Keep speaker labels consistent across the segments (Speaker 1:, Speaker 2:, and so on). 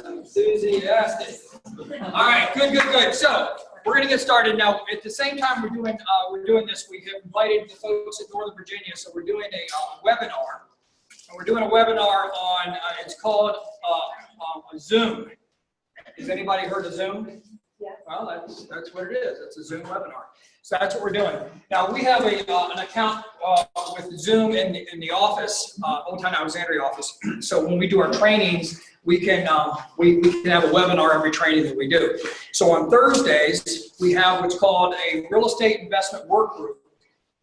Speaker 1: Enthusiastic. All right, good. So we're going to get started now. At the same time we're doing this, we have invited the folks at Northern Virginia. So we're doing a webinar. And we're doing a webinar on it's called Zoom. Has anybody heard of Zoom? Yeah. Well, that's what it is. It's a Zoom webinar. So that's what we're doing. Now we have an account with Zoom in the office, Old Town Alexandria office. So when we do our trainings, we can have a webinar every training that we do. So on Thursdays, we have what's called a real estate investment work group.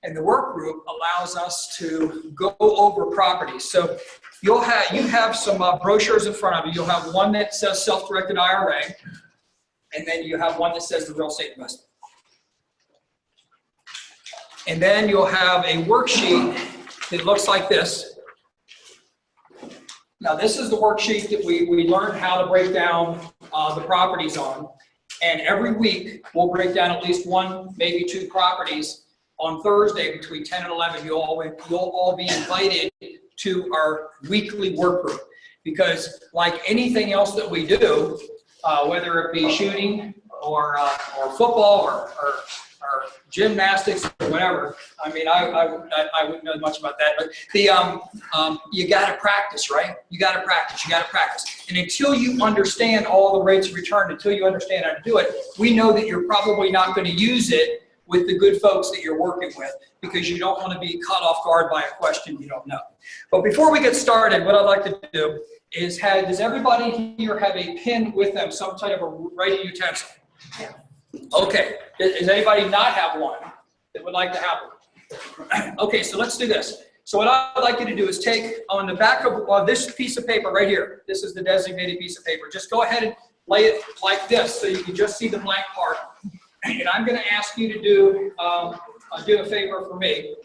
Speaker 1: And the work group allows us to go over properties. So you have some brochures in front of you. You'll have one that says self-directed IRA, and then you have one that says the real estate investment. And then you'll have a worksheet that looks like this. Now this is the worksheet that we learned how to break down the properties on. And every week we'll break down at least one, maybe two properties. On Thursday between 10 and 11, you'll all be invited to our weekly work group. Because like anything else that we do, whether it be shooting or football or gymnastics or whatever, I mean, I wouldn't know much about that, but you got to practice, right? You got to practice. And until you understand all the rates of return, until you understand how to do it, we know that you're probably not going to use it with the good folks that you're working with, because you don't want to be caught off guard by a question you don't know. But before we get started, what I'd like to do is does everybody here have a pen with them, some type of a writing utensil? Yeah. Okay. Does anybody not have one that would like to have one? Okay, so let's do this. So what I'd like you to do is take on the back of this piece of paper right here, this is the designated piece of paper, just go ahead and lay it like this so you can just see the blank part. And I'm going to ask you to do a favor for me,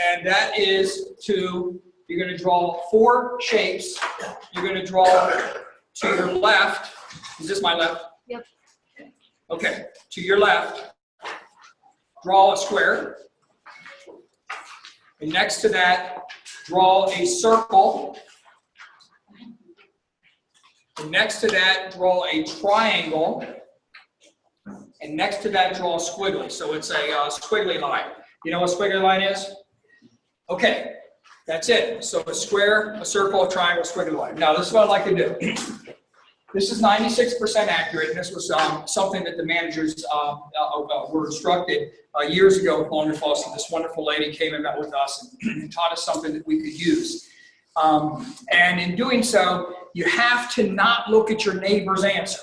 Speaker 1: and that is you're going to draw 4 shapes. You're going to draw to your left. Is this my left? Yep. Okay, to your left, draw a square. And next to that, draw a circle. And next to that, draw a triangle. And next to that, draw a squiggly. So it's a squiggly line. You know what a squiggly line is? Okay, that's it. So a square, a circle, a triangle, a squiggly line. Now, this is what I'd like to do. This is 96% accurate, and this was something that the managers were instructed years ago with Long and Foster. This wonderful lady came and met with us and taught us something that we could use. And in doing so, you have to not look at your neighbor's answer.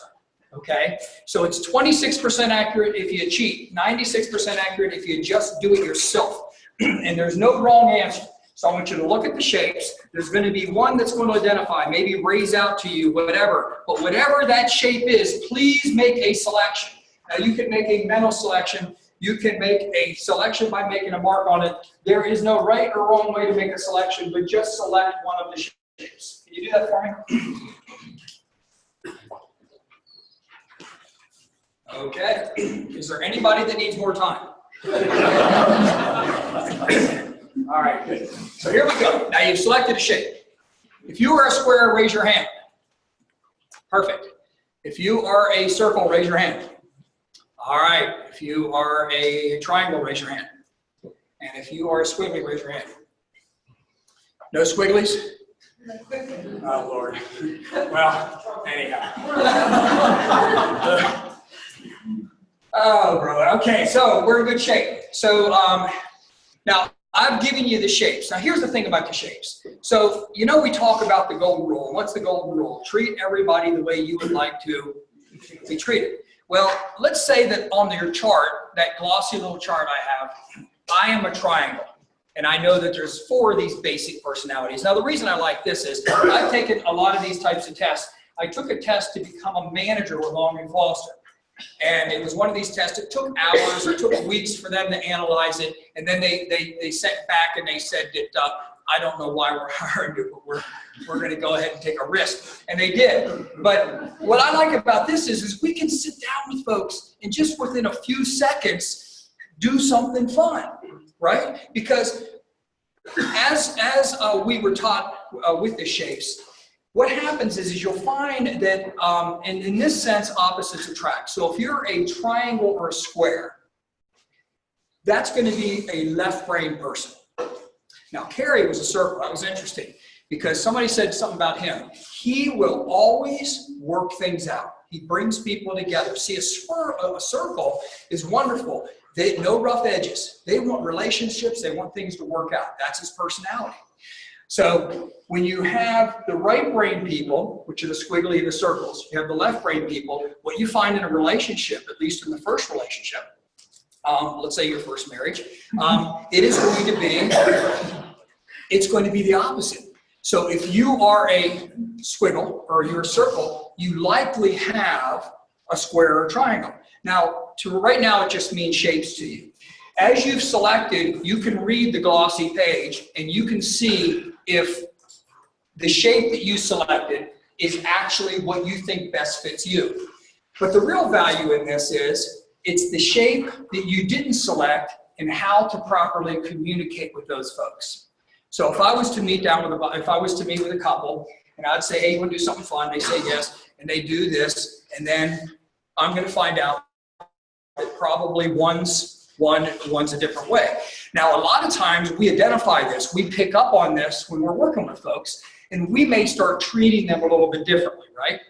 Speaker 1: Okay, so it's 26% accurate if you cheat, 96% accurate if you just do it yourself. And there's no wrong answer. So I want you to look at the shapes. There's going to be one that's going to identify, maybe raise out to you, whatever. But whatever that shape is, please make a selection. Now you can make a mental selection. You can make a selection by making a mark on it. There is no right or wrong way to make a selection, but just select one of the shapes. Can you do that for me? Okay, is there anybody that needs more time? All right, good. So here we go. Now you've selected a shape. If you are a square, raise your hand. Perfect. If you are a circle, raise your hand. All right, if you are a triangle, raise your hand. And if you are a squiggly, raise your hand. No squigglies? Oh, Lord. Well, anyhow. Oh, brother. Okay, so we're in good shape. So now I've given you the shapes. Now here's the thing about the shapes. So we talk about the golden rule. What's the golden rule? Treat everybody the way you would like to be treated. Well, let's say that on your chart, that glossy little chart I have, I am a triangle. And I know that there's 4 of these basic personalities. Now the reason I like this is I've taken a lot of these types of tests. I took a test to become a manager with Long and Foster. And it was one of these tests. It took hours, it took weeks for them to analyze it. And then they sent back and they said that I don't know why we're hiring you, but we're going to go ahead and take a risk. And they did. But what I like about this is we can sit down with folks and just within a few seconds do something fun, right? Because as we were taught with the shapes, what happens is you'll find that, and in this sense, opposites attract. So if you're a triangle or a square, that's going to be a left brain person. Now, Kerry was a circle. That was interesting because somebody said something about him. He will always work things out. He brings people together. See, a circle is wonderful. No rough edges. They want relationships. They want things to work out. That's his personality. So when you have the right brain people, which are the squiggly and the circles, you have the left brain people, what you find in a relationship, at least in the first relationship, let's say your first marriage, it's going to be the opposite. So if you are a squiggle or you're a circle, you likely have a square or a triangle. Now, right now, it just means shapes to you. As you've selected, you can read the glossy page and you can see if the shape that you selected is actually what you think best fits you. But the real value in this is it's the shape that you didn't select and how to properly communicate with those folks. So if I was to meet with a couple and I'd say, hey, you want to do something fun? They say yes, and they do this, and then I'm going to find out that probably one's a different way. Now, a lot of times we identify this, we pick up on this when we're working with folks, and we may start treating them a little bit differently, right?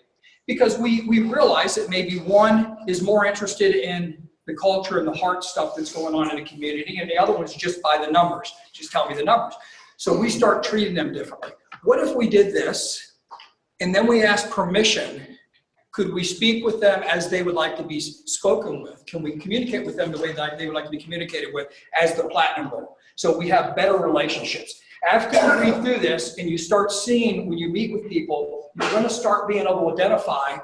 Speaker 1: Because we realize that maybe one is more interested in the culture and the heart stuff that's going on in the community, and the other one's just by the numbers, just tell me the numbers. So we start treating them differently. What if we did this, and then we ask permission? Could we speak with them as they would like to be spoken with? Can we communicate with them the way that they would like to be communicated with as the platinum goal? So we have better relationships. After you read through this and you start seeing when you meet with people, you're going to start being able to identify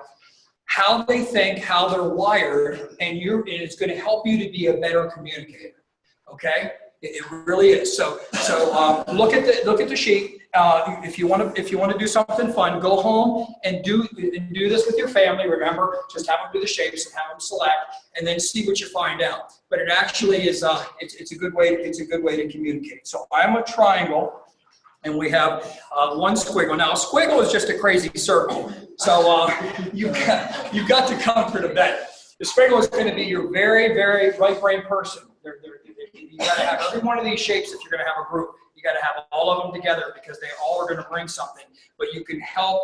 Speaker 1: how they think, how they're wired, and it's going to help you to be a better communicator. Okay? It really is. So look at the sheet. If you want to do something fun, go home and do this with your family. Remember, just have them do the shapes and have them select, and then see what you find out. But it actually is it's a good way to communicate. So I'm a triangle, and we have one squiggle. Now a squiggle is just a crazy circle. So you've got the comfort of that. The squiggle is going to be your very, very right brain person. You got to have every one of these shapes if you're going to have a group. You got to have all of them together because they all are going to bring something. But you can help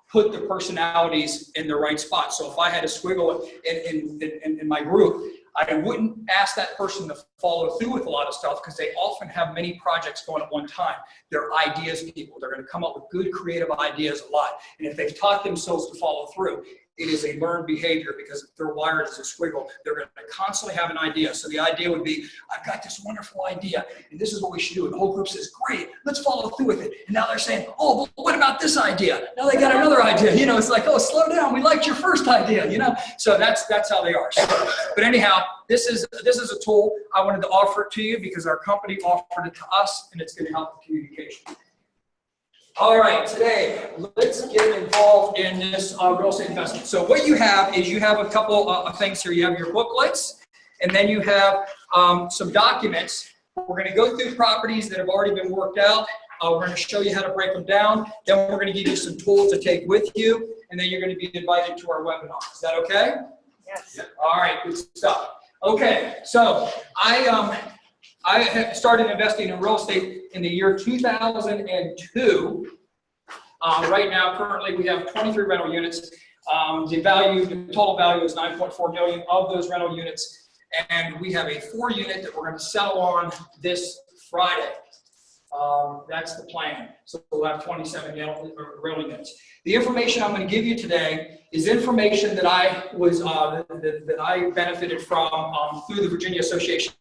Speaker 1: put the personalities in the right spot. So if I had a squiggle in my group, I wouldn't ask that person to follow through with a lot of stuff because they often have many projects going at one time. They're ideas people. They're going to come up with good creative ideas a lot. And if they've taught themselves to follow through, it is a learned behavior because if they're wired as a squiggle, they're going to constantly have an idea. So the idea would be, I've got this wonderful idea, and this is what we should do. And the whole group says, great, let's follow through with it. And now they're saying, oh, but what about this idea? Now they got another idea. You know, it's like, oh, slow down. We liked your first idea, you know? So that's how they are. So, but anyhow, this is a tool. I wanted to offer it to you because our company offered it to us, and it's going to help the communication. All right, today, let's get involved in this real estate investment. So what you have is you have a couple of things here. You have your booklets, and then you have some documents. We're going to go through properties that have already been worked out. We're going to show you how to break them down. Then we're going to give you some tools to take with you, and then you're going to be invited to our webinar. Is that okay? Yes. All right, good stuff. Okay, so I started investing in real estate in the year 2002. Right now, currently, we have 23 rental units. The total value is $9.4 million of those rental units, and we have a 4-unit that we're going to sell on this Friday. That's the plan. So we'll have 27 rental units. The information I'm going to give you today is information that I benefited from through the Virginia Association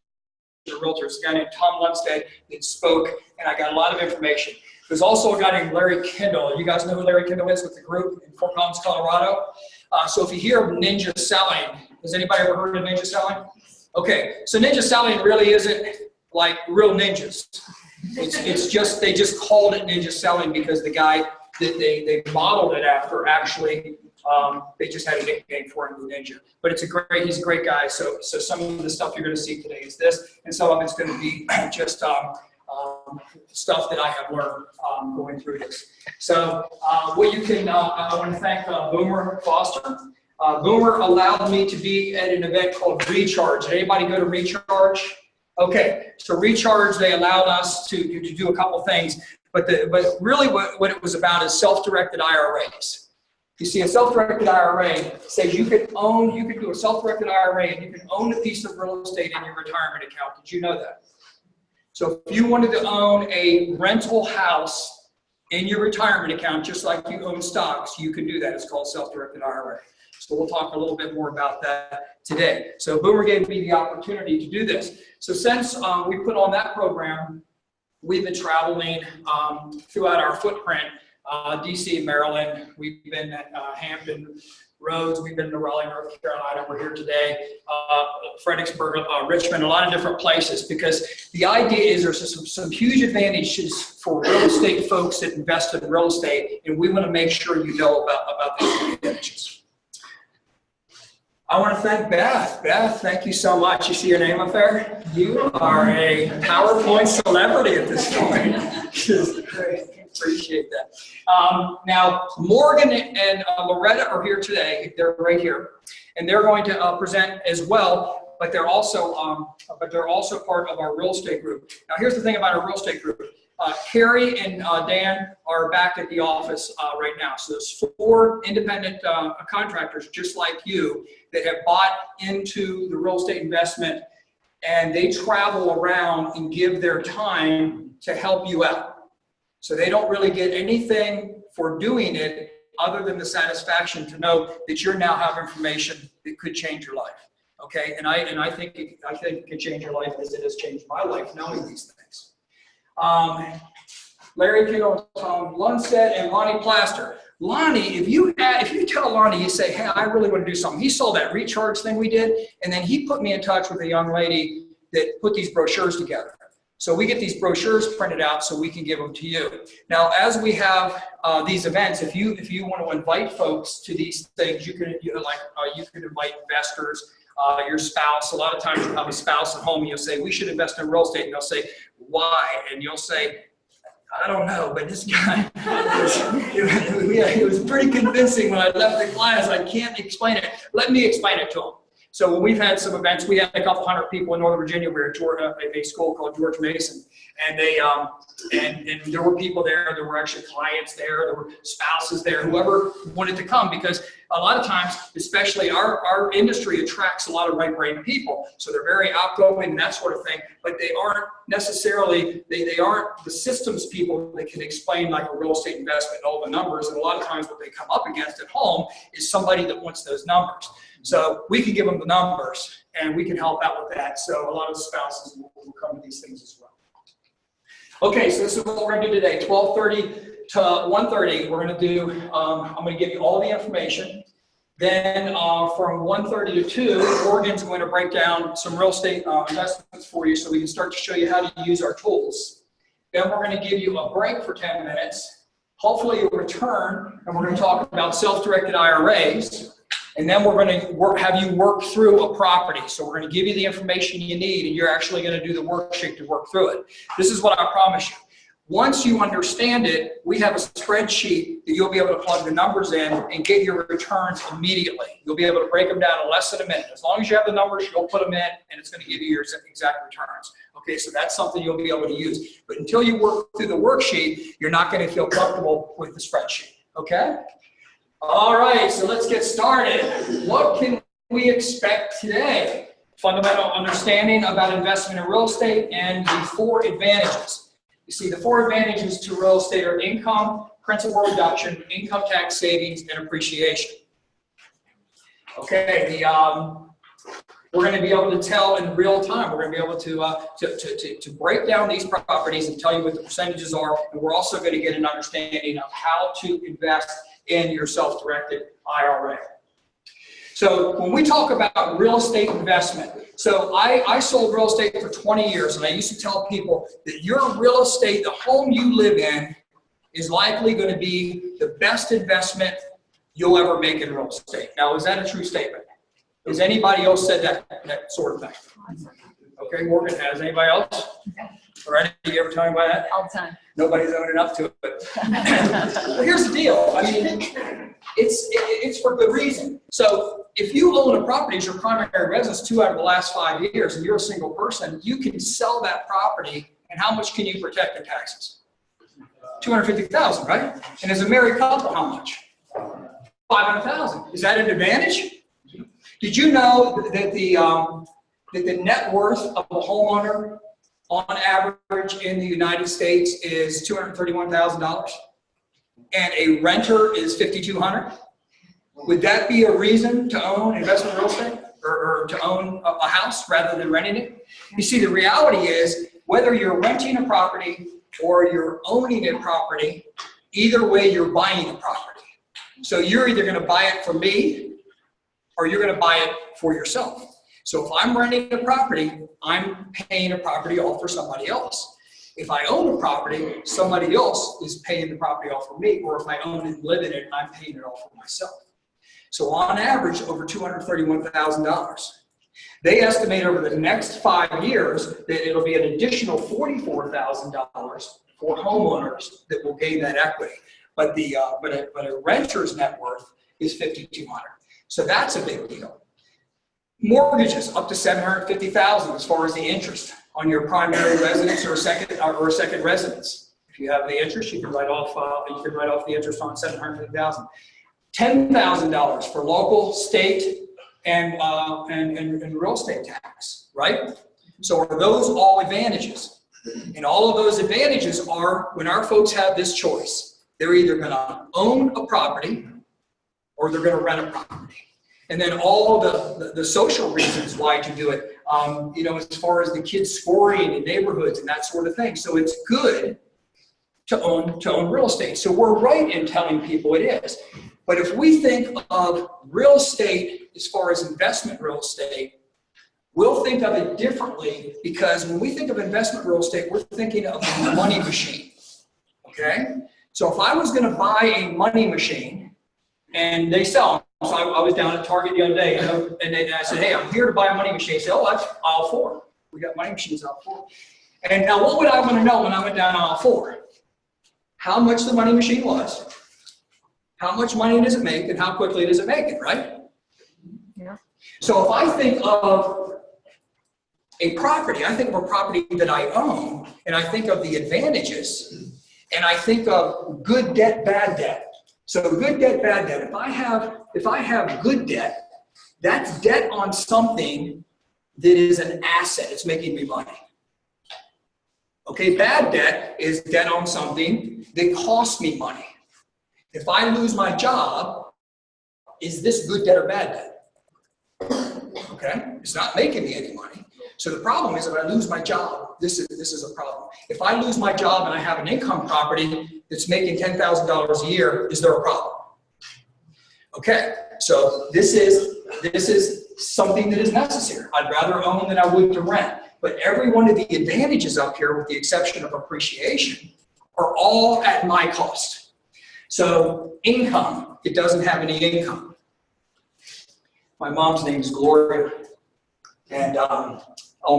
Speaker 1: of Realtors. A guy named Tom Lundstedt that spoke, and I got a lot of information. There's also a guy named Larry Kendall. You guys know who Larry Kendall is with the group in Fort Collins, Colorado? So if you hear of ninja selling, has anybody ever heard of ninja selling? Okay, so ninja selling really isn't like real ninjas. It's just, they just called it ninja selling because the guy that they modeled it after actually, they just had a nickname for him, the Ninja. But he's a great guy. So some of the stuff you're going to see today is this, and some of it's going to be just stuff that I have learned going through this. So what you can, I want to thank Boomer Foster. Boomer allowed me to be at an event called Recharge. Did anybody go to Recharge? Okay, so Recharge, they allowed us to do a couple things, but really what it was about is self-directed IRAs. You see, a self-directed IRA says you could do a self-directed IRA and you can own a piece of real estate in your retirement account. Did you know that? So if you wanted to own a rental house in your retirement account, just like you own stocks, you can do that. It's called self-directed IRA. So we'll talk a little bit more about that today. So Boomer gave me the opportunity to do this. So since we put on that program, we've been traveling throughout our footprint, DC, Maryland. We've been at Hampton Roads. We've been to Raleigh, North Carolina. We're here today. Fredericksburg, Richmond, a lot of different places, because the idea is there's some huge advantages for real estate folks that invest in real estate, and we want to make sure you know about these advantages. I want to thank Beth. Beth, thank you so much. You see your name up there? You are a PowerPoint celebrity at this point. Just great. Appreciate that. Now, Morgan and Loretta are here today. They're right here, and they're going to present as well. But they're also part of our real estate group. Now, here's the thing about our real estate group. Carrie and Dan are back at the office right now. So there's 4 independent contractors just like you that have bought into the real estate investment, and they travel around and give their time to help you out. So they don't really get anything for doing it other than the satisfaction to know that you now have information that could change your life. Okay, and I think it can change your life as it has changed my life knowing these things. Larry Kittle, Tom Lundstedt, and Lonnie Plaster. Lonnie, if you tell Lonnie, you say, hey, I really want to do something. He saw that Recharge thing we did, and then he put me in touch with a young lady that put these brochures together. So we get these brochures printed out so we can give them to you. Now, as we have these events, if you want to invite folks to these things, you can invite investors, your spouse. A lot of times you have a spouse at home and you'll say, we should invest in real estate. And they'll say, why? And you'll say, I don't know, but this guy, it was pretty convincing when I left the class. I can't explain it. Let me explain it to him. So when we've had some events, we had a couple hundred people in Northern Virginia. We were at a school called George Mason, and they and there were people there. There were actually clients there. There were spouses there. Whoever wanted to come, because a lot of times, especially our industry attracts a lot of right-brain people. So they're very outgoing and that sort of thing. But they aren't necessarily they aren't the systems people that can explain like a real estate investment and all the numbers. And a lot of times, what they come up against at home is somebody that wants those numbers. So we can give them the numbers, and we can help out with that. So a lot of spouses will come to these things as well. Okay, so this is what we're going to do today. 12:30 to 1:30, we're going to do, I'm going to give you all the information. Then from 1:30 to 2, Morgan's going to break down some real estate investments for you so we can start to show you how to use our tools. Then we're going to give you a break for 10 minutes. Hopefully you'll return, and we're going to talk about self-directed IRAs. And then we're going to have you work through a property. So we're going to give you the information you need, and you're actually going to do the worksheet to work through it. This is what I promise you. Once you understand it, we have a spreadsheet that you'll be able to plug the numbers in and get your returns immediately. You'll be able to break them down in less than a minute. As long as you have the numbers, you'll put them in, and it's going to give you your exact returns. Okay, so that's something you'll be able to use. But until you work through the worksheet, you're not going to feel comfortable with the spreadsheet. Okay? All right, so let's get started. What can we expect today? Fundamental understanding about investment in real estate and the 4 advantages. You see, the 4 advantages to real estate are income, principal reduction, income tax savings, and appreciation. Okay, we're going to be able to tell in real time. We're going to be able to break down these properties and tell you what the percentages are, and we're also going to get an understanding of how to invest in your self-directed IRA. So when we talk about real estate investment, so I sold real estate for 20 years, and I used to tell people that your real estate, the home you live in, is likely going to be the best investment you'll ever make in real estate. Now, is that a true statement? Has anybody else said that sort of thing? Okay, Morgan has. Anybody else? All right, you ever tell anybody that?
Speaker 2: All the time.
Speaker 1: Nobody's owning up to it. Well, here's the deal. I mean, it's for good reason. So if you own a property as your primary residence 2 out of the last 5 years, and you're a single person, you can sell that property, and how much can you protect in taxes? $250,000, right? And as a married couple, how much? $500,000. Is that an advantage? Did you know that the net worth of a homeowner on average in the United States is $231,000, and a renter is $5,200? Would that be a reason to own investment real estate, or to own a house rather than renting it? You see, the reality is, whether you're renting a property or you're owning a property, either way you're buying a property. So you're either going to buy it for me, or you're going to buy it for yourself. So if I'm renting a property, I'm paying a property off for somebody else. If I own a property, somebody else is paying the property off for me, or if I own it and live in it, I'm paying it off for myself. So on average, over $231,000. They estimate over the next 5 years that it'll be an additional $44,000 for homeowners that will gain that equity. But a renter's net worth is $5,200. So that's a big deal. Mortgages up to $750,000 as far as the interest on your primary residence or a second residence. If you have the interest, you can write off the interest on $750,000. $10,000 for local, state, and real estate tax, right? So are those all advantages? And all of those advantages are when our folks have this choice. They're either going to own a property or they're going to rent a property. And then all the social reasons why to do it, you know, as far as the kids scoring in neighborhoods and that sort of thing. So it's good to own real estate. So we're right in telling people it is. But if we think of real estate as far as investment real estate, we'll think of it differently, because when we think of investment real estate, we're thinking of a money machine, okay? So if I was going to buy a money machine, and they sell them, so I was down at Target the other day, and I said, hey, I'm here to buy a money machine. They said, oh, that's aisle 4. We got money machines aisle 4. And now what would I want to know when I went down aisle 4? How much the money machine was, how much money does it make, and how quickly does it make it, right?
Speaker 2: Yeah.
Speaker 1: So if I think of a property, I think of a property that I own, and I think of the advantages, and I think of good debt, bad debt. So good debt, bad debt. If I have good debt, that's debt on something that is an asset. It's making me money. Okay, bad debt is debt on something that costs me money. If I lose my job, is this good debt or bad debt? Okay, it's not making me any money. So the problem is, if I lose my job, this is a problem. If I lose my job and I have an income property that's making $10,000 a year, is there a problem? Okay, so this is something that is necessary. I'd rather own than I would to rent. But every one of the advantages up here, with the exception of appreciation, are all at my cost. So income, it doesn't have any income. My mom's name is Gloria. And on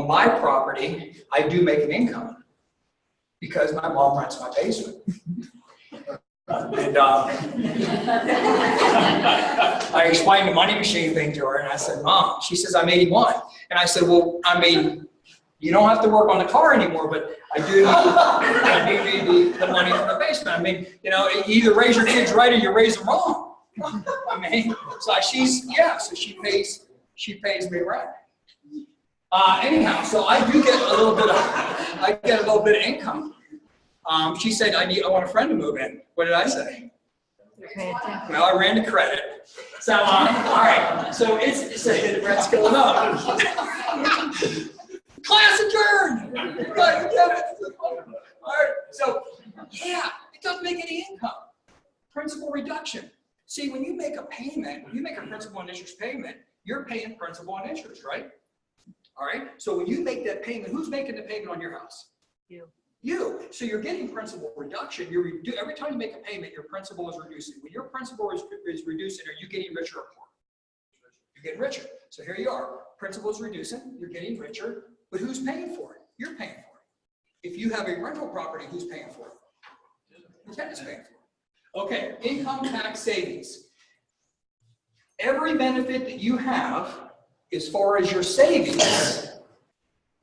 Speaker 1: my property, I do make an income because my mom rents my basement. And I explained the money machine thing to her, and I said, Mom, she says, I'm 81. And I said, well, I mean, you don't have to work on the car anymore, but I do need the money from the basement. I mean, you know, you either raise your kids right or you raise them wrong. I mean, so so she pays me rent. Anyhow, so I do get a little bit of income. She said, I want a friend to move in. What did I say? Well, I ran to credit. So, all right. So it's the rent's going up. Class adjourned. Right, get it. All right. So, yeah, it doesn't make any income. Principal reduction. See, when you make a payment, when you make a principal and interest payment, you're paying principal and interest, right? All right. So when you make that payment, who's making the payment on your house?
Speaker 2: You.
Speaker 1: You. So you're getting principal reduction. Every time you make a payment, your principal is reducing. When your principal is reducing, are you getting richer or poor? You're getting richer. So here you are. Principal is reducing. You're getting richer. But who's paying for it? You're paying for it. If you have a rental property, who's paying for it? The tenant's paying for it. Okay. Income tax savings. Every benefit that you have, as far as your savings,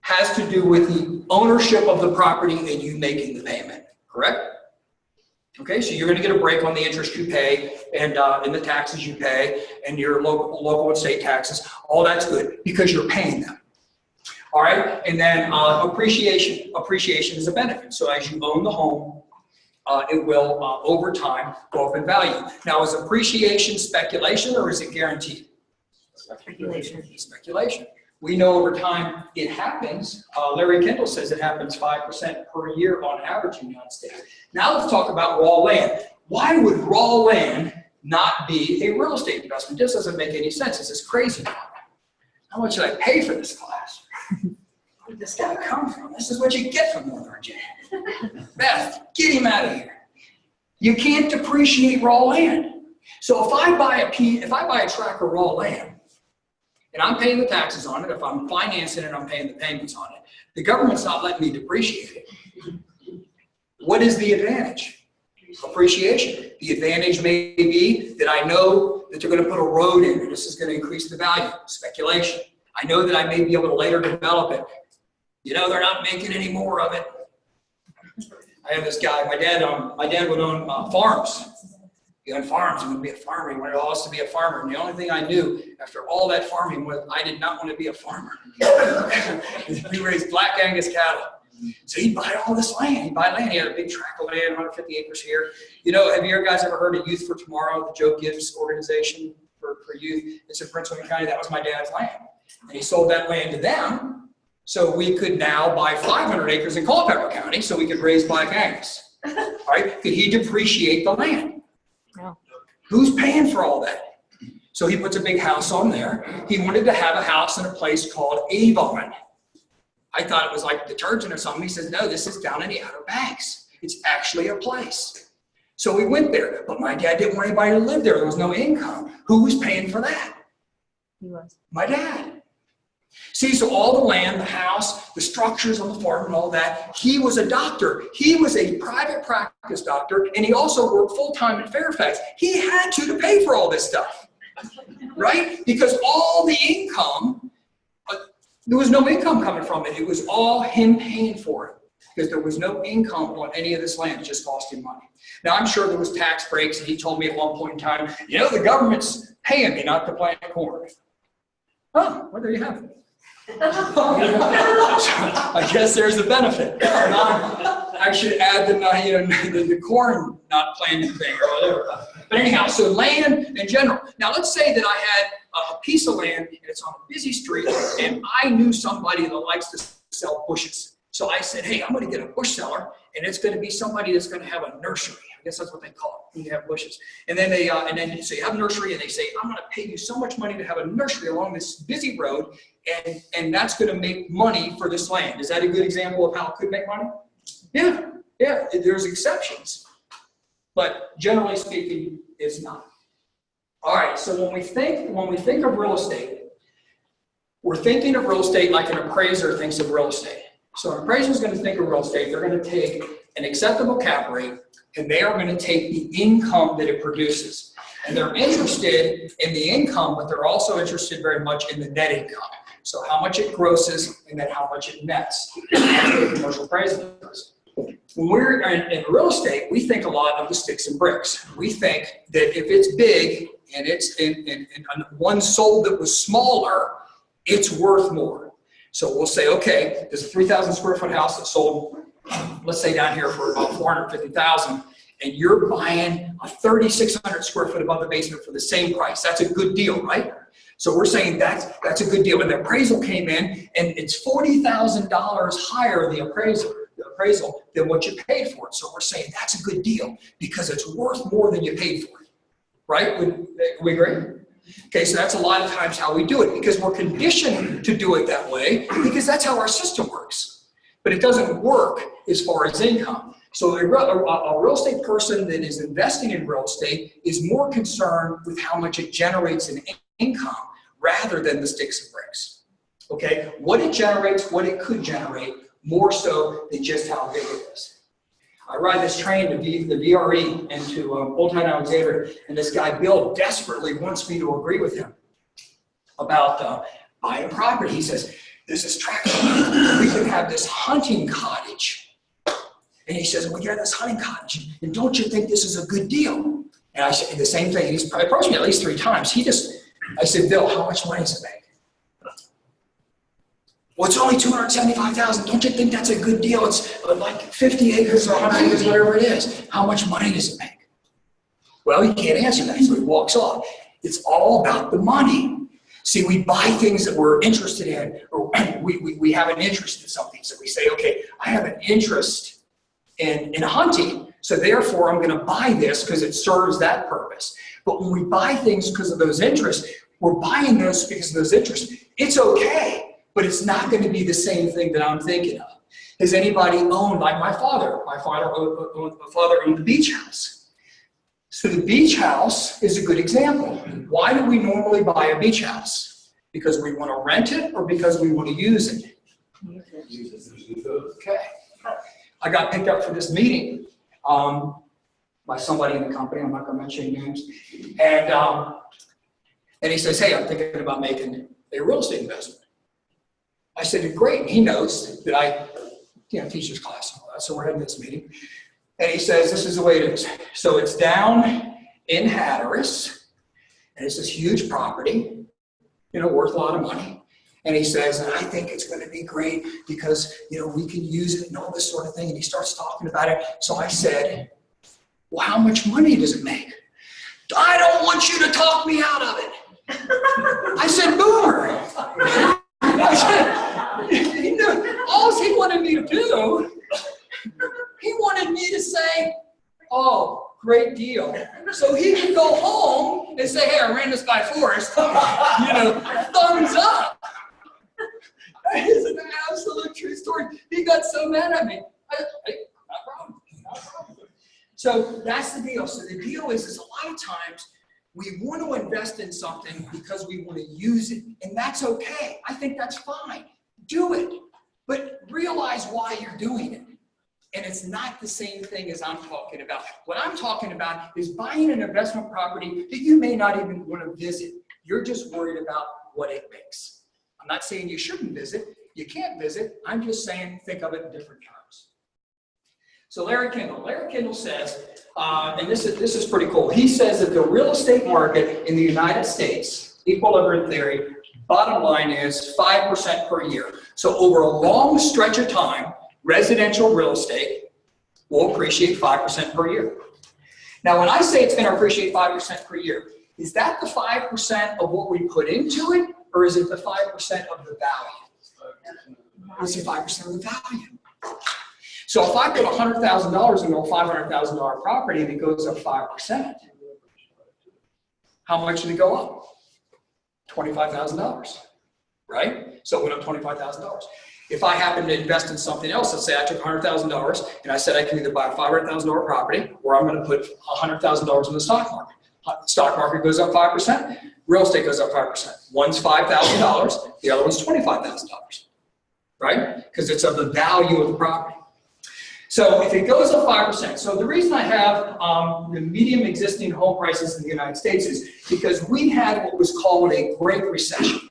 Speaker 1: has to do with the ownership of the property and you making the payment, correct? Okay, so you're going to get a break on the interest you pay and the taxes you pay and your local and state taxes. All that's good because you're paying them. All right, and then appreciation. Appreciation is a benefit. So as you own the home, it will, over time, go up in value. Now, is appreciation speculation or is it guaranteed?
Speaker 2: Speculation.
Speaker 1: Speculation. We know over time it happens. Larry Kendall says it happens 5% per year on average in the United States. Now let's talk about raw land. Why would raw land not be a real estate investment? This doesn't make any sense. This is crazy. How much should I pay for this class? Where did this guy come from? This is what you get from Northern Virginia. Beth, get him out of here. You can't depreciate raw land. So if I buy a tract of raw land, and I'm paying the taxes on it, if I'm financing it, I'm paying the payments on it, the government's not letting me depreciate it. What is the advantage? Appreciation. The advantage may be that I know that they're going to put a road in and this is going to increase the value. Speculation. I know that I may be able to later develop it. You know, they're not making any more of it. I have this guy, my dad would own farms. He owned farms and would be a farmer. He wanted us to be a farmer. And the only thing I knew after all that farming was I did not want to be a farmer. We raised Black Angus cattle. So he'd buy all this land. He'd buy land. He had a big tract of land, 150 acres here. You know, have you guys ever heard of Youth for Tomorrow, the Joe Gibbs organization for youth? It's in Prince William County. That was my dad's land. And he sold that land to them. So we could now buy 500 acres in Culpeper County so we could raise Black Angus. All right? Could he depreciate the land?
Speaker 2: No.
Speaker 1: Who's paying for all that? So he puts a big house on there. He wanted to have a house in a place called Avon. I thought it was like detergent or something. He says, no, this is down in the Outer Banks. It's actually a place. So we went there, but my dad didn't want anybody to live there. There was no income. Who was paying for that?
Speaker 2: He was.
Speaker 1: My dad. See, so all the land, the house, the structures on the farm and all that, he was a doctor. He was a private practice doctor, and he also worked full-time at Fairfax. He had to pay for all this stuff, right? Because all the income, there was no income coming from it. It was all him paying for it because there was no income on any of this land. It just cost him money. Now, I'm sure there was tax breaks, and he told me at one point in time, you know, the government's paying me not to plant corn. Oh, well, there you have it. I guess there's a benefit. I should add the corn not planted thing or whatever. But anyhow, so land in general. Now let's say that I had a piece of land and it's on a busy street and I knew somebody that likes to sell bushes. So I said, hey, I'm going to get a bush seller and it's going to be somebody that's going to have a nursery. I guess that's what they call it when you have bushes. And then so you have a nursery and they say, I'm going to pay you so much money to have a nursery along this busy road and that's going to make money for this land. Is that a good example of how it could make money? Yeah, there's exceptions. But generally speaking, it's not. All right, so when we think of real estate, we're thinking of real estate like an appraiser thinks of real estate. So an appraiser is going to think of real estate. They're going to take an acceptable cap rate, and they are going to take the income that it produces. And they're interested in the income, but they're also interested very much in the net income. So how much it grosses and then how much it nets. That's what a commercial appraiser does. When we're in real estate, we think a lot of the sticks and bricks. We think that if it's big and it's in one sold that was smaller, it's worth more. So we'll say, okay, there's a 3,000 square foot house that sold, let's say down here for about $450,000, and you're buying a 3,600 square foot above the basement for the same price. That's a good deal, right? So we're saying that's a good deal. And the appraisal came in, and it's $40,000 higher the appraisal than what you paid for it. So we're saying that's a good deal because it's worth more than you paid for it. right? Would we agree? Okay, so that's a lot of times how we do it because we're conditioned to do it that way because that's how our system works. But it doesn't work as far as income. So a real estate person that is investing in real estate is more concerned with how much it generates in income rather than the sticks and bricks. Okay, what it generates, what it could generate, more so than just how big it is. I ride this train to the VRE into Old Town Alexandria, and this guy, Bill, desperately wants me to agree with him about buying property. He says, this is tract, we can have this hunting cottage. And he says, we got this hunting cottage, and don't you think this is a good deal? And I said the same thing. He's approached me at least 3 times. I said, Bill, how much money does it make? Well, it's only $275,000. Don't you think that's a good deal? It's like 50 acres or 100 acres, whatever it is. How much money does it make? Well, he can't answer that, so he walks off. It's all about the money. See, we buy things that we're interested in, or we have an interest in something. So we say, okay, I have an interest in hunting, so therefore I'm going to buy this because it serves that purpose. But when we buy things because of those interests, we're buying those because of those interests. It's okay. But it's not going to be the same thing that I'm thinking of. Has anybody owned, like my father? My father owned the beach house. So the beach house is a good example. Why do we normally buy a beach house? Because we want to rent it or because we want to use it? Okay. I got picked up for this meeting by somebody in the company. I'm not going to mention names. And he says, hey, I'm thinking about making a real estate investment. I said, great. He knows that I teach this class and all that, so we're having this meeting. And he says, this is the way it is. So it's down in Hatteras, and it's this huge property, worth a lot of money. And he says, and I think it's going to be great because, we can use it and all this sort of thing. And he starts talking about it. So I said, well, how much money does it make? I don't want you to talk me out of it. I said, Boomer. I said, all he wanted me to do, he wanted me to say, oh, great deal. So he could go home and say, hey, I ran this by Forrest, thumbs up. That is an absolute true story. He got so mad at me. Hey, not a problem. So that's the deal. So the deal is a lot of times we want to invest in something because we want to use it, and that's okay. I think that's fine. Do it, but realize why you're doing it. And it's not the same thing as I'm talking about. What I'm talking about is buying an investment property that you may not even want to visit. You're just worried about what it makes. I'm not saying you shouldn't visit. You can't visit. I'm just saying think of it in different terms. So Larry Kendall says, and this is pretty cool. He says that the real estate market in the United States, equilibrium theory, bottom line is 5% per year. So over a long stretch of time, residential real estate will appreciate 5% per year. Now, when I say it's going to appreciate 5% per year, is that the 5% of what we put into it, or is it the 5% of the value? It's the 5% of the value. So if I put $100,000 into a $500,000 property and it goes up 5%, how much did it go up? $25,000, right? So it went up $25,000. If I happen to invest in something else, let's say I took $100,000 and I said I can either buy a $500,000 property or I'm going to put $100,000 in the stock market. The stock market goes up 5%, real estate goes up 5%. One's $5,000, the other one's $25,000, right? Because it's of the value of the property. So if it goes up 5%, so the reason I have the median existing home prices in the United States is because we had what was called a Great Recession.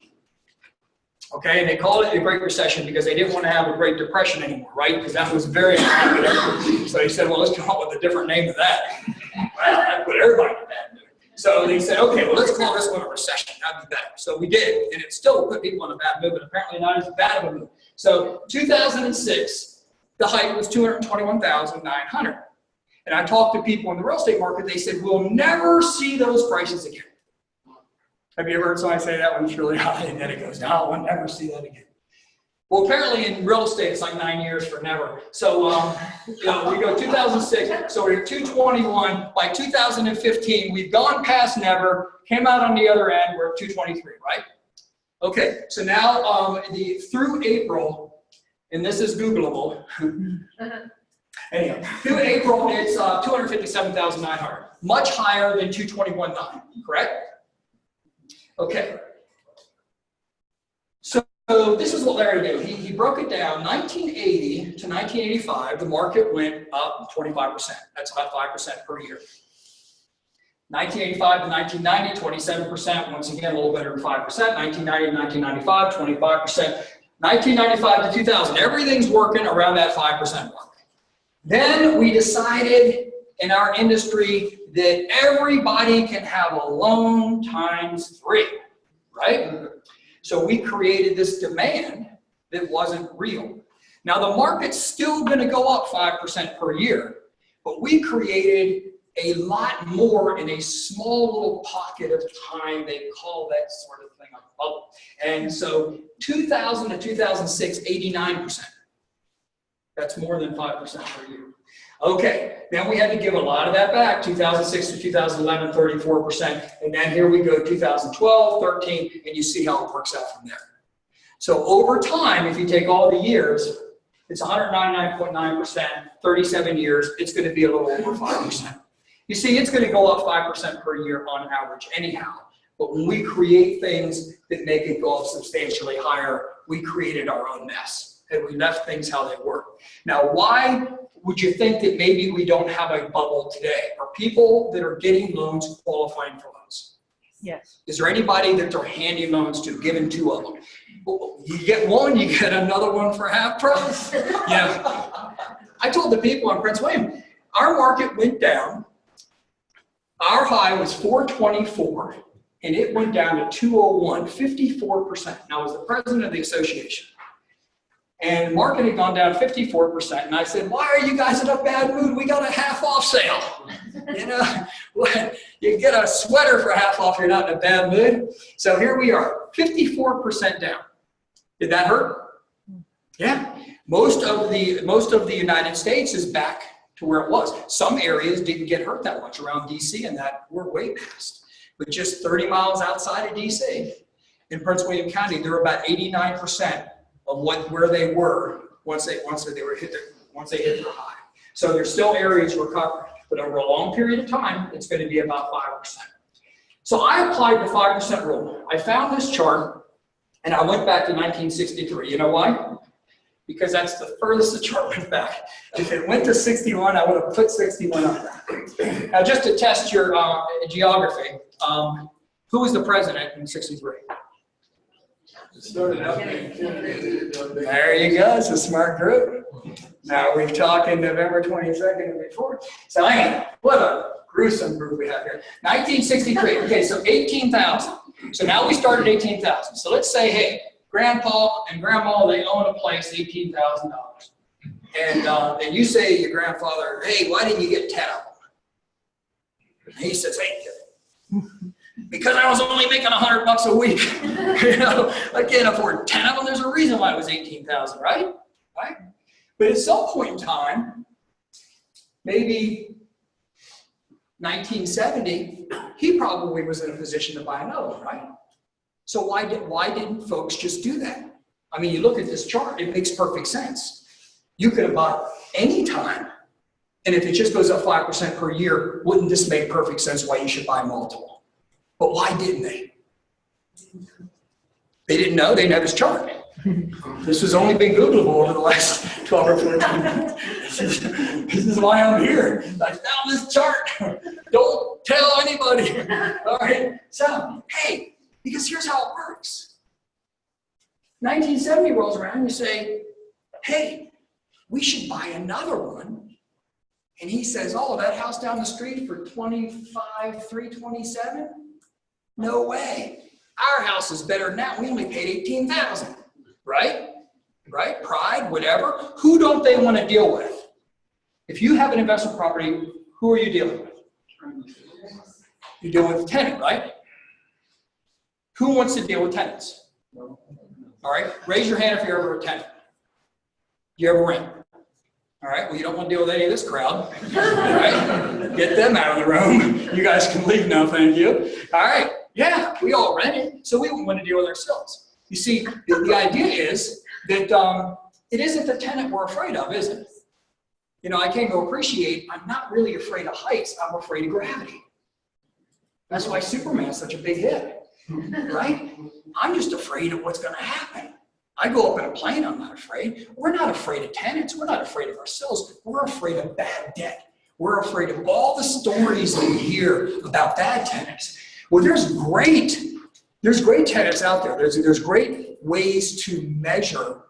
Speaker 1: Okay, and they called it a Great Recession because they didn't want to have a Great Depression anymore, right? Because that was very unpopular. So they said, well, let's come up with a different name of that. Well, that put everybody in bad mood. So they said, okay, well, let's call this one a recession. That'd be better. So we did, and it still put people in a bad mood, but apparently not as bad of a mood. So 2006, the height was 221,900. And I talked to people in the real estate market, they said, we'll never see those prices again. Have you ever heard somebody say that when it's really high and then it goes down? We'll never see that again. Well, apparently in real estate, it's like 9 years for never. So, you know, we go 2006, so we're at 221. By 2015, we've gone past never, came out on the other end, we're at 223, right? Okay, so now through April, and this is Googleable. Anyhow, through April, it's 257,900, much higher than 221.9, correct? Okay. So this is what Larry did. He broke it down. 1980 to 1985, the market went up 25%. That's about 5% per year. 1985 to 1990, 27%. Once again, a little better than 5%. 1990 to 1995, 25%. 1995 to 2000, everything's working around that 5% mark. Then we decided in our industry that everybody can have a loan times 3, right? So we created this demand that wasn't real. Now the market's still going to go up 5% per year, but we created a lot more in a small little pocket of time. They call that sort of thing a bubble. And so 2000 to 2006, 89%. That's more than 5% per year. Okay, then we had to give a lot of that back, 2006 to 2011, 34%, and then here we go, 2012, 13, and you see how it works out from there. So over time, if you take all the years, it's 199.9%, 37 years, it's going to be a little over 5%. You see, it's going to go up 5% per year on average anyhow, but when we create things that make it go up substantially higher, we created our own mess, and we left things how they were. Now, why would you think that maybe we don't have a bubble today? Are people that are getting loans qualifying for loans?
Speaker 2: Yes.
Speaker 1: Is there anybody that they're handing loans to, giving 2 of them? You get one, you get another one for half price. Yeah. I told the people on Prince William, our market went down. Our high was 424, and it went down to 201, 54%. And I was the president of the association. And the market had gone down 54%. And I said, why are you guys in a bad mood? We got a half off sale. You know, you get a sweater for half off, you're not in a bad mood. So here we are, 54% down. Did that hurt? Yeah. Most of the United States is back to where it was. Some areas didn't get hurt that much around DC, and that we're way past. But just 30 miles outside of DC, in Prince William County, they're about 89% of where they were once they hit their high. So there's still areas recovering, but over a long period of time, it's going to be about 5%. So I applied the 5% rule. I found this chart, and I went back to 1963. You know why? Because that's the furthest the chart went back. If it went to 61, I would have put 61 on there. Now, just to test your geography, who was the president in 63? There you go, it's a smart group. Now we're talking November 22nd and before. So anyway, what a gruesome group we have here. 1963, okay, so 18,000. So now we started 18,000. So let's say, hey, Grandpa and Grandma, they own a place, $18,000. And you say to your grandfather, hey, why didn't you get 10 of them? And he says, hey, because I was only making $100 a week. You know, I can't afford 10 of them. There's a reason why it was 18,000, right? Right? But at some point in time, maybe 1970, he probably was in a position to buy another one, right? So why didn't folks just do that? I mean, you look at this chart, it makes perfect sense. You could have bought any time, and if it just goes up 5% per year, wouldn't this make perfect sense why you should buy multiple? But why didn't they? They didn't know. They didn't have this chart. This has only been Googleable over the last 12 or 14 minutes. This is why I'm here. I found this chart. Don't tell anybody. All right. So, hey, because here's how it works. 1970 rolls around and you say, hey, we should buy another one. And he says, oh, that house down the street for $25,327? No way. Our house is better now. We only paid $18,000, right? Right? Pride, whatever. Who don't they want to deal with? If you have an investment property, who are you dealing with? You're dealing with the tenant, right? Who wants to deal with tenants? All right, raise your hand if you're ever a tenant. You ever rent? All right, well, you don't want to deal with any of this crowd. All right, get them out of the room. You guys can leave now, thank you. All right, yeah, we all rent it, so we wouldn't want to deal with ourselves. You see, the idea is that it isn't the tenant we're afraid of, is it? You know, I came to appreciate, I'm not really afraid of heights, I'm afraid of gravity. That's why Superman's such a big hit, right? I'm just afraid of what's going to happen. I go up in a plane, I'm not afraid. We're not afraid of tenants. We're not afraid of ourselves. We're afraid of bad debt. We're afraid of all the stories that we hear about bad tenants. Well, there's great tenants out there. There's great ways to measure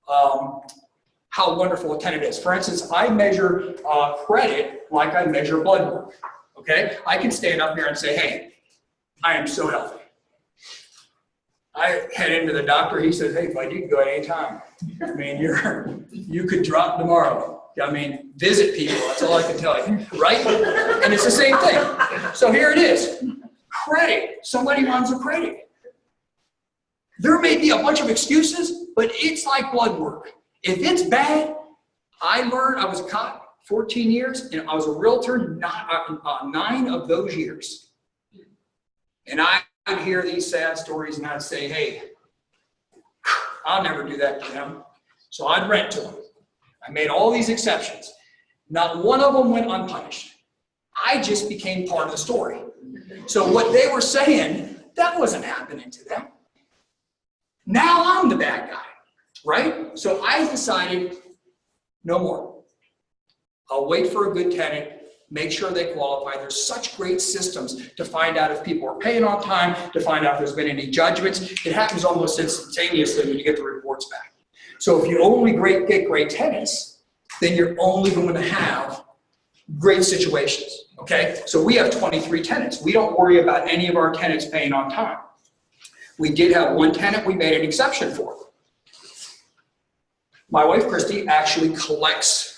Speaker 1: how wonderful a tenant is. For instance, I measure credit like I measure blood work, okay? I can stand up here and say, hey, I am so healthy. I head into the doctor, he says, hey, bud, you can go at any time. I mean, you could drop tomorrow. I mean, visit people, that's all I can tell you, right? And it's the same thing. So here it is, credit. Somebody runs a credit. There may be a bunch of excuses, but it's like blood work. If it's bad, I learned, I was a cop 14 years, and I was a realtor 9 of those years. And I would hear these sad stories, and I'd say, hey, I'll never do that to them. So I'd rent to them. I made all these exceptions. Not one of them went unpunished. I just became part of the story. So what they were saying, that wasn't happening to them. Now I'm the bad guy, right? So I decided, no more. I'll wait for a good tenant, make sure they qualify. There's such great systems to find out if people are paying on time, to find out if there's been any judgments. It happens almost instantaneously when you get the reports back. So if you only get great tenants, then you're only going to have great situations, okay? So we have 23 tenants. We don't worry about any of our tenants paying on time. We did have one tenant we made an exception for. My wife, Christy, actually collects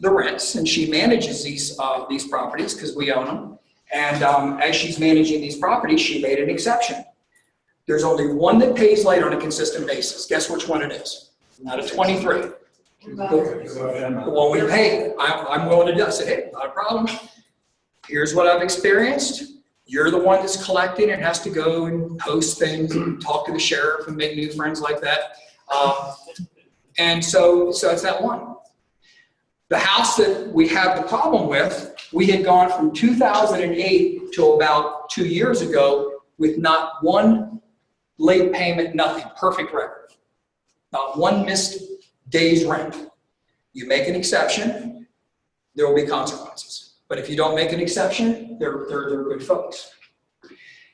Speaker 1: the rents, and she manages these properties because we own them. And as she's managing these properties, she made an exception. There's only one that pays late on a consistent basis. Guess which one it is? Out of 23. The one we pay. I'm willing to do. I said, hey, not a problem. Here's what I've experienced. You're the one that's collecting and has to go and post things and talk to the sheriff and make new friends like that. And so it's that one. The house that we have the problem with, we had gone from 2008 to about 2 years ago with not one late payment, nothing, perfect record. Not one missed day's rent. You make an exception, there will be consequences. But if you don't make an exception, they're good folks.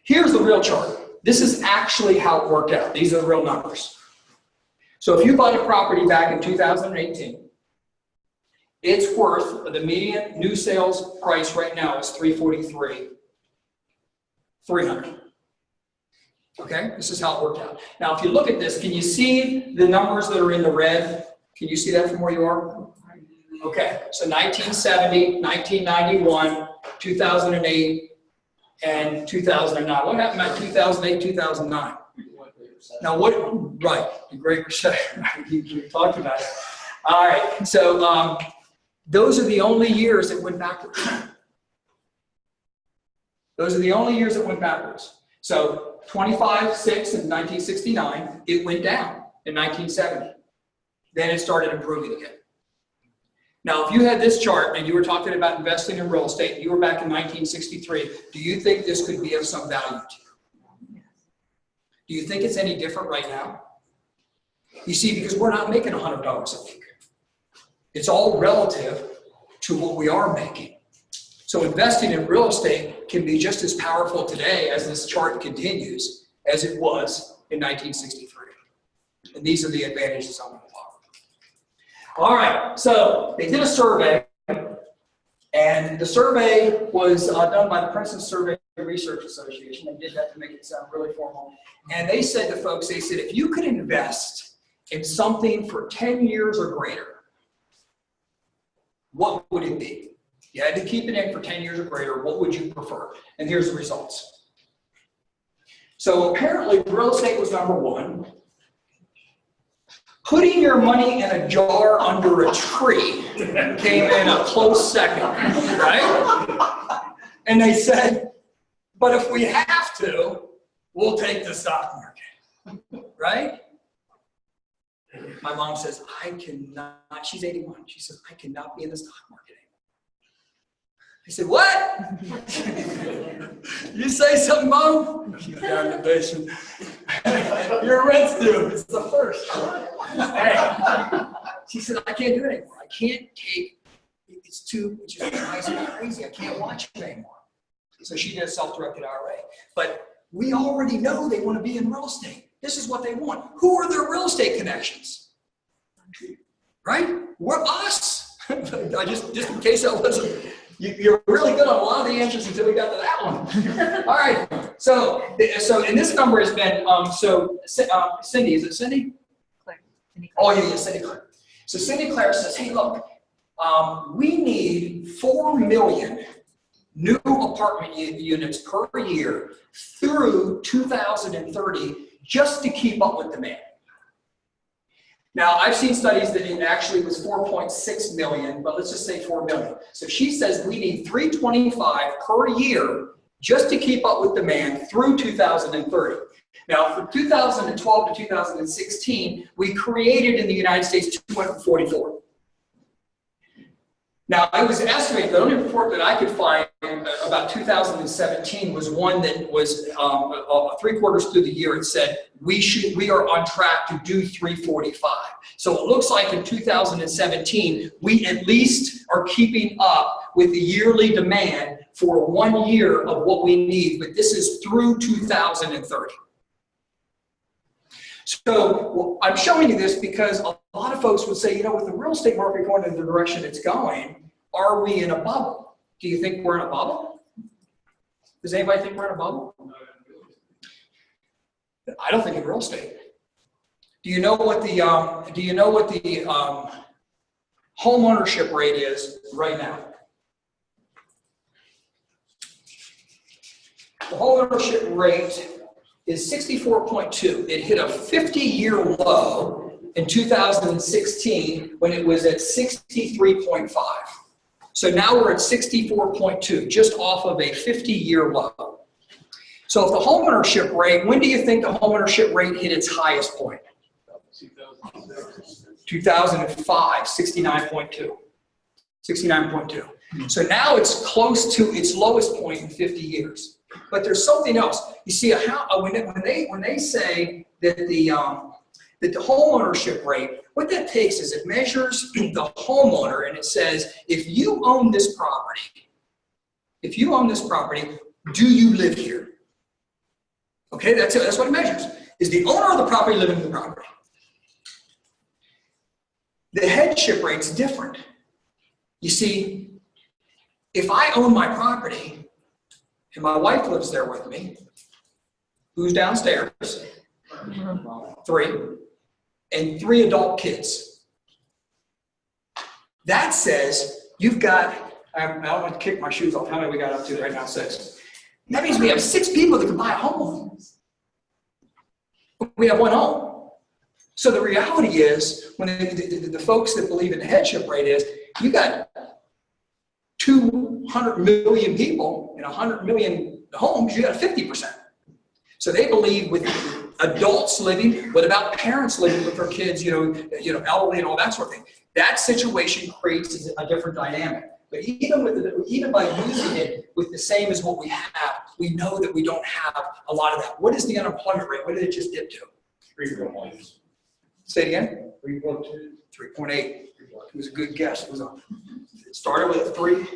Speaker 1: Here's the real chart. This is actually how it worked out. These are the real numbers. So if you bought a property back in 2018, it's worth, the median new sales price right now is $343,300. Okay, this is how it worked out. Now, if you look at this, can you see the numbers that are in the red? Can you see that from where you are? Okay, so 1970, 1991, 2008, and 2009. What happened in 2008, 2009? Now, right, the Great Recession. You talked about it. All right, so those are the only years that went backwards. Those are the only years that went backwards. So 25/6 in 1969, it went down in 1970. Then it started improving again. Now, if you had this chart and you were talking about investing in real estate, and you were back in 1963, do you think this could be of some value to you? Do you think it's any different right now? You see, because we're not making $100 a week. It's all relative to what we are making. So investing in real estate can be just as powerful today as this chart continues as it was in 1963. And these are the advantages I'm going to talk about. All right, so they did a survey, and the survey was done by the Princeton Survey Research Association. They did that to make it sound really formal. And they said to folks, they said, if you could invest in something for 10 years or greater, what would it be? You had to keep it in for 10 years or greater. What would you prefer? And here's the results. So apparently real estate was number one. Putting your money in a jar under a tree came in a close second, right? And they said, but if we have to, we'll take the stock market, right? My mom says, I cannot, she's 81, she says, I cannot be in the stock market anymore. I said, what? You say something, Mom? She's down in the basement. Your rent's due. It's the first. Hey. She said, I can't do it anymore. I can't take, it's just drives me crazy. I can't watch it anymore. So she did a self-directed IRA. But we already know they want to be in real estate. This is what they want. Who are their real estate connections? Right? We're us. just in case I wasn't. You're really good on a lot of the answers until we got to that one. All right. So and this number has been, Cindy, is it Cindy?
Speaker 2: Claire.
Speaker 1: Oh, yeah, Cindy Claire. So Cindy Claire says, hey, look, we need 4 million new apartment units per year through 2030 just to keep up with demand. Now, I've seen studies that it actually was 4.6 million, but let's just say 4 million. So she says we need 325 per year just to keep up with demand through 2030. Now, from 2012 to 2016, we created in the United States 244. Now, it was estimated, the only report that I could find about 2017 was one that was 3/4 through the year. It said we are on track to do 345. So it looks like in 2017, we at least are keeping up with the yearly demand for 1 year of what we need, but this is through 2030. So I'm showing you this because a lot of folks would say, you know, with the real estate market going in the direction it's going, are we in a bubble? Do you think we're in a bubble? Does anybody think we're in a bubble? I don't think in real estate. Do you know what the home ownership rate is right now? The home ownership rate is 64.2. It hit a 50-year low in 2016 when it was at 63.5. So now we're at 64.2, just off of a 50-year low. So if the homeownership rate, when do you think the homeownership rate hit its highest point? 2005, 69.2. 69.2. So now it's close to its lowest point in 50 years. But there's something else. You see, when they say that the homeownership rate, what that takes is it measures the homeowner and it says, if you own this property, do you live here? Okay, that's it. That's what it measures. Is the owner of the property living in the property? The headship rate's different. You see, if I own my property and my wife lives there with me, who's downstairs? 3. And 3 adult kids. That says you've got, I don't want to kick my shoes off. How many we got up to right now? 6. That means we have 6 people that can buy a home. We have 1 home. So the reality is, when the folks that believe in the headship rate is, you got 200 million people in 100 million homes, you got 50%. So they believe with adults living, what about parents living with their kids, elderly and all that sort of thing. That situation creates a different dynamic. But even by using it with the same as what we have, we know that we don't have a lot of that. What is the unemployment rate? What did it just dip to?
Speaker 3: 3.1.
Speaker 1: Say it again.
Speaker 3: 3.2.
Speaker 1: 3.8. It was a good guess. It started with a 3.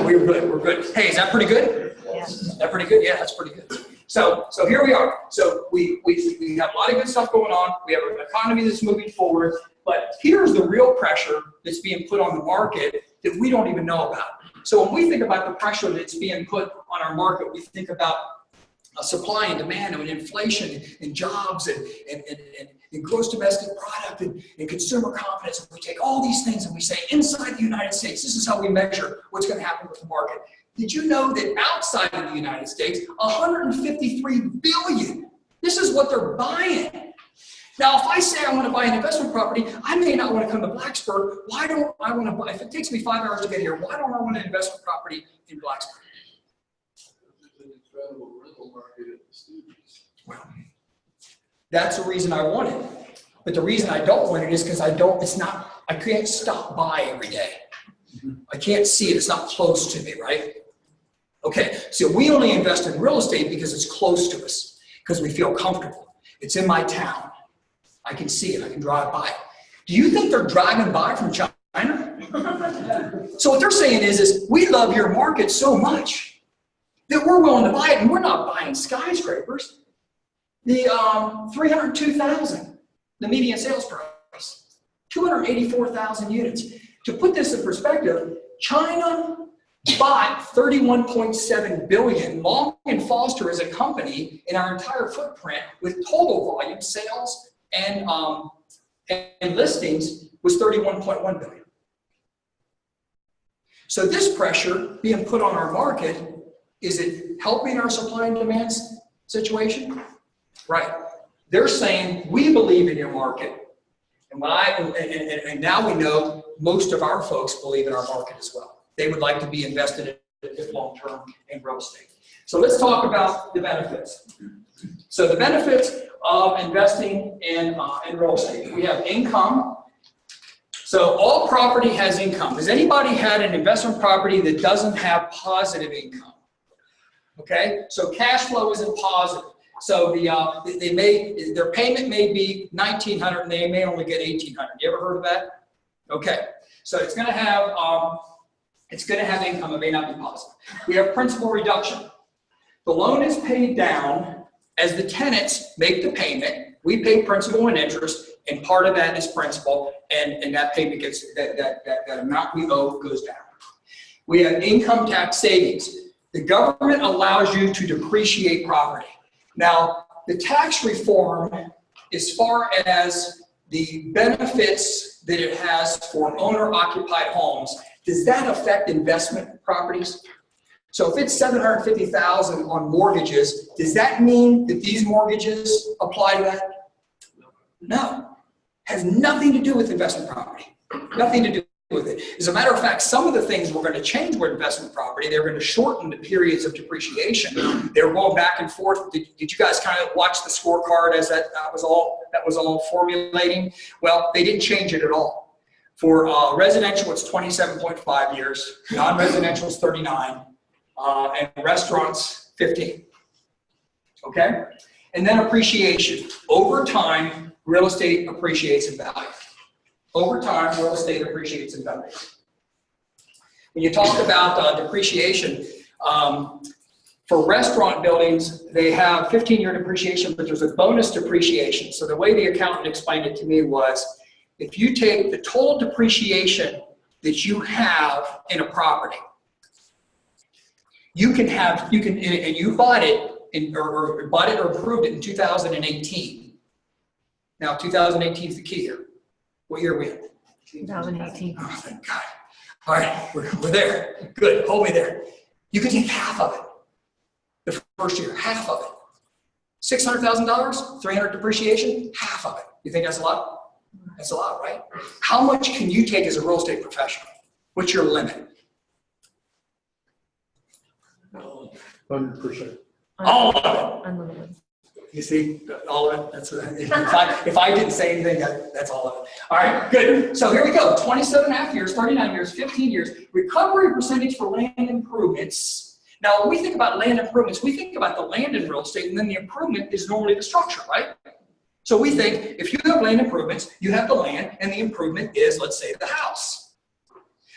Speaker 1: We're good. We're good. Hey, is that pretty good?
Speaker 2: Yeah.
Speaker 1: Is that pretty good? Yeah, that's pretty good. So here we are. So we have a lot of good stuff going on. We have an economy that's moving forward. But here's the real pressure that's being put on the market that we don't even know about. So when we think about the pressure that's being put on our market, we think about supply and demand and inflation and jobs and gross domestic product and consumer confidence. And we take all these things and we say, inside the United States, this is how we measure what's going to happen with the market. Did you know that outside of the United States, $153 billion, this is what they're buying. Now, if I say I want to buy an investment property, I may not want to come to Blacksburg. Why don't I want to buy, if it takes me 5 hours to get here, why don't I want an investment property in Blacksburg? Well, that's the reason I want it. But the reason I don't want it is because I can't stop by every day. I can't see it, it's not close to me, right? Okay, so we only invest in real estate because it's close to us, because we feel comfortable. It's in my town. I can see it, I can drive by it. Do you think they're driving by from China? So what they're saying is we love your market so much that we're willing to buy it, and we're not buying skyscrapers. The 302,000, the median sales price, 284,000 units. To put this in perspective, China bought 31.7 billion. Long and Foster is a company in our entire footprint with total volume, sales and listings was 31.1 billion. So this pressure being put on our market, is it helping our supply and demand situation? Right. They're saying, we believe in your market. And and now we know most of our folks believe in our market as well. They would like to be invested in long-term in real estate. So let's talk about the benefits. So the benefits of investing in real estate. We have income. So all property has income. Has anybody had an investment property that doesn't have positive income? Okay, so cash flow isn't positive. So their payment may be $1,900 and they may only get $1,800. You ever heard of that? Okay, so it's going to have income. It may not be positive. We have principal reduction. The loan is paid down as the tenants make the payment. We pay principal and interest, and part of that is principal, and that payment gets that amount we owe goes down. We have income tax savings. The government allows you to depreciate property. Now, the tax reform, as far as the benefits that it has for owner-occupied homes, does that affect investment properties? So if it's $750,000 on mortgages, does that mean that these mortgages apply to that? No. Has nothing to do with investment property. Nothing to do with it. As a matter of fact, some of the things we're going to change with investment property. They're going to shorten the periods of depreciation. They're going back and forth. Did you guys kind of watch the scorecard as that was all formulating? Well, they didn't change it at all. For residential, it's 27.5 years. Non-residential is 39. And restaurants, 15. Okay? And then appreciation. Over time, real estate appreciates in value. Over time, real estate appreciates in value. When you talk about depreciation, for restaurant buildings, they have 15-year depreciation, but there's a bonus depreciation. So the way the accountant explained it to me was, if you take the total depreciation that you have in a property, you bought it or approved it in 2018. Now, 2018 is the key here. What year are we in?
Speaker 2: 2018.
Speaker 1: Oh, thank God. All right, we're there. Good, hold me there. You can take half of it the first year, half of it. $600,000, 300 depreciation, half of it. You think that's a lot? That's a lot, right? How much can you take as a real estate professional? What's your limit?
Speaker 3: 100%.
Speaker 1: All of it.
Speaker 2: Unlimited.
Speaker 1: You see, all of it. That's if I didn't say anything, that's all of it. All right, good. So here we go. 27.5 years, 39 years, 15 years. Recovery percentage for land improvements. Now, when we think about land improvements, we think about the land in real estate, and then the improvement is normally the structure, right? So we think if you have land improvements, you have the land, and the improvement is, let's say, the house.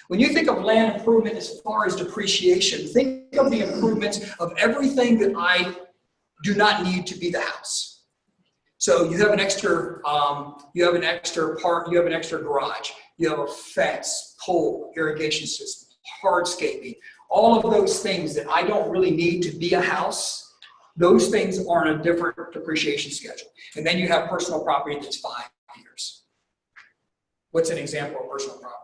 Speaker 1: When you think of land improvement as far as depreciation, think of the improvements of everything that I do not need to be the house. So you have an extra, part, you have an extra garage, you have a fence, pole, irrigation system, hardscaping, all of those things that I don't really need to be a house. Those things are on a different depreciation schedule. And then you have personal property that's 5 years. What's an example of personal property?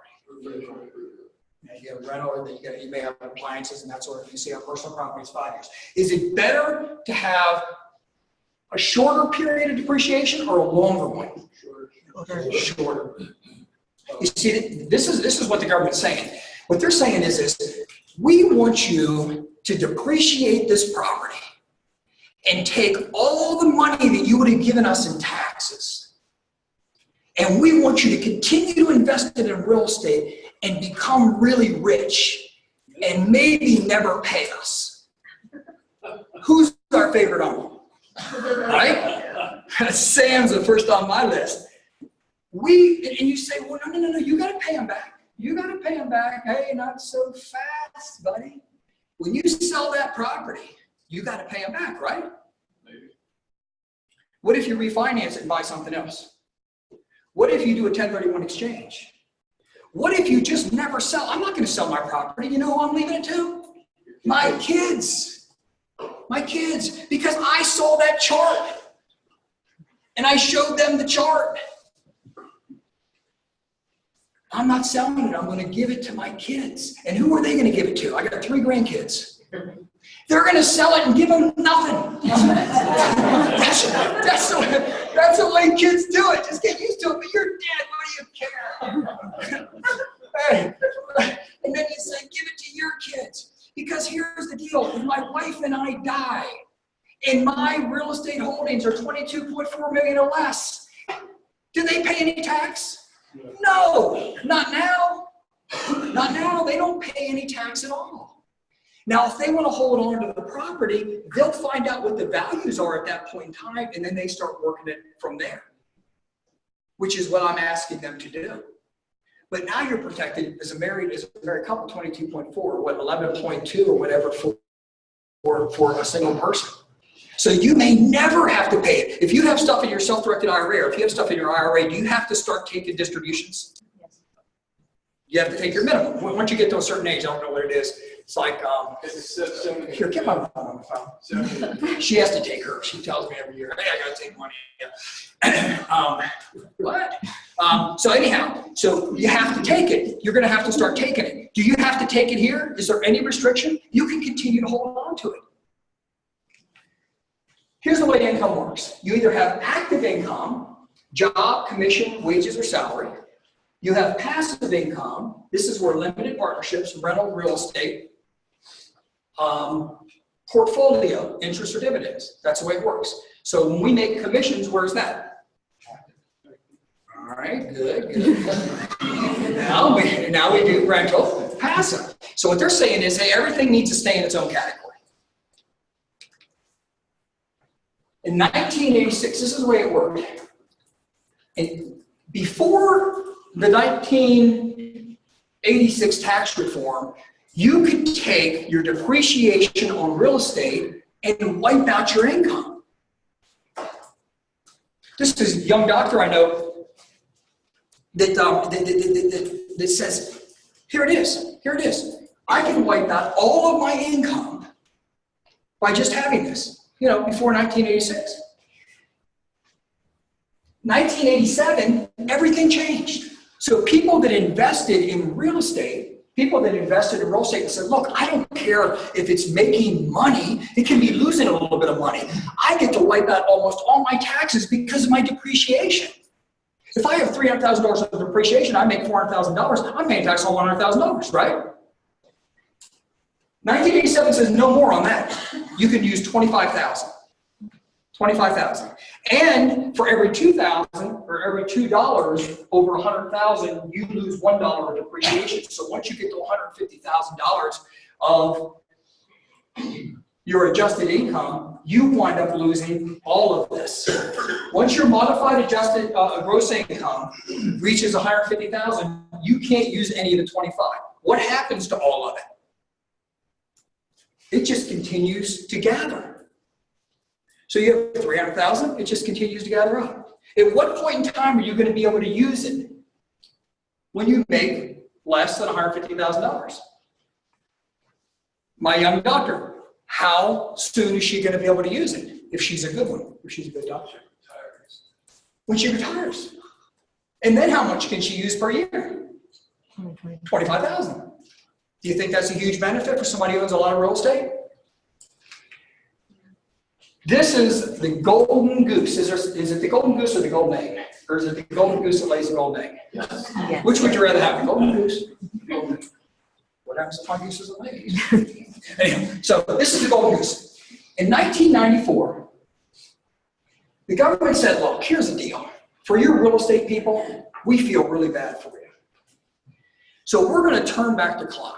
Speaker 1: You have rental, or you may have appliances and that sort of thing. You see, on personal property is 5 years. Is it better to have A shorter period of depreciation or a longer one? Shorter. You see, this is what the government's saying. What they're saying is we want you to depreciate this property and take all the money that you would have given us in taxes, and we want you to continue to invest it in real estate and become really rich and maybe never pay us. Who's our favorite uncle? Right? Sam's the first on my list. And you say, well, no, you got to pay him back. You got to pay him back. Hey, not so fast, buddy. When you sell that property, you got to pay him back, right?
Speaker 3: Maybe.
Speaker 1: What if you refinance it and buy something else? What if you do a 1031 exchange? What if you just never sell? I'm not going to sell my property. You know who I'm leaving it to? My kids. My kids. Because I saw that chart. And I showed them the chart. I'm not selling it. I'm going to give it to my kids. And who are they going to give it to? I got 3 grandkids. They're going to sell it and give them nothing. That's the way kids do it. Just get used to it. But you're dead. What do you care? Hey. And then you say, give it to your kids. Because here's the deal. If my wife and I die, and my real estate holdings are $22.4 million or less, do they pay any tax? No, not now. Not now. They don't pay any tax at all. Now, if they want to hold on to the property, they'll find out what the values are at that point in time, and then they start working it from there, which is what I'm asking them to do. But now you're protected as a married couple, 22.4, or what, 11.2 or whatever for a single person. So you may never have to pay it. If you have stuff in your self-directed IRA, or if you have stuff in your IRA, do you have to start taking distributions?
Speaker 2: Yes.
Speaker 1: You have to take your minimum. Once you get to a certain age, I don't know what it is. It's like, here, get my mom on the phone. She has to take her. She tells me every year, hey, I got to take money. What? So anyhow, so you have to take it. You're going to have to start taking it. Do you have to take it here? Is there any restriction? You can continue to hold on to it. Here's the way income works. You either have active income, job, commission, wages, or salary. You have passive income. This is where limited partnerships, rental, real estate, portfolio, interest, or dividends. That's the way it works. So when we make commissions, where's that? All right, good. Now we do rental, passive. So what they're saying is, hey, everything needs to stay in its own category. In 1986, this is the way it worked. And before the 1986 tax reform, you could take your depreciation on real estate and wipe out your income. This is a young doctor I know that says, here it is. I can wipe out all of my income by just having this. Before 1986. 1987, everything changed. So people that invested in real estate, and said, look, I don't care if it's making money, it can be losing a little bit of money. I get to wipe out almost all my taxes because of my depreciation. If I have $300,000 of depreciation, I make $400,000, I'm paying tax on $100,000, right? 1987 says no more on that. You can use $25,000. And for every $2,000 or every $2 over $100,000, you lose $1 of depreciation. So once you get to $150,000 of your adjusted income, you wind up losing all of this. Once your modified adjusted gross income reaches $150,000, you can't use any of the 25. What happens to all of it? It just continues to gather. So you have 300,000, it just continues to gather up. At what point in time are you going to be able to use it? When you make less than $150,000. My young doctor, how soon is she going to be able to use it? If she's a good one, if she's a good doctor. When she retires. And then how much can she use per year? $25,000. Do you think that's a huge benefit for somebody who owns a lot of real estate? This is the golden goose. Is it the golden goose or the golden egg? Or is it the golden goose that lays the golden egg?
Speaker 3: Yes.
Speaker 2: Yes.
Speaker 1: Which would you rather have, the golden goose? Golden egg. What happens if my goose is a lady? Anyway, so this is the golden goose. In 1994, the government said, look, here's the deal. For your real estate people, we feel really bad for you. So we're going to turn back the clock.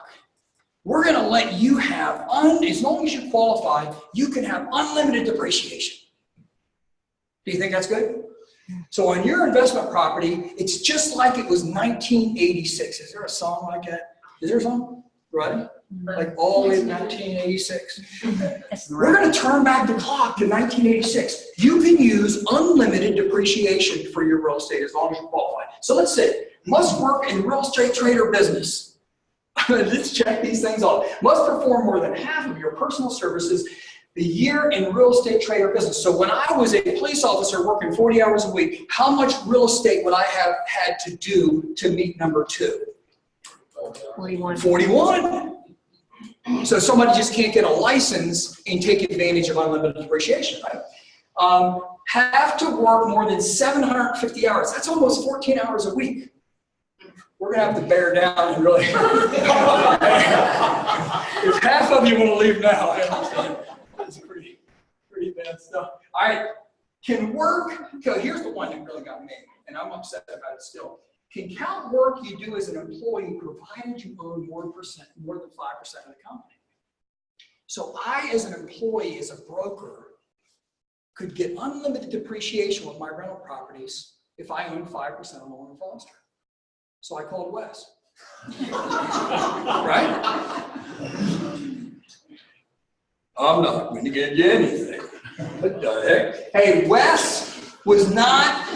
Speaker 1: We're going to let you have, as long as you qualify, you can have unlimited depreciation. Do you think that's good? So on your investment property, it's just like it was 1986. Is there a song like that? Is there a song? Right? Like all the way to 1986. We're going to turn back the clock to 1986. You can use unlimited depreciation for your real estate as long as you qualify. So let's say, must work in real estate trade or business. Let's check these things off. Must perform more than half of your personal services a year in real estate trade or business. So when I was a police officer working 40 hours a week, how much real estate would I have had to do to meet number 2?
Speaker 2: 41.
Speaker 1: 41. So somebody just can't get a license and take advantage of unlimited depreciation, right? Have to work more than 750 hours. That's almost 14 hours a week. We're going to have to bear down and really. If half of you want to leave now, I understand. That's pretty bad stuff. All right. Can work, here's the one that really got me, and I'm upset about it still. Can count work you do as an employee provided you own more than 5% of the company. So I, as an employee, as a broker, could get unlimited depreciation with my rental properties if I owned 5% of Lower Foster. So I called Wes. Right? I'm not going to get you anything. What the heck? Hey, Wes was not,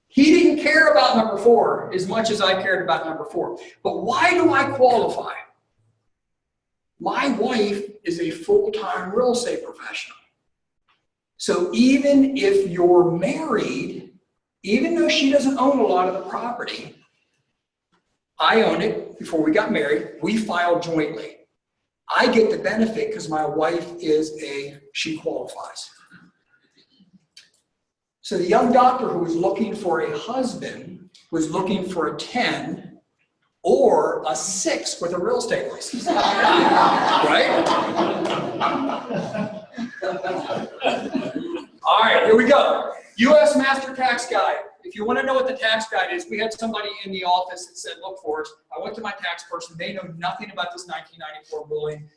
Speaker 1: he didn't care about number 4 as much as I cared about number 4. But why do I qualify? My wife is a full-time real estate professional. So even if you're married, even though she doesn't own a lot of the property, I own it before we got married. We filed jointly. I get the benefit because my wife she qualifies. So the young doctor who was looking for a husband was looking for a 10 or a 6 with a real estate license. Right? All right, here we go. U.S. Master Tax Guide. If you want to know what the tax guide is, we had somebody in the office that said, look for us. I went to my tax person. They know nothing about this 1994 ruling.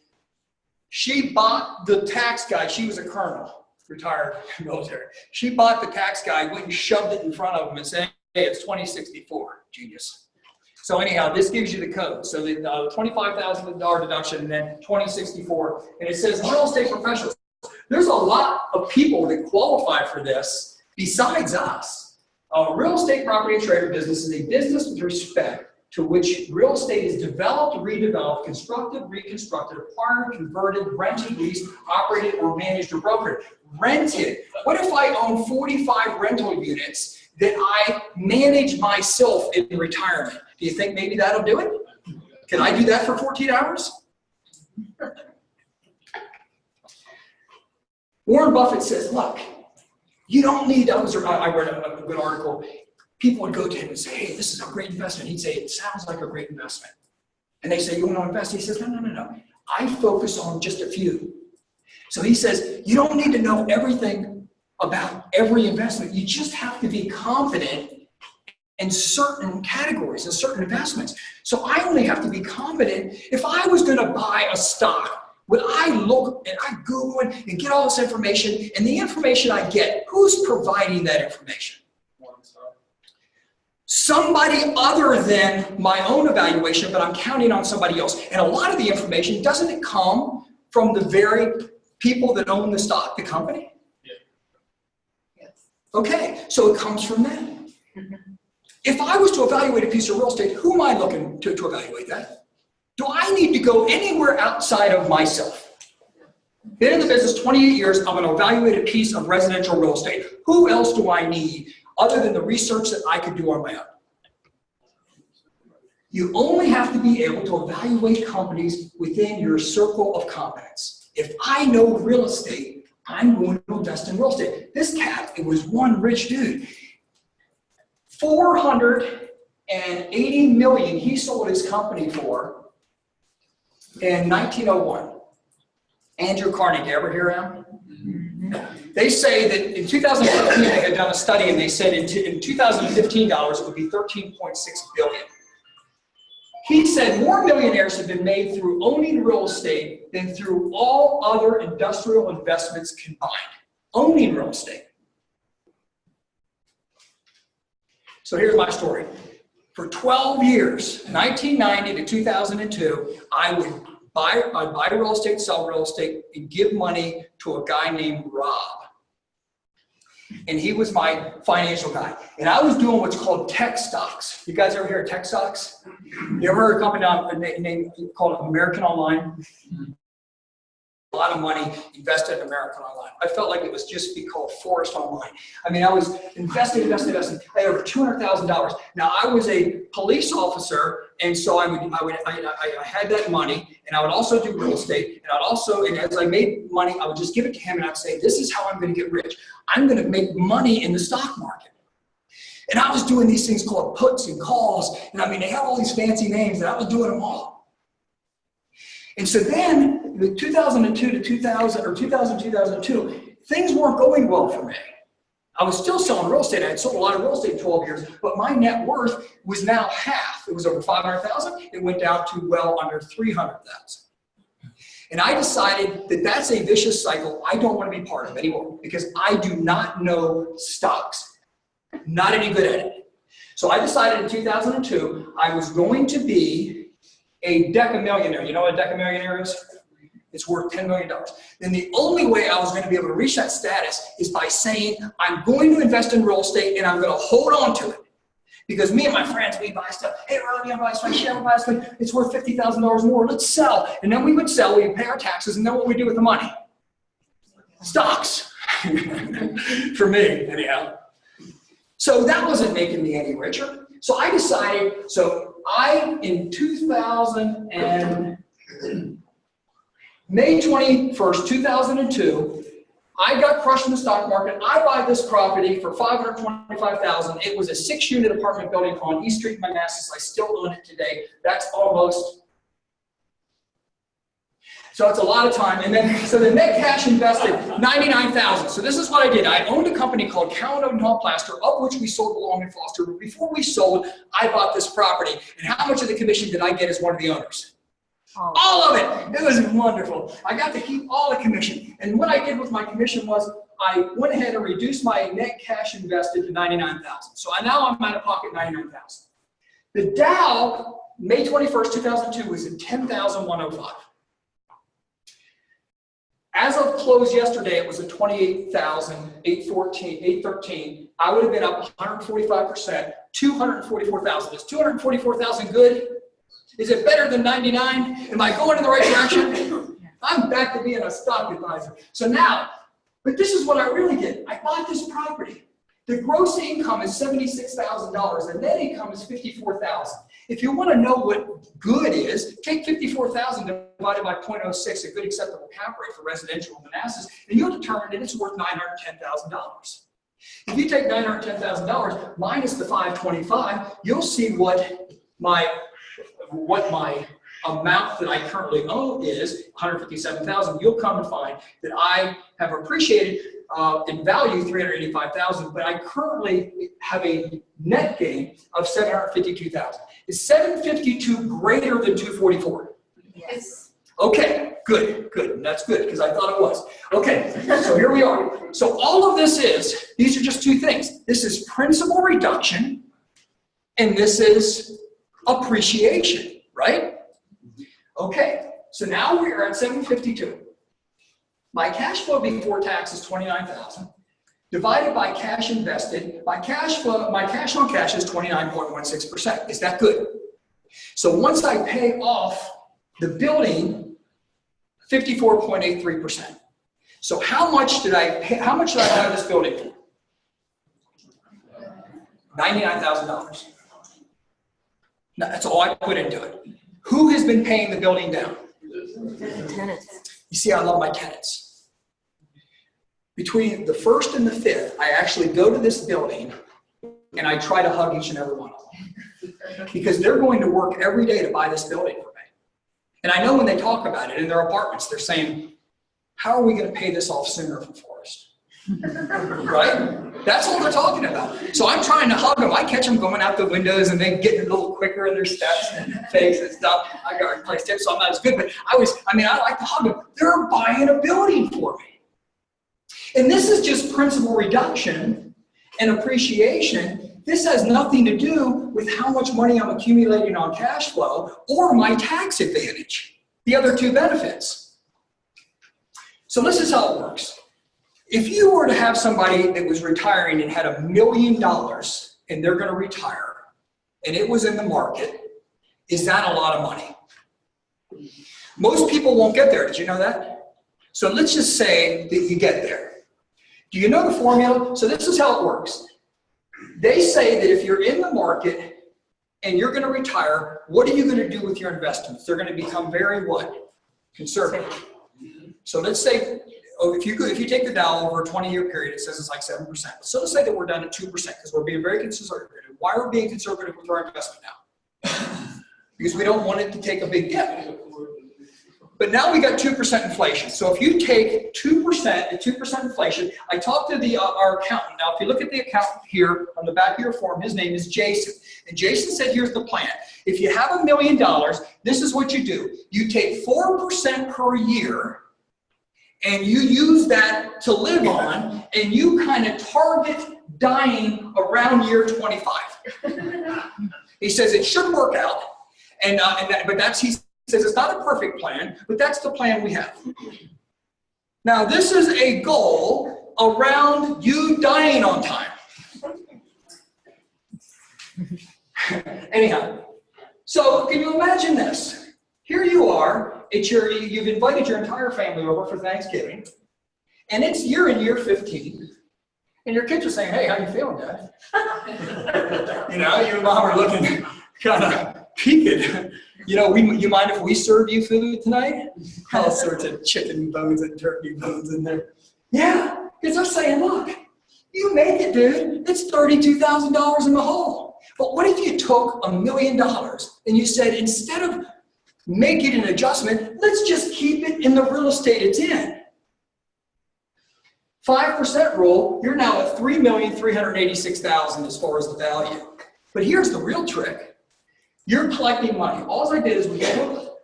Speaker 1: She bought the tax guide. She was a colonel, retired military. She bought the tax guide, went and shoved it in front of them and said, hey, it's 2064. Genius. So anyhow, this gives you the code. So the $25,000 deduction and then 2064. And it says real estate professionals. There's a lot of people that qualify for this besides us. Real estate property and trade or business is a business with respect to which real estate is developed, redeveloped, constructed, reconstructed, acquired, converted, rented, leased, operated, or managed or brokered. Rented. What if I own 45 rental units that I manage myself in retirement? Do you think maybe that'll do it? Can I do that for 14 hours? Warren Buffett says, look, you don't need, I read a good article, people would go to him and say, hey, this is a great investment. He'd say, it sounds like a great investment. And they say, you want to invest? He says, no. I focus on just a few. So he says, you don't need to know everything about every investment. You just have to be competent in certain categories and certain investments. So I only have to be competent if I was going to buy a stock. When I look and I Google it and get all this information, and the information I get, who's providing that information? Somebody other than my own evaluation, but I'm counting on somebody else. And a lot of the information, doesn't it come from the very people that own the stock, the company?
Speaker 2: Yes.
Speaker 1: Okay, so it comes from them. If I was to evaluate a piece of real estate, who am I looking to evaluate that? Do I need to go anywhere outside of myself? Been in the business 28 years, I'm going to evaluate a piece of residential real estate. Who else do I need other than the research that I could do on my own? You only have to be able to evaluate companies within your circle of competence. If I know real estate, I'm going to invest in real estate. This cat, it was one rich dude. 480 million he sold his company for in 1901. Andrew Carnegie, ever hear him? They say that in 2015 they had done a study and they said in 2015 dollars it would be 13.6 billion. He said more millionaires have been made through owning real estate than through all other industrial investments combined. Owning real estate. So here's my story. For 12 years, 1990 to 2002, I would buy real estate, sell real estate, and give money to a guy named Rob. And he was my financial guy. And I was doing what's called tech stocks. You guys ever hear of tech stocks? You ever heard of a company named called American Online? A lot of money invested in American Online. I felt like it was just be called Forest Online. I mean, I was investing. I had over $200,000. Now, I was a police officer, and so I had that money, and I would also do real estate, and as I made money, I would just give it to him, and I'd say, this is how I'm going to get rich. I'm going to make money in the stock market. And I was doing these things called puts and calls, and I mean, they have all these fancy names, and I was doing them all. And so then, 2002 to 2002, things weren't going well for me. I was still selling real estate. I had sold a lot of real estate in 12 years, but my net worth was now half. It was over 500,000. It went down to well under 300,000. And I decided that that's a vicious cycle I don't want to be part of anymore because I do not know stocks. Not any good at it. So I decided in 2002 I was going to be a decamillionaire. You know what a decamillionaire is? It's worth $10 million. Then the only way I was going to be able to reach that status is by saying, I'm going to invest in real estate and I'm going to hold on to it. Because me and my friends, we buy stuff. Hey, Ronnie, I'm buying stuff. Sharon, buy stuff. It's worth $50,000 more. Let's sell. And then we would sell, we would pay our taxes, and then what we do with the money? Stocks. For me, anyhow. So that wasn't making me any richer. So I decided, in May 21st, 2002, I got crushed in the stock market. I buy this property for $525,000. It was a 6-unit apartment building on East Street in Manassas. I still own it today. That's almost, so it's a lot of time. And then, so the net cash invested, $99,000. So this is what I did. I owned a company called Cowan Odenhall Plaster, of which we sold the Long and Foster. But before we sold, I bought this property. And how much of the commission did I get as one of the owners? All of it. It was wonderful. I got to keep all the commission. And what I did with my commission was I went ahead and reduced my net cash invested to $99,000. So now I'm out of pocket $99,000. The Dow, May 21st, 2002, was at 10,105. As of close yesterday, it was at 28,813. I would have been up 145%, 244,000. Is 244,000 good? Is it better than 99? Am I going in the right direction? I'm back to being a stock advisor. So now, but this is what I really did. I bought this property. The gross income is $76,000. The net income is $54,000. If you want to know what good is, take $54,000 divided by 0.06, a good acceptable cap rate for residential in Manassas, and you'll determine that it's worth $910,000. If you take $910,000 minus the $525, you'll see what my amount that I currently owe is, $157,000. You'll come to find that I have appreciated in value $385,000, but I currently have a net gain of $752,000. Is 752 greater than 244?
Speaker 2: Yes.
Speaker 1: Okay, good. That's good because I thought it was. Okay, so here we are. So all of this these are just two things. This is principal reduction, and this is appreciation, right? Okay, so now we are at 752. My cash flow before tax is $29,000. Divided by cash invested, my cash on cash is 29.16%. Is that good? So once I pay off the building, 54.83%. So how much did I buy this building for? $99,000. That's all I put into it. Who has been paying the building down?
Speaker 2: The tenants.
Speaker 1: You see, I love my tenants. between the 1st and the 5th, I actually go to this building and I try to hug each and every one of them. Because they're going to work every day to buy this building for me. And I know when they talk about it in their apartments, they're saying, how are we going to pay this off sooner for Forrest? Right? That's all they're talking about. So I'm trying to hug them. I catch them going out the windows and they get a little quicker in their steps and face and stuff. I got to play steps, so I'm not as good, but I like to hug them. They're buying a building for me. And this is just principal reduction and appreciation. This has nothing to do with how much money I'm accumulating on cash flow or my tax advantage, the other two benefits. So this is how it works. If you were to have somebody that was retiring and had $1 million and they're going to retire and it was in the market, is that a lot of money? Most people won't get there. Did you know that? So let's just say that you get there. Do you know the formula? So this is how it works. They say that if you're in the market and you're going to retire, what are you going to do with your investments? They're going to become very what? Conservative. So let's say, if you take the Dow over a 20-year period, it says it's like 7%. So let's say that we're done at 2% because we're being very conservative. Why are we being conservative with our investment now? Because we don't want it to take a big dip. But now we got 2% inflation. So if you take 2% at 2% inflation, I talked to our accountant. Now, if you look at the accountant here on the back of your form, his name is Jason. And Jason said, here's the plan. If you have $1 million, this is what you do. You take 4% per year, and you use that to live on, and you kind of target dying around year 25. He says it should work out, he says it's not a perfect plan, but that's the plan we have. Now, this is a goal around you dying on time. Anyhow, so can you imagine this? Here you are, you've invited your entire family over for Thanksgiving, and you're in year 15, and your kids are saying, hey, how you feeling, Dad? You and Mom are looking kind of peaked. You mind if we serve you food tonight? All sorts of chicken bones and turkey bones in there. Yeah, because they're saying, look, you make it, dude. It's $32,000 in the hole. But what if you took $1 million and you said, instead of making an adjustment, let's just keep it in the real estate it's in. 5% rule, you're now at $3,386,000 as far as the value. But here's the real trick. You're collecting money. All I did is we took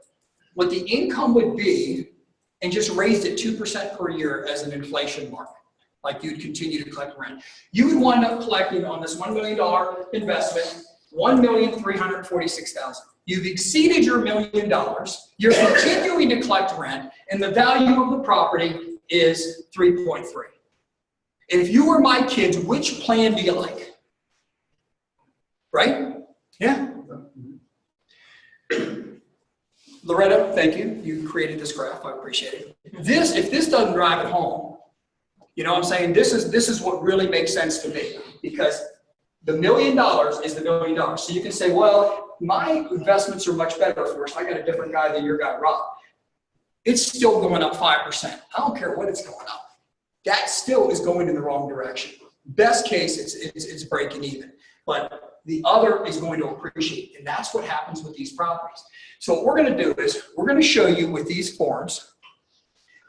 Speaker 1: what the income would be and just raised it 2% per year as an inflation mark, like you'd continue to collect rent. You would wind up collecting on this $1 million investment, $1,346,000. You've exceeded your $1 million. You're continuing to collect rent, and the value of the property is 3.3. If you were my kids, which plan do you like? Right? Yeah. Loretta, thank you. You created this graph. I appreciate it. If this doesn't drive it home, you know what I'm saying? This is what really makes sense to me, because the $1 million is the $1 million. So you can say, well, my investments are much better for us. I got a different guy than your guy, Rob. It's still going up 5%. I don't care what it's going up. That still is going in the wrong direction. Best case, it's breaking even. But the other is going to appreciate, and that's what happens with these properties. So what we're going to do is we're going to show you with these forms,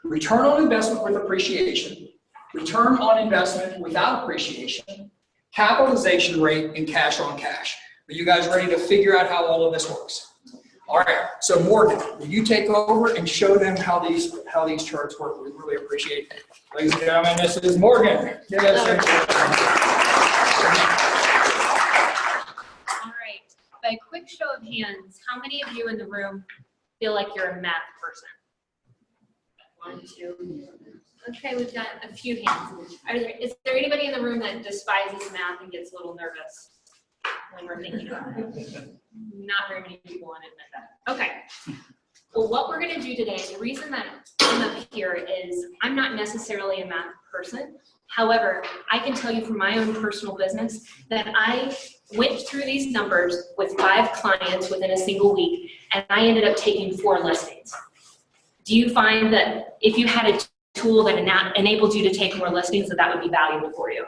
Speaker 1: return on investment with appreciation, return on investment without appreciation, capitalization rate, and cash on cash. Are you guys ready to figure out how all of this works? All right, so Morgan, will you take over and show them how these charts work? We really appreciate it. Ladies and gentlemen, this is Morgan. Give us
Speaker 2: All right, by a quick show of hands, how many of you in the room feel like you're a math person? 1, 2. Okay, we've got a few hands. Is there anybody in the room that despises math and gets a little nervous when we're thinking about it? Not very many people want to admit that. Okay. Well, what we're going to do today, the reason that I'm up here is I'm not necessarily a math person. However, I can tell you from my own personal business that I went through these numbers with 5 clients within a single week, and I ended up taking 4 listings. Do you find that if you had a tool that enabled you to take more listings, that would be valuable for you.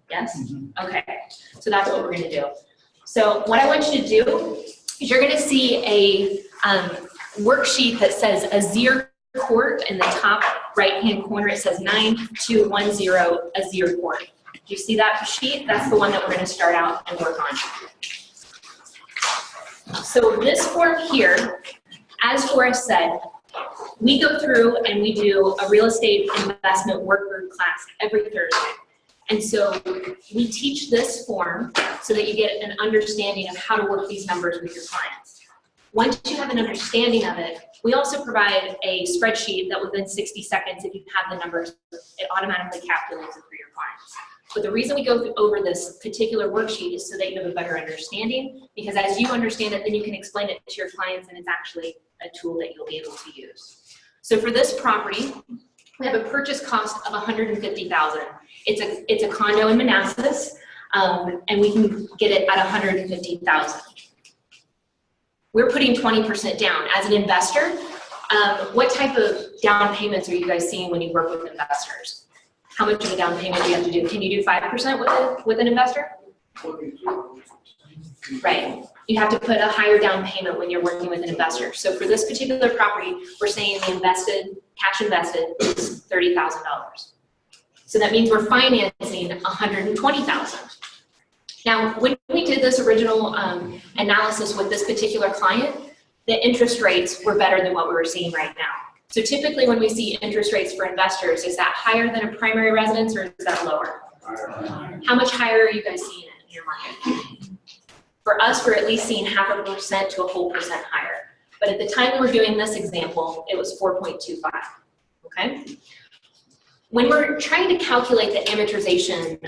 Speaker 2: Yes? Okay, so that's what we're gonna do. So what I want you to do is you're gonna see a worksheet that says Azir Court in the top right-hand corner. It says 9210 Azir Court. Do you see that sheet? That's the one that we're gonna start out and work on. So this form here, as Doris said, we go through and we do a real estate investment work group class every Thursday. And so we teach this form so that you get an understanding of how to work these numbers with your clients. Once you have an understanding of it, we also provide a spreadsheet that within 60 seconds, if you have the numbers, it automatically calculates it for your clients. But the reason we go over this particular worksheet is so that you have a better understanding, because as you understand it, then you can explain it to your clients, and it's actually a tool that you'll be able to use. So for this property, we have a purchase cost of $150,000. It's a condo in Manassas, and we can get it at $150,000. We're putting 20% down. As an investor, what type of down payments are you guys seeing when you work with investors? How much of a down payment do you have to do? Can you do 5% with an investor? Right. You have to put a higher down payment when you're working with an investor. So for this particular property, we're saying the cash invested is $30,000. So that means we're financing $120,000. Now, when we did this original analysis with this particular client, the interest rates were better than what we were seeing right now. So typically when we see interest rates for investors, is that higher than a primary residence or is that lower? How much higher are you guys seeing it in your market? For us, we're at least seeing 0.5% to a whole percent higher. But at the time we were doing this example, it was 4.25, okay? When we're trying to calculate the amortization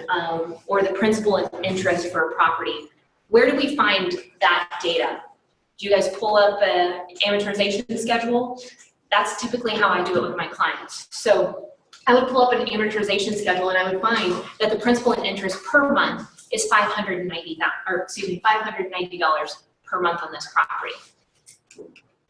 Speaker 2: or the principal and interest for a property, where do we find that data? Do you guys pull up an amortization schedule? That's typically how I do it with my clients. So I would pull up an amortization schedule and I would find that the principal and interest per month is $590 per month on this property.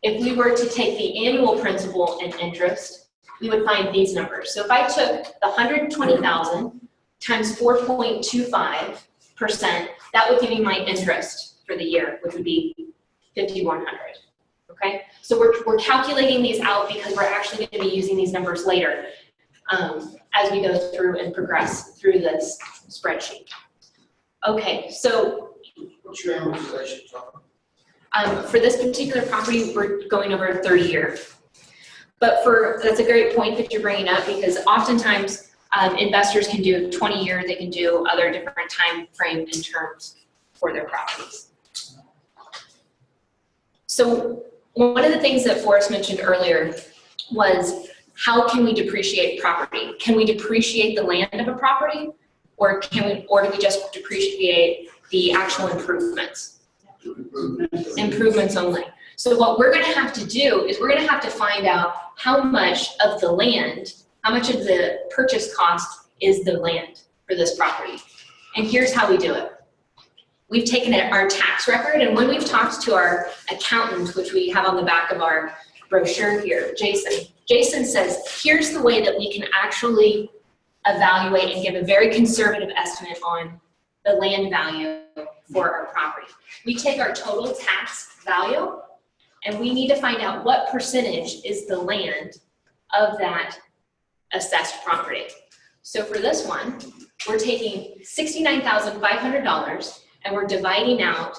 Speaker 2: If we were to take the annual principal and interest, we would find these numbers. So if I took the $120,000 times 4.25%, that would give me my interest for the year, which would be $5,100. Okay, so we're calculating these out because we're actually going to be using these numbers later as we go through and progress through this spreadsheet. Okay, so
Speaker 3: What's your amortization time?
Speaker 2: for this particular property, we're going over a 30-year. But that's a great point that you're bringing up, because oftentimes investors can do 20-year, they can do other different time frame and terms for their properties. So one of the things that Forrest mentioned earlier was, how can we depreciate property? Can we depreciate the land of a property, or do we just depreciate the actual improvements? Improvements only. So what we're going to have to do is we're going to have to find out how much of the land, how much of the purchase cost is the land for this property. And here's how we do it. We've taken our tax record, and when we've talked to our accountant, which we have on the back of our brochure here, Jason says, here's the way that we can actually evaluate and give a very conservative estimate on the land value for our property. We take our total tax value, and we need to find out what percentage is the land of that assessed property. So for this one, we're taking $69,500, and we're dividing out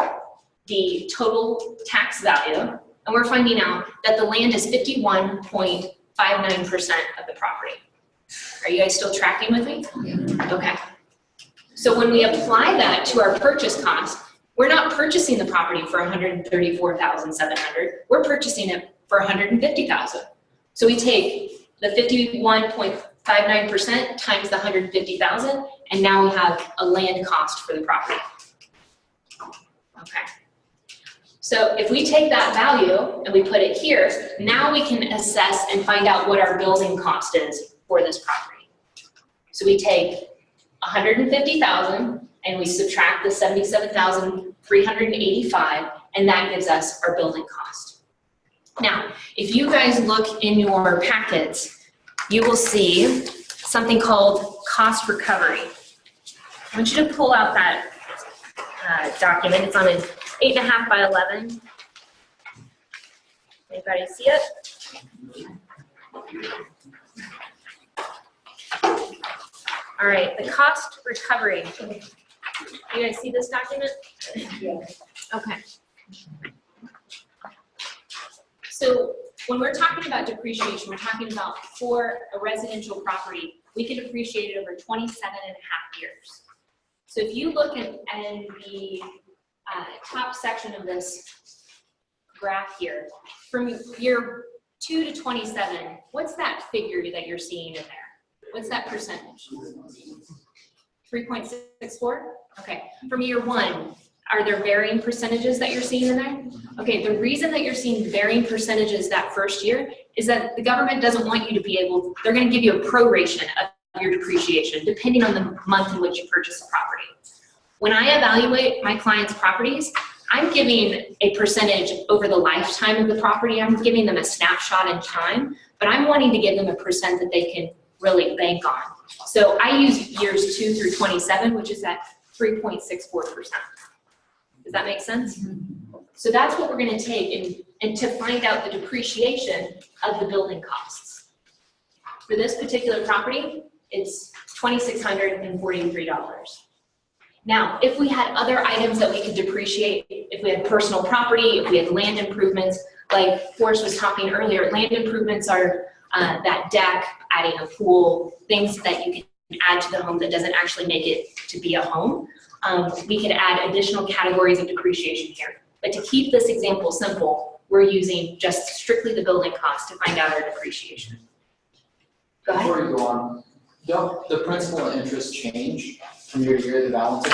Speaker 2: the total tax value, and we're finding out that the land is 51.59% of the property. Are you guys still tracking with me? Yeah. Okay. So when we apply that to our purchase cost, we're not purchasing the property for $134,700. We're purchasing it for $150,000. So we take the 51.59% times the $150,000, and now we have a land cost for the property. Okay. So if we take that value and we put it here, now we can assess and find out what our building cost is for this property. So we take $150,000 and we subtract the $77,385, and that gives us our building cost. Now, if you guys look in your packets, you will see something called cost recovery. I want you to pull out that document. It's on an 8.5 by 11. Anybody see it? All right, the cost recovery. You guys see this document?
Speaker 4: Yeah.
Speaker 2: Okay. So when we're talking about depreciation, we're talking about for a residential property, we can depreciate it over 27.5 years. So if you look at the top section of this graph here, from year 2 to 27, what's that figure that you're seeing in there? What's that percentage? 3.64? Okay. From year 1, are there varying percentages that you're seeing in there? Okay, the reason that you're seeing varying percentages that first year is that the government doesn't want you to be able, they're going to give you a proration of your depreciation depending on the month in which you purchase a property. When I evaluate my clients' properties, I'm giving a percentage over the lifetime of the property. I'm giving them a snapshot in time, but I'm wanting to give them a percent that they can really bank on. So I use years 2 through 27, which is at 3.64%. Does that make sense? So that's what we're going to take and to find out the depreciation of the building costs. For this particular property, it's $2,643. Now, if we had other items that we could depreciate, if we had personal property, if we had land improvements, like Forrest was talking earlier, land improvements are that deck, adding a pool, things that you can add to the home that doesn't actually make it to be a home. We could add additional categories of depreciation here. But to keep this example simple, we're using just strictly the building cost to find out our depreciation. Go ahead.
Speaker 5: Before you go on, don't the principal and interest change from year to year, the balances?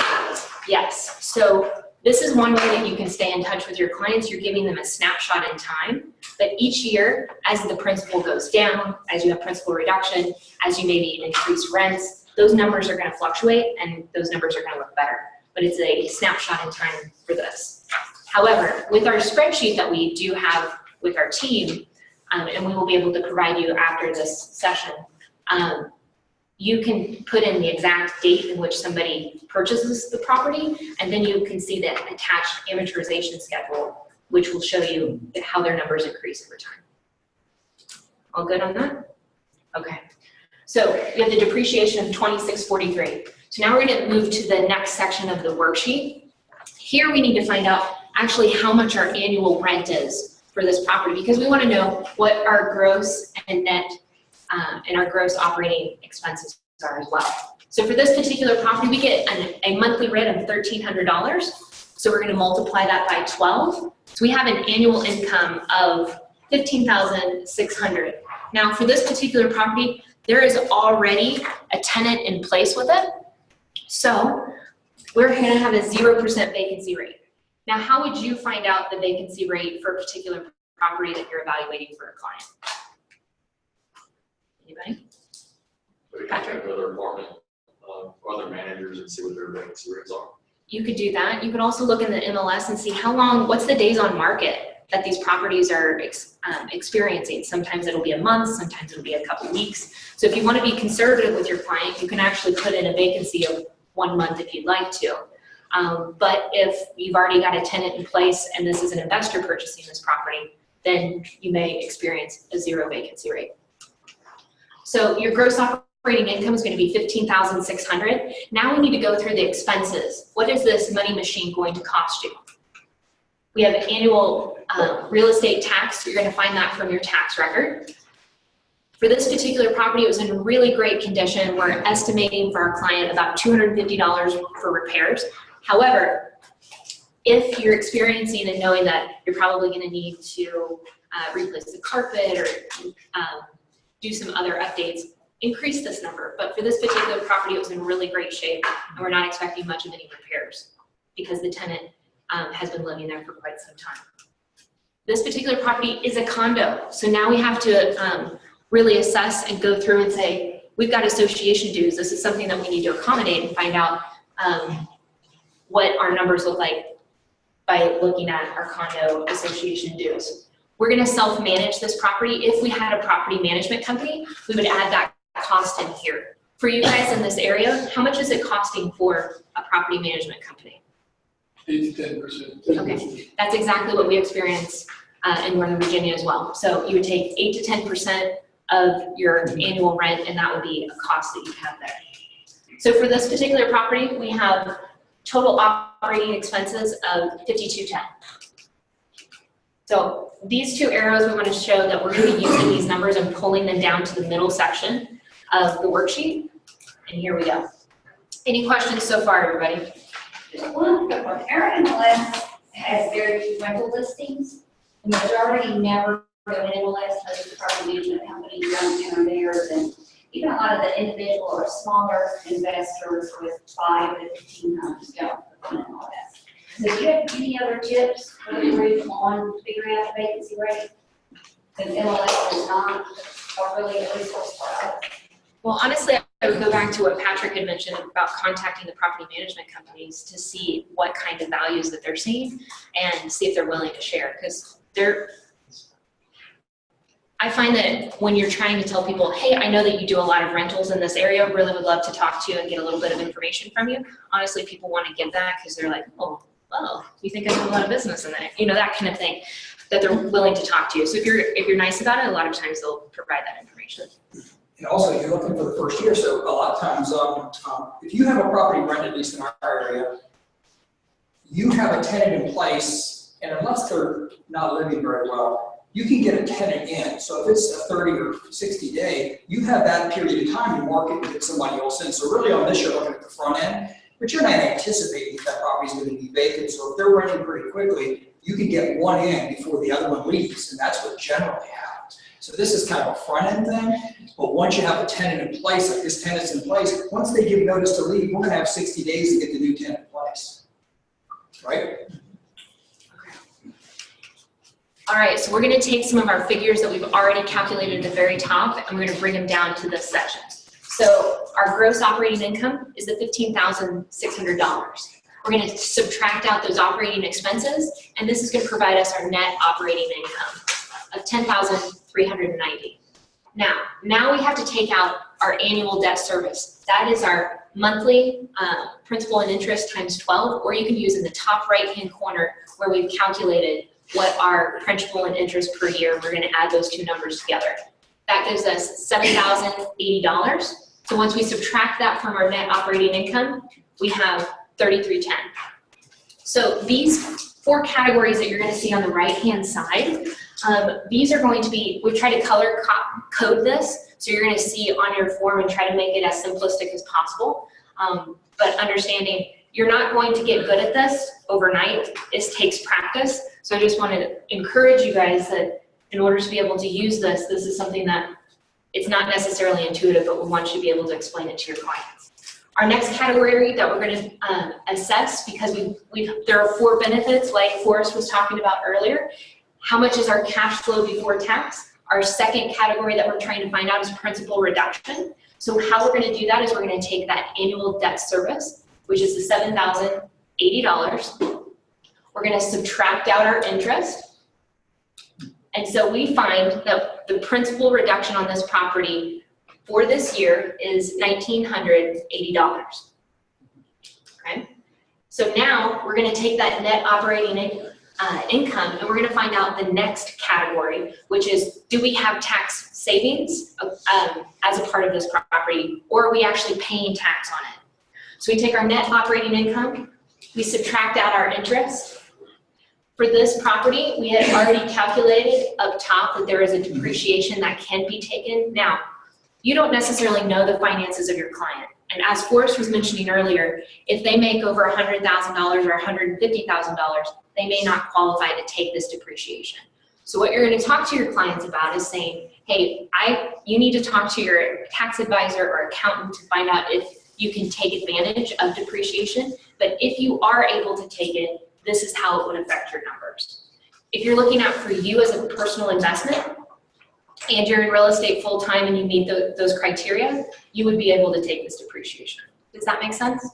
Speaker 2: Yes, so this is one way that you can stay in touch with your clients. You're giving them a snapshot in time, but each year, as the principal goes down, as you have principal reduction, as you maybe increase rents, those numbers are going to fluctuate and those numbers are going to look better. But it's a snapshot in time for this. However, with our spreadsheet that we do have with our team, and we will be able to provide you after this session, you can put in the exact date in which somebody purchases the property, and then you can see the attached amortization schedule, which will show you how their numbers increase over time. All good on that? Okay. So we have the depreciation of $2,643. So now we're going to move to the next section of the worksheet. Here we need to find out actually how much our annual rent is for this property, because we want to know what our gross and net and our gross operating expenses are as well. So for this particular property, we get a monthly rent of $1,300. So we're going to multiply that by 12. So we have an annual income of $15,600. Now for this particular property, there is already a tenant in place with it. So we're going to have a 0% vacancy rate. Now, how would you find out the vacancy rate for a particular property that you're evaluating for a client? Anybody?
Speaker 6: So we can check with other apartment, other managers and see what their vacancy rates are.
Speaker 2: You could do that. You could also look in the MLS and see how long, what's the days on market that these properties are experiencing. Sometimes it'll be a month, sometimes it'll be a couple weeks. So if you want to be conservative with your client, you can actually put in a vacancy of 1 month if you'd like to. But if you've already got a tenant in place and this is an investor purchasing this property, then you may experience a 0 vacancy rate. So your gross operating income is going to be $15,600. Now we need to go through the expenses. What is this money machine going to cost you? We have an annual real estate tax. You're going to find that from your tax record. For this particular property, it was in really great condition. We're estimating for our client about $250 for repairs. However, if you're experiencing and knowing that you're probably going to need to replace the carpet or do some other updates, increase this number. But for this particular property, it was in really great shape, and we're not expecting much of any repairs because the tenant has been living there for quite some time. This particular property is a condo, so now we have to really assess and go through and say, we've got association dues. This is something that we need to accommodate and find out what our numbers look like by looking at our condo association dues. We're gonna self-manage this property. If we had a property management company, we would add that cost in here. For you guys in this area, how much is it costing for a property management company?
Speaker 3: 8 to 10%.
Speaker 2: Okay, that's exactly what we experience in Northern Virginia as well. So you would take 8 to 10% of your annual rent, and that would be a cost that you have there. So for this particular property, we have total operating expenses of $5210. So these two arrows, we want to show that we're going to be using these numbers and pulling them down to the middle section of the worksheet. And here we go. Any questions so far, everybody?
Speaker 4: Just one quick one. Aaron MLS has very few rental listings. The majority never go in MLS, most of the property management companies don't enter theirs, and even a lot of the individual or smaller investors with 5 to 15 homes don't go in MLS. So do you have any other tips for the group on figuring out the vacancy rate? Since MLS is not really a resource for us.
Speaker 2: Well, honestly, I would go back to what Patrick had mentioned about contacting the property management companies to see what kind of values that they're seeing and see if they're willing to share. Because I find that when you're trying to tell people, hey, I know that you do a lot of rentals in this area, really would love to talk to you and get a little bit of information from you. Honestly, people want to give that because they're like, oh, well, you think I do a lot of business in that, that kind of thing, that they're willing to talk to you. So if you're nice about it, a lot of times they'll provide that information.
Speaker 1: And also, you're looking for the first year, so a lot of times, if you have a property rented, at least in our area, you have a tenant in place, and unless they're not living very well, you can get a tenant in. So if it's a 30 or 60 day, you have that period of time to market and get somebody else in. So really on this, you're looking at the front end, but you're not anticipating that property is going to be vacant. So if they're renting pretty quickly, you can get one in before the other one leaves, and that's what generally happens. So this is kind of a front end thing, but once you have a tenant in place, like this tenant's in place, once they give notice to leave, we're going to have 60 days to get the new tenant in place, right?
Speaker 2: All right, so we're going to take some of our figures that we've already calculated at the very top, and we're going to bring them down to this section. So our gross operating income is the $15,600. We're going to subtract out those operating expenses, and this is going to provide us our net operating income of $10,390. Now we have to take out our annual debt service. That is our monthly principal and interest times 12, or you can use in the top right-hand corner where we've calculated what our principal and interest per year. We're going to add those two numbers together. That gives us $7,080. So once we subtract that from our net operating income, we have $3,310. So these 4 categories that you're going to see on the right-hand side, these are going to be, we try to color code this, so you're going to see on your form and try to make it as simplistic as possible. But understanding you're not going to get good at this overnight. It takes practice. So I just want to encourage you guys that in order to be able to use this, this is something that it's not necessarily intuitive, but we want you to be able to explain it to your clients. Our next category that we're going to assess, because there are 4 benefits like Forrest was talking about earlier. How much is our cash flow before tax? Our second category that we're trying to find out is principal reduction. So how we're going to do that is we're going to take that annual debt service, which is the $7,080. We're going to subtract out our interest. And so we find that the principal reduction on this property for this year is $1,980. Okay? So now we're going to take that net operating income, and we're going to find out the next category, which is, do we have tax savings as a part of this property, or are we actually paying tax on it? So we take our net operating income, we subtract out our interest. For this property, we had already calculated up top that there is a depreciation that can be taken. Now, you don't necessarily know the finances of your client. And as Forrest was mentioning earlier, if they make over $100,000 or $150,000, they may not qualify to take this depreciation. So what you're going to talk to your clients about is saying, hey, you need to talk to your tax advisor or accountant to find out if you can take advantage of depreciation. But if you are able to take it, this is how it would affect your numbers. If you're looking at for you as a personal investment, and you're in real estate full-time and you meet those criteria, you would be able to take this depreciation. Does that make sense?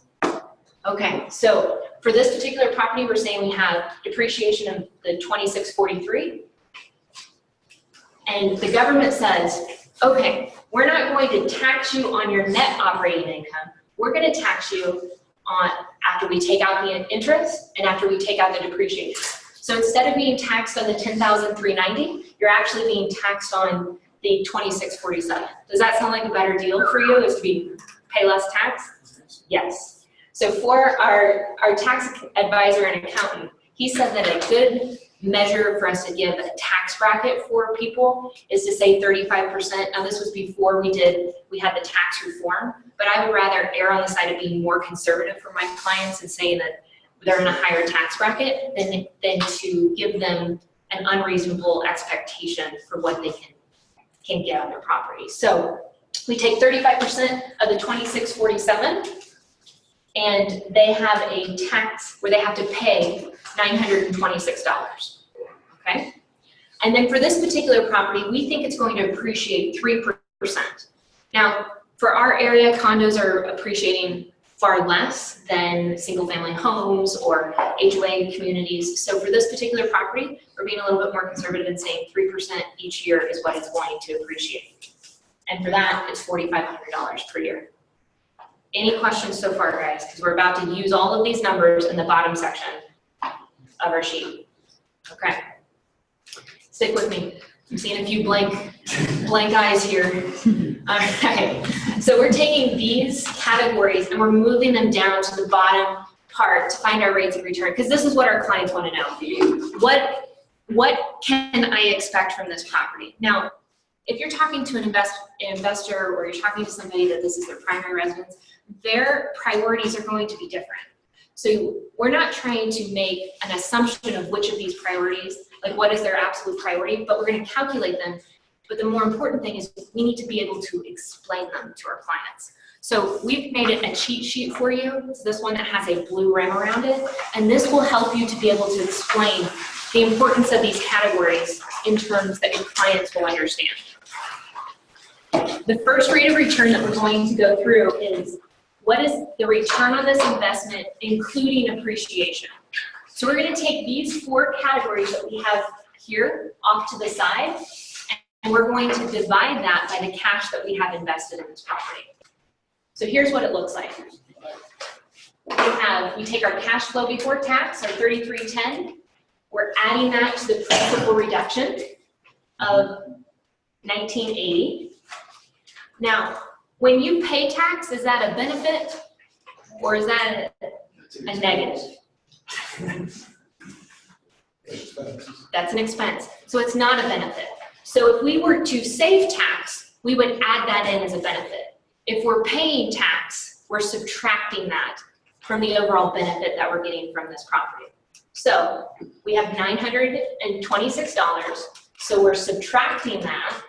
Speaker 2: Okay, so for this particular property, we're saying we have depreciation of the $2,643. And the government says, okay, we're not going to tax you on your net operating income. We're going to tax you on after we take out the interest and after we take out the depreciation. So instead of being taxed on the $10,390, you're actually being taxed on the $2,647. Does that sound like a better deal for you, is to pay less tax? Yes. So for our tax advisor and accountant, he said that a good measure for us to give a tax bracket for people is to say 35%. Now this was before we had the tax reform, but I would rather err on the side of being more conservative for my clients and saying that they're in a higher tax bracket than to give them an unreasonable expectation for what they can get on their property. So we take 35% of the $2,647, and they have a tax where they have to pay $926, okay? And then for this particular property, we think it's going to appreciate 3%. Now, for our area, condos are appreciating far less than single-family homes or HOA communities. So for this particular property, we're being a little bit more conservative and saying 3% each year is what it's going to appreciate. And for that, it's $4,500 per year. Any questions so far, guys? Because we're about to use all of these numbers in the bottom section of our sheet. Okay. Stick with me. I'm seeing a few blank eyes here. All right. So we're taking these categories and we're moving them down to the bottom part to find our rates of return, because this is what our clients want to know. What can I expect from this property? Now, if you're talking to an investor or you're talking to somebody that this is their primary residence, their priorities are going to be different. So we're not trying to make an assumption of which of these priorities, like what is their absolute priority, but we're going to calculate them. But the more important thing is we need to be able to explain them to our clients. So we've made it a cheat sheet for you. It's this one that has a blue rim around it, and this will help you to be able to explain the importance of these categories in terms that your clients will understand. The first rate of return that we're going to go through is what is the return on this investment, including appreciation. So we're going to take these four categories that we have here off to the side, and we're going to divide that by the cash that we have invested in this property. So here's what it looks like. We take our cash flow before tax, our 3310. We're adding that to the principal reduction of 1980. Now, when you pay tax, is that a benefit or is that a negative? That's an expense. So it's not a benefit. So if we were to save tax, we would add that in as a benefit. If we're paying tax, we're subtracting that from the overall benefit that we're getting from this property. So we have $926. So we're subtracting that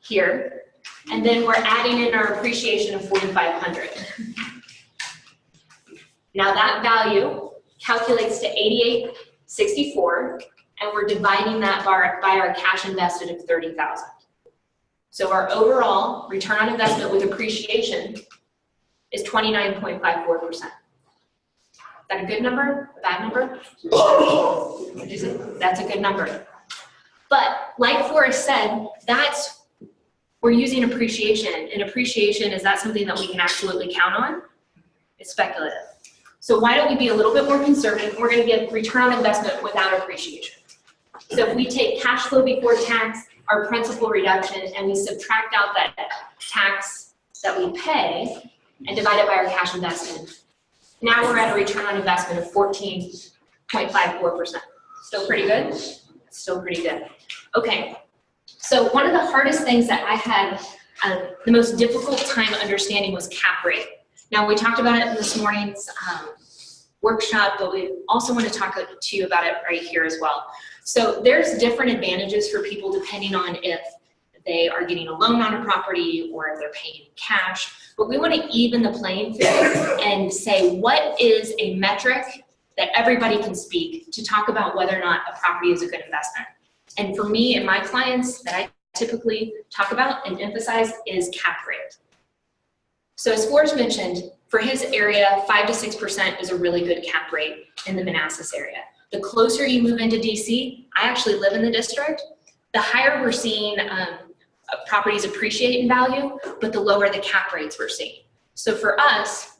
Speaker 2: here, and then we're adding in our appreciation of $4,500. Now that value calculates to $88.64, and we're dividing that by our cash invested of $30,000. So our overall return on investment with appreciation is 29.54%. Is that a good number? A bad number? That's a good number. But like Forrest said, we're using appreciation, and appreciation, is that something that we can absolutely count on? It's speculative. So why don't we be a little bit more conservative? We're going to get return on investment without appreciation. So if we take cash flow before tax, our principal reduction, and we subtract out that tax that we pay and divide it by our cash investment, now we're at a return on investment of 14.54%. Still pretty good? Still pretty good. Okay, so one of the hardest things that I had the most difficult time understanding was cap rate. Now, we talked about it in this morning's workshop, but we also want to talk to you about it right here as well. So there's different advantages for people depending on if they are getting a loan on a property or if they're paying cash. But we want to even the playing field and say what is a metric that everybody can speak to talk about whether or not a property is a good investment. And for me and my clients that I typically talk about and emphasize is cap rate. So as Forrest mentioned, for his area, 5 to 6% is a really good cap rate in the Manassas area. the closer you move into DC, I actually live in the district, the higher we're seeing properties appreciate in value, but the lower the cap rates we're seeing. So for us,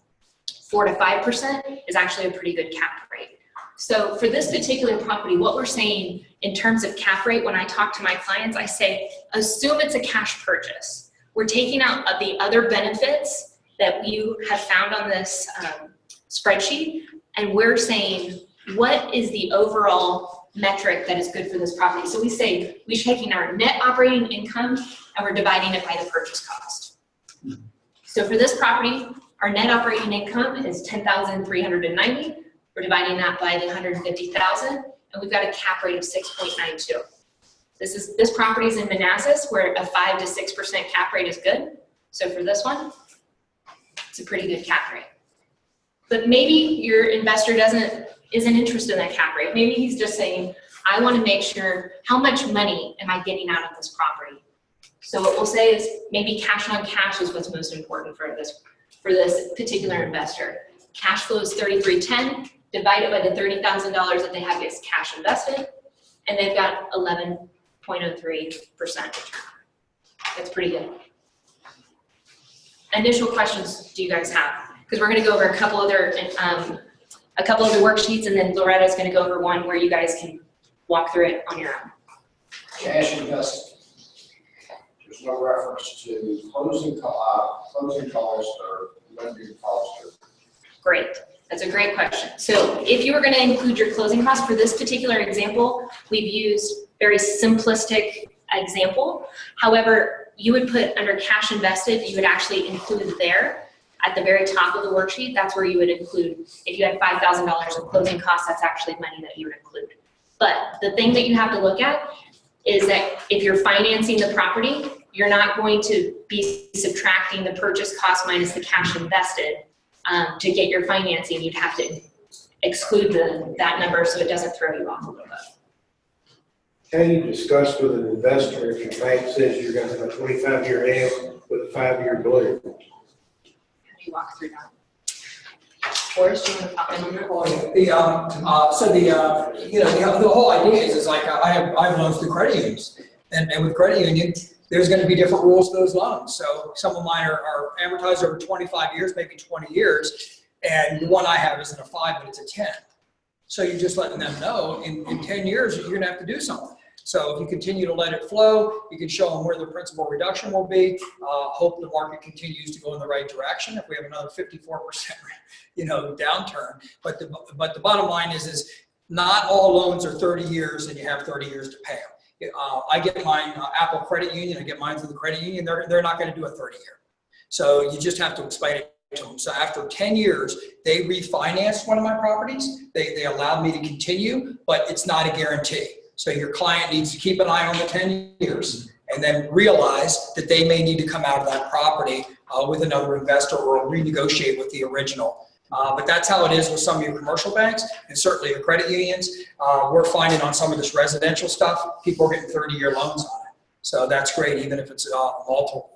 Speaker 2: 4 to 5% is actually a pretty good cap rate. So for this particular property, what we're saying in terms of cap rate, when I talk to my clients, I say, assume it's a cash purchase. We're taking out the other benefits that you have found on this spreadsheet, and we're saying, what is the overall metric that is good for this property? So we say, we're taking our net operating income and we're dividing it by the purchase cost. So for this property, our net operating income is $10,390. We're dividing that by the $150,000, and we've got a cap rate of 6.92. This property is in Manassas, where a 5 to 6% cap rate is good. So for this one, it's a pretty good cap rate. But maybe your investor isn't interested in that cap rate. Maybe he's just saying, I want to make sure how much money am I getting out of this property. So what we'll say is maybe cash on cash is what's most important for this particular investor. Cash flow is $3310, divided by the $30,000 that they have as cash invested, and they've got 11.03% return. That's pretty good. Initial questions do you guys have? Because we're going to go over a couple other worksheets, and then Loretta's going to go over one where you guys can walk through it on your own.
Speaker 7: Cash invested. There's no reference to closing costs or lending costs.
Speaker 2: Great. That's a great question. So if you were going to include your closing costs for this particular example, we've used very simplistic example. However, you would put under cash invested, you would actually include there at the very top of the worksheet. That's where you would include, if you had $5,000 of closing costs, that's actually money that you would include. But the thing that you have to look at is that if you're financing the property, you're not going to be subtracting the purchase cost minus the cash invested to get your financing. You'd have to exclude that number so it doesn't throw you off a little bit.
Speaker 8: Can you discuss with an investor if your bank says you're going to have a 25-year AM with a 5-year balloon?
Speaker 2: How do you walk through that? Forrest, do you want to pop in on that?
Speaker 1: The whole idea is like I have loans through credit unions, and with credit union, there's going to be different rules for those loans. So some of mine are amortized over 25 years, maybe 20 years, and the one I have isn't a 5, but it's a 10. So you're just letting them know in 10 years you're going to have to do something. So if you continue to let it flow, you can show them where the principal reduction will be. Hope the market continues to go in the right direction. If we have another 54%, downturn, but the bottom line is not all loans are 30 years and you have 30 years to pay them. I get mine Apple Credit Union. I get mine through the credit union. They're not going to do a 30-year. So you just have to explain it to them. So after 10 years, they refinanced one of my properties. They allowed me to continue, but it's not a guarantee. So your client needs to keep an eye on the 10 years and then realize that they may need to come out of that property with another investor or renegotiate with the original. But that's how it is with some of your commercial banks and certainly your credit unions. We're finding on some of this residential stuff, people are getting 30-year loans on it. So that's great, even if it's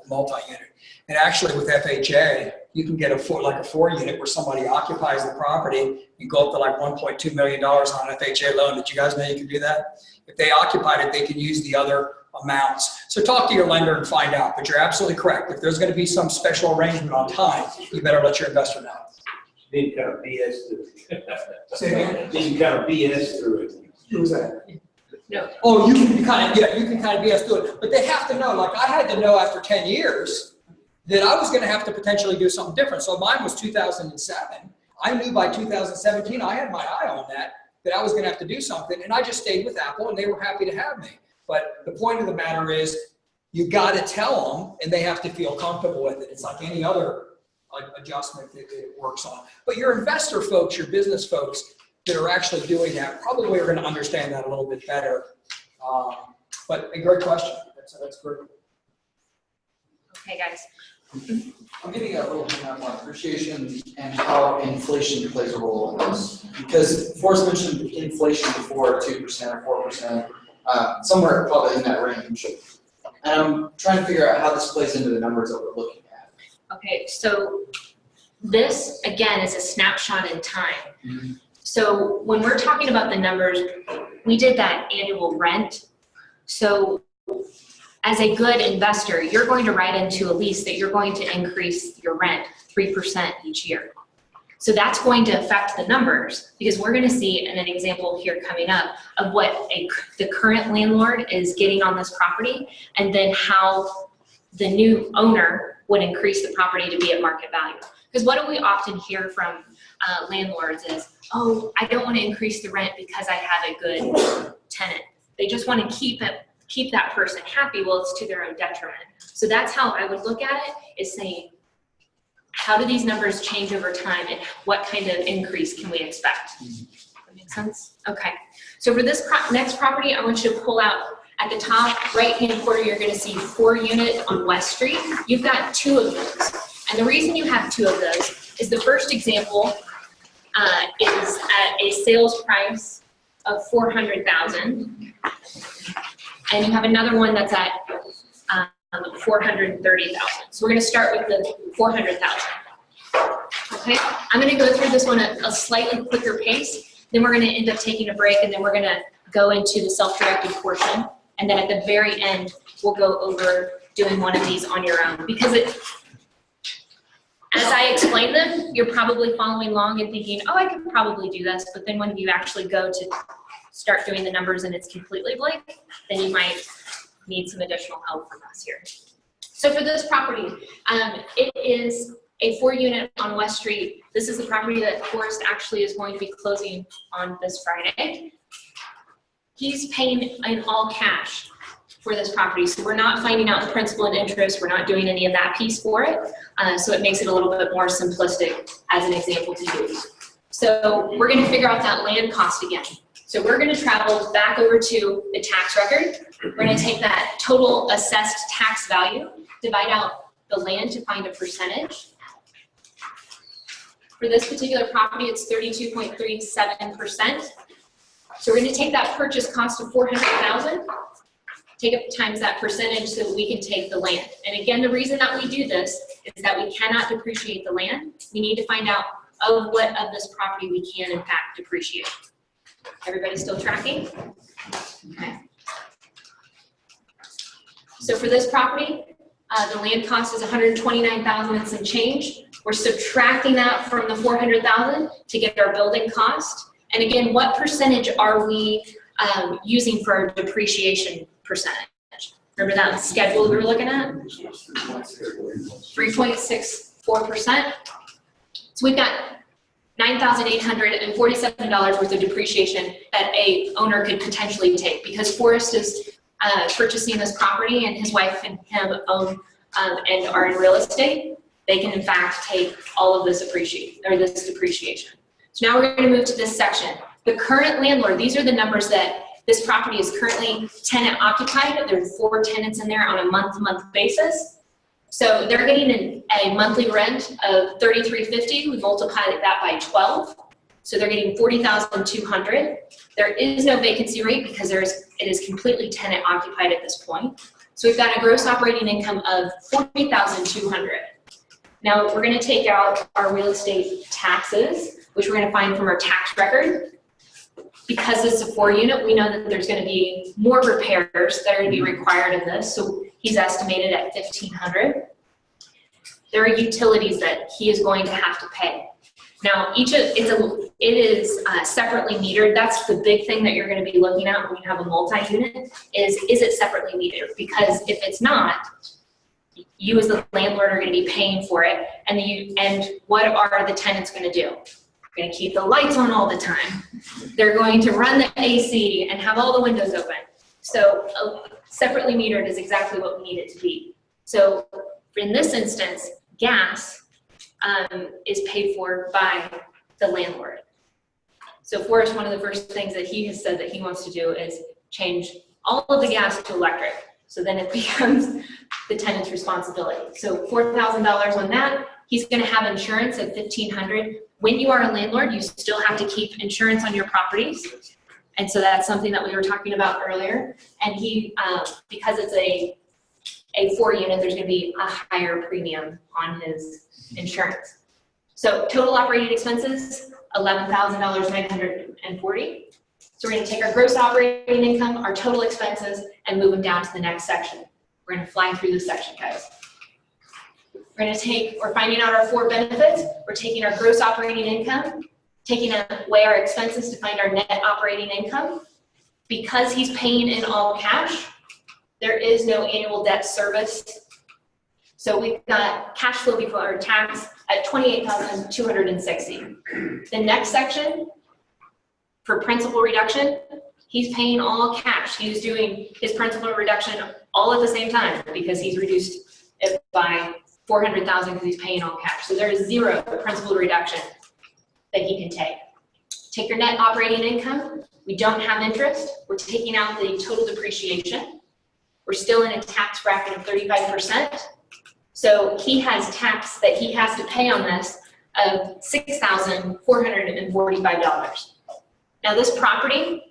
Speaker 1: multi-unit. And actually with FHA, you can get a 4-unit where somebody occupies the property and go up to like $1.2 million on an FHA loan. Did you guys know you can do that? If they occupied it, they can use the other amounts. So talk to your lender and find out. But you're absolutely correct. If there's going to be some special arrangement on time, you better let your investor know.
Speaker 8: Then you kind of BS through it.
Speaker 1: Say again?
Speaker 8: Then you kind of BS through it.
Speaker 1: Who's that?
Speaker 2: No.
Speaker 1: Oh, you can kind of BS through it. But they have to know, like I had to know after 10 years that I was going to have to potentially do something different. So mine was 2007. I knew by 2017, I had my eye on that I was going to have to do something. And I just stayed with Apple and they were happy to have me. But the point of the matter is you got to tell them and they have to feel comfortable with it. It's like any other adjustment that it works on. But your investor folks, your business folks that are actually doing that probably are going to understand that a little bit better. But a great question. That's great.
Speaker 2: Okay, guys.
Speaker 5: I'm getting a little bit more appreciation and how inflation plays a role in this. Because Forrest mentioned inflation before, 2% or 4%, somewhere probably in that range. And I'm trying to figure out how this plays into the numbers that we're looking at.
Speaker 2: Okay, so this, again, is a snapshot in time.
Speaker 5: Mm-hmm.
Speaker 2: So when we're talking about the numbers, we did that annual rent. So as a good investor, you're going to write into a lease that you're going to increase your rent 3% each year. So that's going to affect the numbers, because we're going to see in an example here coming up of what the current landlord is getting on this property, and then how the new owner would increase the property to be at market value. Because what do we often hear from landlords is, oh, I don't want to increase the rent because I have a good tenant. They just want to keep that person happy. Well, it's to their own detriment. So that's how I would look at it, is saying, how do these numbers change over time, and what kind of increase can we expect? That make sense? Okay. So for this next property, I want you to pull out at the top right-hand corner, you're going to see 4-unit on West Street. You've got 2 of those. And the reason you have 2 of those is the first example is at a sales price of $400,000. And you have another one that's at $430,000. So we're going to start with the $400,000. Okay, I'm going to go through this one at a slightly quicker pace. Then we're going to end up taking a break, and then we're going to go into the self-directed portion. And then at the very end, we'll go over doing one of these on your own, because as I explain them, you're probably following along and thinking, oh, I could probably do this. But then when you actually go to start doing the numbers and it's completely blank, then you might need some additional help from us here. So for this property, it is a 4-unit on West Street. This is the property that Forrest actually is going to be closing on this Friday. He's paying in all cash for this property. So we're not finding out the principal and interest. We're not doing any of that piece for it. So it makes it a little bit more simplistic as an example to use. So we're going to figure out that land cost again. So we're going to travel back over to the tax record. We're going to take that total assessed tax value, divide out the land to find a percentage. For this particular property, it's 32.37%. So we're going to take that purchase cost of $400,000, take it times that percentage so that we can take the land. And again, the reason that we do this is that we cannot depreciate the land. We need to find out of what of this property we can in fact depreciate. Everybody still tracking? Okay. So for this property, the land cost is $129,000 and some change. We're subtracting that from the $400,000 to get our building cost. And again, what percentage are we using for our depreciation percentage? Remember that schedule we were looking at? 3.64%. So we've got $9,847 worth of depreciation that a owner could potentially take, because Forrest is purchasing this property and his wife and him own and are in real estate. They can in fact take all of this depreciation. So now we're going to move to this section. The current landlord, these are the numbers that this property is currently tenant occupied. There are 4 tenants in there on a month-to-month basis. So they're getting a monthly rent of $33.50. We multiply that by 12. So they're getting $40,200. There is no vacancy rate because it is completely tenant occupied at this point. So we've got a gross operating income of $40,200. Now we're going to take out our real estate taxes, which we're going to find from our tax record. Because it's a 4-unit, we know that there's going to be more repairs that are going to be required in this. So he's estimated at $1,500. There are utilities that he is going to have to pay. Now, it is separately metered. That's the big thing that you're going to be looking at when you have a multi-unit is it separately metered? Because if it's not, you as the landlord are going to be paying for it. And what are the tenants going to do? They're going to keep the lights on all the time. They're going to run the AC and have all the windows open. So separately metered is exactly what we need it to be. So in this instance, gas is paid for by the landlord. So Forrest, one of the first things that he has said that he wants to do is change all of the gas to electric. So then it becomes the tenant's responsibility. So $4,000 on that. He's going to have insurance of $1,500. When you are a landlord, you still have to keep insurance on your properties. And so that's something that we were talking about earlier. And he, because it's a 4-unit, there's going to be a higher premium on his insurance. So total operating expenses $11,940. So we're gonna take our gross operating income, our total expenses, and move them down to the next section. We're gonna fly through this section, guys. We're finding out our 4 benefits. We're taking our gross operating income, taking away our expenses to find our net operating income. Because he's paying in all cash, there is no annual debt service. So we've got cash flow before tax at $28,260. The next section, for principal reduction, he's paying all cash. He's doing his principal reduction all at the same time because he's reduced it by $400,000 because he's paying all cash. So there is 0 principal reduction that he can take. Take your net operating income. We don't have interest. We're taking out the total depreciation. We're still in a tax bracket of 35%. So he has tax that he has to pay on this of $6,445. Now this property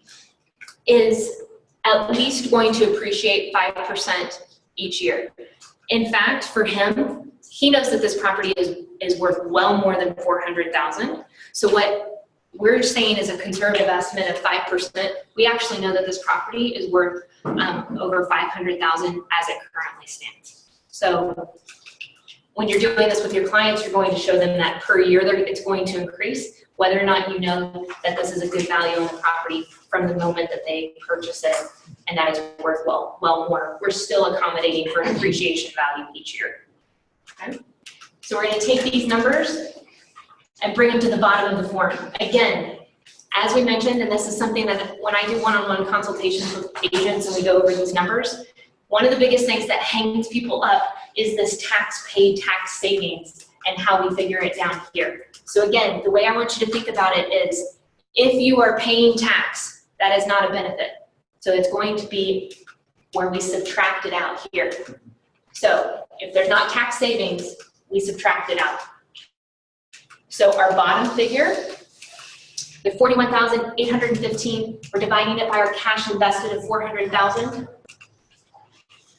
Speaker 2: is at least going to appreciate 5% each year. In fact, for him, he knows that this property is worth well more than $400,000. So what we're saying is a conservative estimate of 5%. We actually know that this property is worth over $500,000 as it currently stands. So when you're doing this with your clients, you're going to show them that per year it's going to increase, whether or not you know that this is a good value on the property from the moment that they purchase it, and that it's worth well more. We're still accommodating for an appreciation value each year. Okay? So we're going to take these numbers and bring them to the bottom of the form. Again, as we mentioned, and this is something that when I do one-on-one consultations with agents and we go over these numbers, one of the biggest things that hangs people up is this tax-paid tax savings and how we figure it down here. So again, the way I want you to think about it is, if you are paying tax, that is not a benefit. So it's going to be where we subtract it out here. So if there's not tax savings, we subtract it out. So our bottom figure, the $41,815, we're dividing it by our cash invested of $400,000.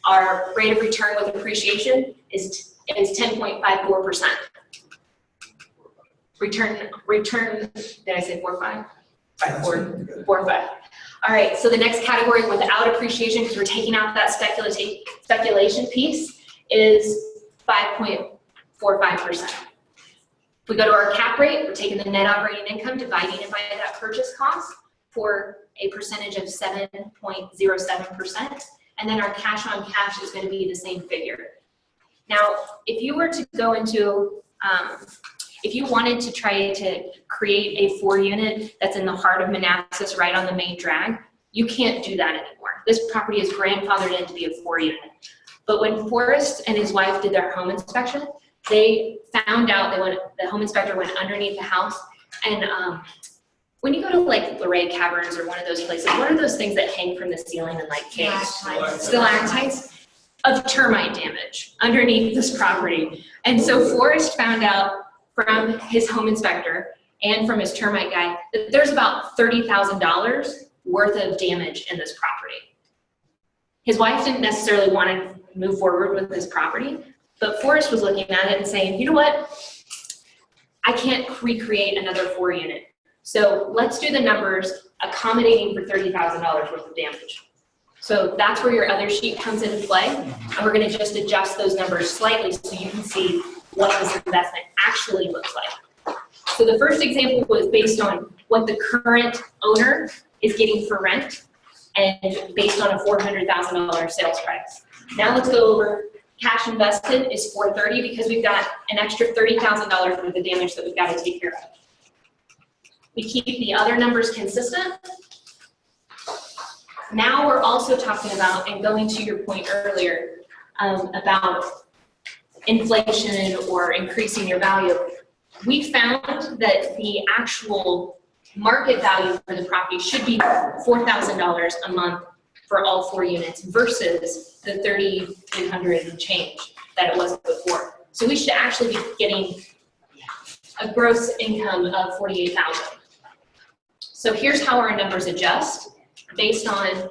Speaker 2: Our rate of return with appreciation is 10.54%. Return, did I say 4.5? 4.5. All right, so the next category without appreciation, because we're taking out that speculation piece, is 5.45%. If we go to our cap rate, we're taking the net operating income, dividing it by that purchase cost for a percentage of 7.07%. And then our cash on cash is going to be the same figure. Now, if you were to go into, if you wanted to try to create a 4-unit that's in the heart of Manassas, right on the main drag, you can't do that anymore. This property is grandfathered in to be a 4-unit. But when Forrest and his wife did their home inspection, they found out the home inspector went underneath the house, and when you go to like Luray Caverns or one of those places, what are those things that hang from the ceiling and like caves? Stalactites of termite damage underneath this property. And so Forrest found out from his home inspector and from his termite guy that there's about $30,000 worth of damage in this property. His wife didn't necessarily want to move forward with this property, but Forrest was looking at it and saying, you know what? I can't recreate another 4-unit. So let's do the numbers accommodating for $30,000 worth of damage. So that's where your other sheet comes into play. And we're going to just adjust those numbers slightly so you can see what this investment actually looks like. So the first example was based on what the current owner is getting for rent and based on a $400,000 sales price. Now let's go over cash invested is $430,000 because we've got an extra $30,000 worth of damage that we've got to take care of. We keep the other numbers consistent. Now we're also talking about, and going to your point earlier, about inflation or increasing your value. We found that the actual market value for the property should be $4,000 a month for all 4 units versus the $3,800 and change that it was before. So we should actually be getting a gross income of $48,000. So here's how our numbers adjust based on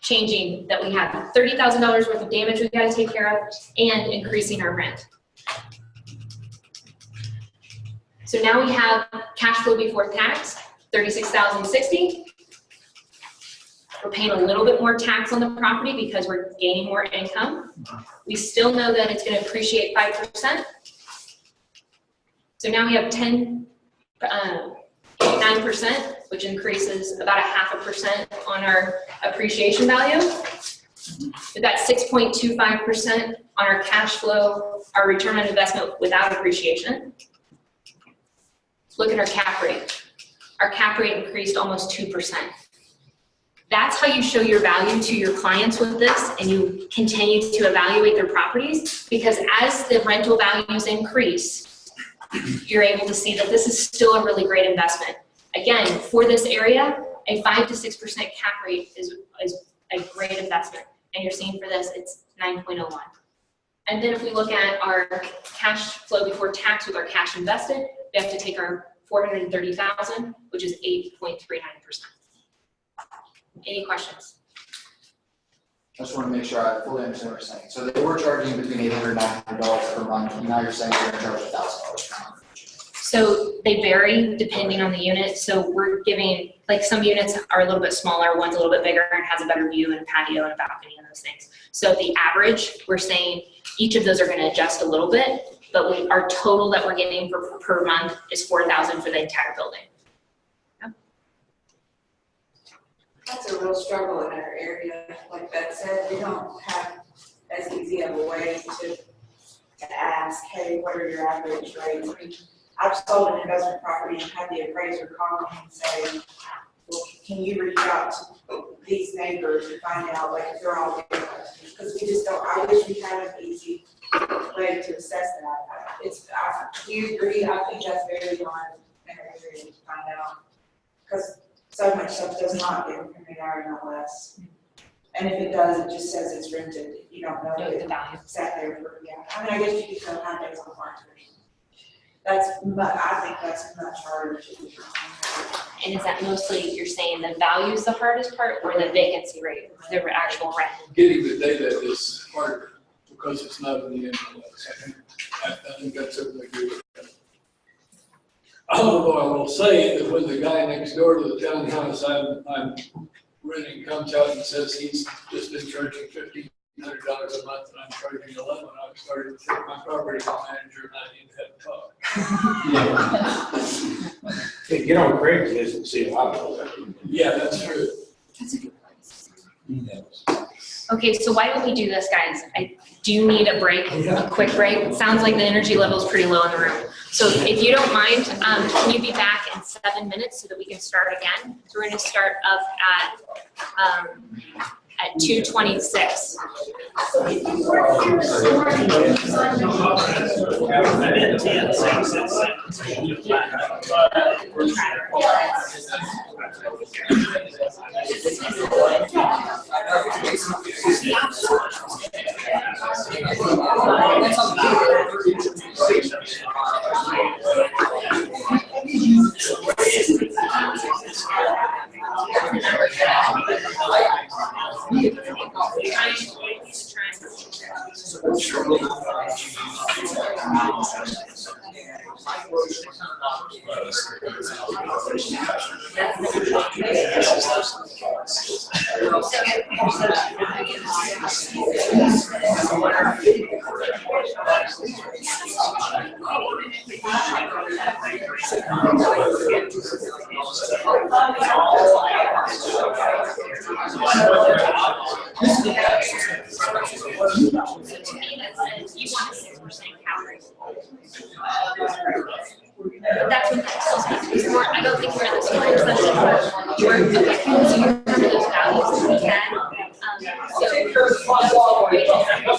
Speaker 2: changing that we have $30,000 worth of damage we've got to take care of and increasing our rent. So So now we have cash flow before tax, $36,060. We're paying a little bit more tax on the property because we're gaining more income. We still know that it's going to appreciate 5%. So now we have 9%, which increases about 0.5% on our appreciation value. We've got 6.25% on our cash flow, our return on investment without appreciation. Look at our cap rate. Our cap rate increased almost 2%. That's how you show your value to your clients with this, and you continue to evaluate their properties, because as the rental values increase, you're able to see that this is still a really great investment. Again, for this area, a 5 to 6% cap rate is a great investment. And you're seeing for this, it's 9.01. And then if we look at our cash flow before tax with our cash invested, we have to take our $430,000, which is 8.39%. Any questions?
Speaker 5: I just want to make sure I fully understand what you're saying. So they were charging between $800 and $900 per month, and now you're saying they're going to charge $1,000 per month.
Speaker 2: So they vary depending on the unit. So we're giving, like, some units are a little bit smaller, one's a little bit bigger and has a better view and a patio and a balcony and those things. So the average, we're saying each of those are going to adjust a little bit, but our total that we're getting per month is $4,000 for the entire building.
Speaker 9: That's a real struggle in our area. Like Beth said, we don't have as easy of a way to ask, hey, what are your average rates? I mean, I've sold an investment property and had the appraiser call me and say, well, can you reach out to these neighbors and find out, like, if they're all different? Because we just don't, I wish we had an easy way to assess that. Do you agree? I think that's very hard in our area to find out. Because so much stuff does not get in the MLS. And if it does, it just says it's rented. You don't know if it sat there for, I mean, I guess you could tell how days on market. I think that's much harder to do.
Speaker 2: And is that mostly, you're saying the value is the hardest part, or the vacancy rate, the actual rent?
Speaker 3: Getting the data is harder because it's not in the MLS. I think that's something I agree with that. Although I will say that when the guy next door to the townhouse I'm renting comes out and says he's just been charging $1,500 a month and I'm charging $11,000, I've started to think my property manager and I need to have a talk.
Speaker 8: Hey, get on Craigslist and see a lot of that.
Speaker 3: Yeah, that's true.
Speaker 2: That's a good place. Okay, so why don't we do this, guys? I do need a break, a quick break. It sounds like the energy level is pretty low in the room. So if you don't mind, can you be back in 7 minutes so that we can start again? So we're going to start up at 2:26. To me, that says you want a 6% cap rate. That's what that tells me. More, I don't think we're at this point. That's important. So you remember those values that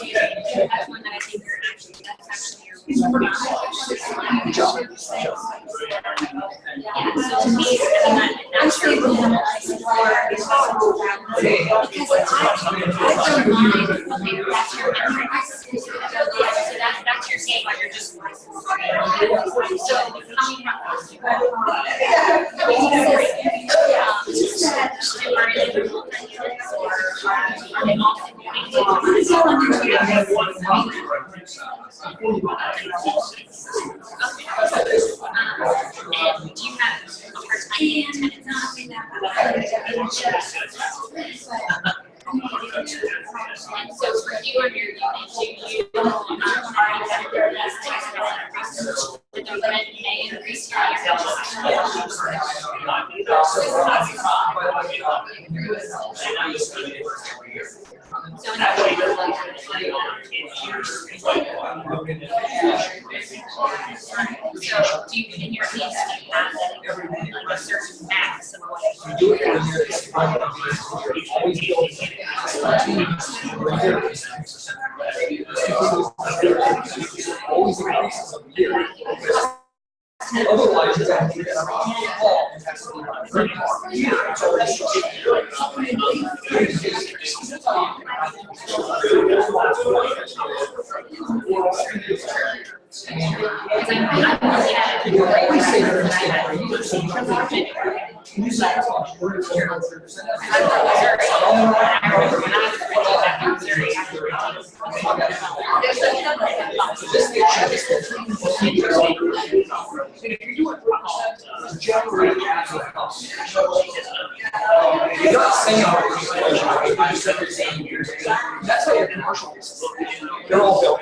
Speaker 2: we had. That's one that I think are actually, that's actually your. Yeah, so to me, that's your rule. Because I don't mind, okay, that's your metrics. So that's your game, but you're just. So coming from you and your unit, do you already have your estimates that the rent may increase your So in that way, so do you, in your lease, do you have like a certain max of what you do?
Speaker 1: Always increases every year. Otherwise, it's going to be a wrong call. It has to be on a credit card. You're not saying that's how your commercial is. They're all built.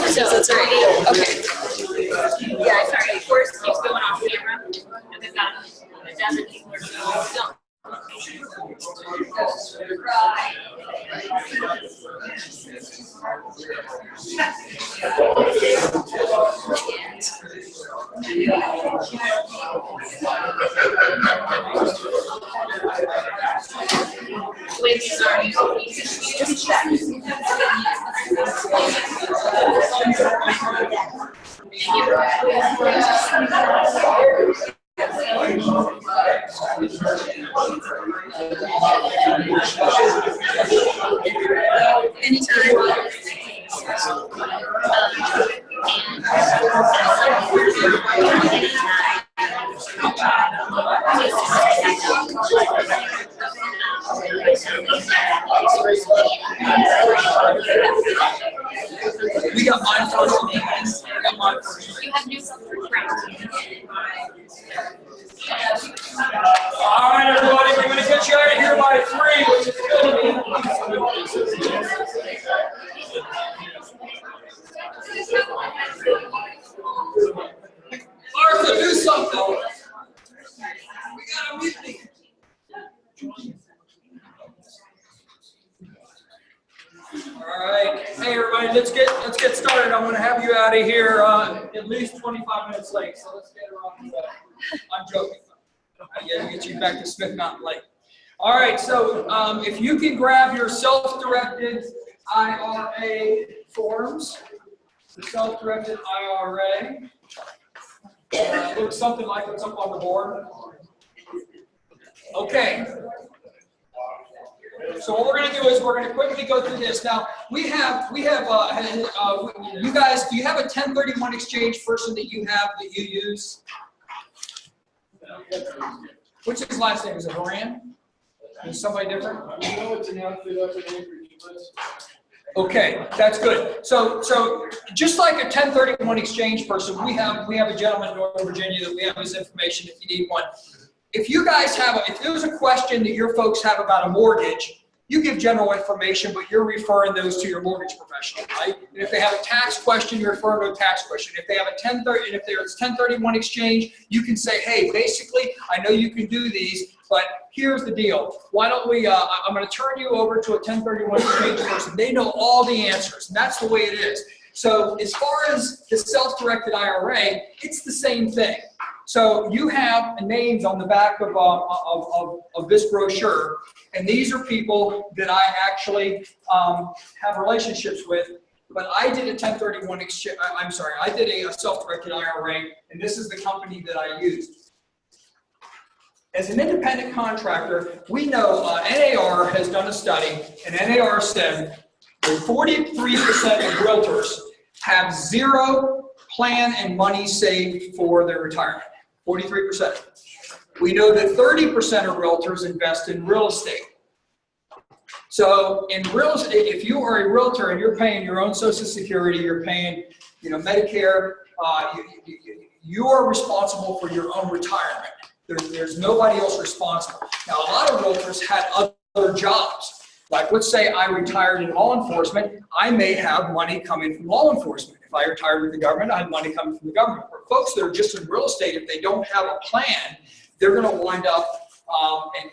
Speaker 2: So it's already, okay. Yeah, sorry, of course, keeps going off camera, and they've got a dozen people or so. Wait, sorry. Just check.
Speaker 1: We got mine first. We got mine first.
Speaker 2: You have new software.
Speaker 1: All right, everybody, we're going to get you out of here by 3, which is going to be. Martha, do something. We got a meeting. All right, hey everybody, let's get started. I'm going to have you out of here at least 25 minutes late, so let's get her on. I'm joking. Yeah, get you back to Smith Mountain Lake. All right, so if you can grab your self-directed IRA forms, the self-directed IRA. Looks something like what's up on the board. Okay. So what we're going to do is we're going to quickly go through this. Now, you guys, do you have a 1031 exchange person that you use? What's his last name? Is it Moran? Is somebody different?
Speaker 3: You know it's an outfit up in Anchorage, Alaska.
Speaker 1: Okay, that's good. So just like a 1031 exchange person, we have a gentleman in Northern Virginia that we have his information if you need one. If you guys if there's a question that your folks have about a mortgage, you give general information, but you're referring those to your mortgage professional, right? And if they have a tax question, you're referring to a tax question. If they have a 1031 exchange, you can say, hey, basically, I know you can do these, but here's the deal. Why don't we, I'm going to turn you over to a 1031 exchange person. They know all the answers, and that's the way it is. So as far as the self-directed IRA, it's the same thing. So you have names on the back of this brochure, and these are people that I actually have relationships with. But I did a 1031 exchange. I did a self-directed IRA, and this is the company that I used. As an independent contractor, we know NAR has done a study, and NAR said that 43% of realtors have zero plan and money saved for their retirement. 43%. We know that 30% of realtors invest in real estate. So in real estate, if you are a realtor and you're paying your own Social Security, you're paying, Medicare, you are responsible for your own retirement. There's nobody else responsible. Now, a lot of realtors had other jobs. Like, let's say I retired in law enforcement, I may have money coming from law enforcement. If I retired with the government, I had money coming from the government. For folks that are just in real estate, if they don't have a plan, they're going to wind up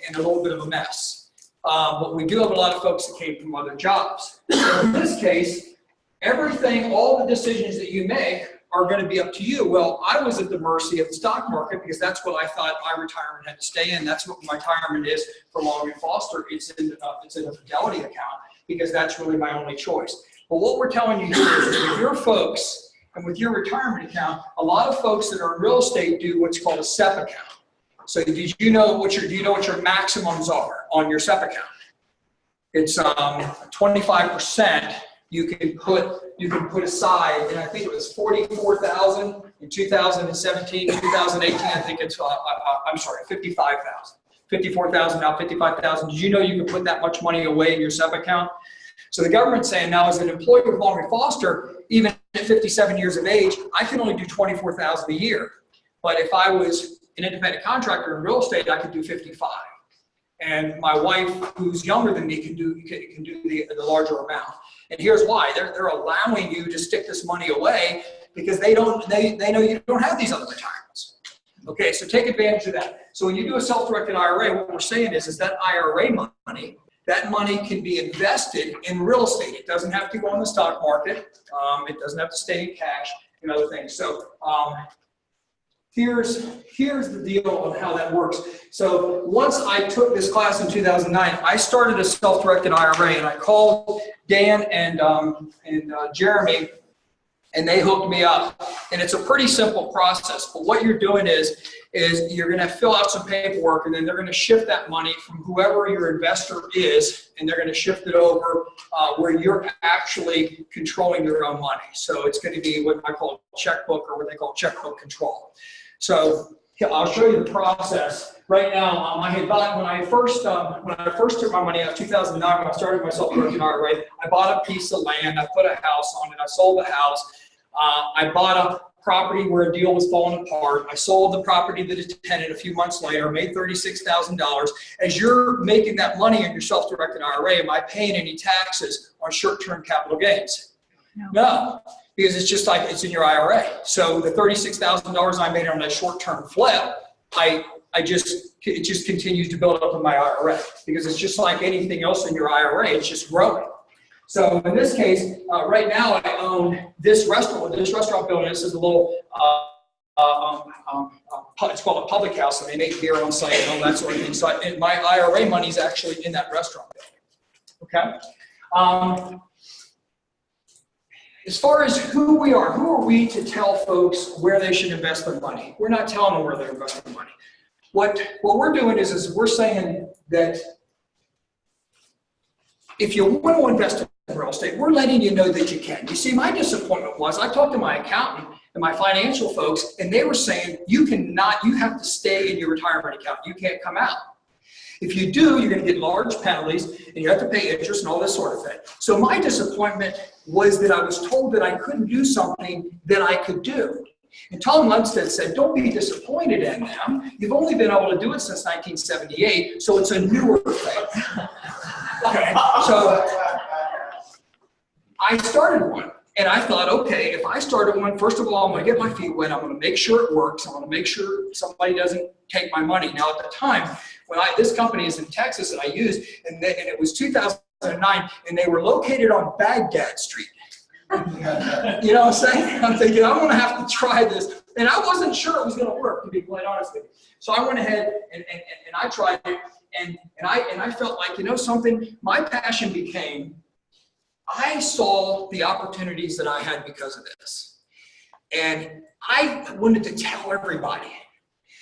Speaker 1: in a little bit of a mess. But we do have a lot of folks that came from other jobs. So in this case, all the decisions that you make are going to be up to you. Well, I was at the mercy of the stock market because that's what I thought my retirement had to stay in. That's what my retirement is for Long and Foster. It's in a Fidelity account because that's really my only choice. But what we're telling you here is with your folks and with your retirement account, a lot of folks that are in real estate do what's called a SEP account. So do you know what your maximums are on your SEP account? It's 25%. You can put aside, and I think it was 44,000 in 2017, 2018. I think it's 55,000, 54,000 now, 55,000. Did you know you can put that much money away in your SEP account? So the government's saying now, as an employee with Long and Foster, even at 57 years of age, I can only do 24,000 a year. But if I was an independent contractor in real estate, I could do 55. And my wife, who's younger than me, can do the larger amount. And here's why: they're allowing you to stick this money away because they know you don't have these other retirements. Okay, so take advantage of that. So when you do a self-directed IRA, what we're saying is that IRA money, that money can be invested in real estate. It doesn't have to go on the stock market. It doesn't have to stay in cash and other things. So here's the deal on how that works. So once I took this class in 2009, I started a self-directed IRA, and I called Dan and Jeremy, and they hooked me up. And it's a pretty simple process. But what you're doing is you're going to fill out some paperwork, and then they're going to shift that money from whoever your investor is, and they're going to shift it over where you're actually controlling your own money. So it's going to be what I call checkbook, or what they call checkbook control. So I'll show you the process. Right now, I had bought, when I first took my money out in 2009, when I started my self-directed IRA, I bought a piece of land, I put a house on it, I sold the house. I bought a property where a deal was falling apart. I sold the property that it tenanted a few months later, made $36,000. As you're making that money in your self-directed IRA, am I paying any taxes on short-term capital gains? No, because it's just like it's in your IRA. So the $36,000 I made on that short-term flip, it just continues to build up in my IRA, because it's just like anything else in your IRA, it's just growing. So in this case, right now I own this restaurant building. This is a little, it's called a public house, and they make beer on site and all that sort of thing. So my IRA money is actually in that restaurant building. Okay. As far as who are we to tell folks where they should invest their money? We're not telling them where they're investing money. What we're doing is we're saying that if you want to invest in real estate, we're letting you know that you can. You see, my disappointment was I talked to my accountant and my financial folks, and they were saying you have to stay in your retirement account. You can't come out. If you do, you're going to get large penalties, and you have to pay interest and all this sort of thing. So my disappointment was that I was told that I couldn't do something that I could do. And Tom Lundstedt said, don't be disappointed in them. You've only been able to do it since 1978, so it's a newer thing. Okay, so I started one. And I thought, okay, if I started one, first of all, I'm going to get my feet wet. I'm going to make sure it works. I'm going to make sure somebody doesn't take my money. Now, at the time, when this company is in Texas that I used, and it was 2009, and they were located on Baghdad Street. You know what I'm saying? I'm thinking, I'm going to have to try this. And I wasn't sure it was going to work, to be quite honest with you. So I went ahead and I tried it, and I felt like, you know something, my passion became, I saw the opportunities that I had because of this. And I wanted to tell everybody.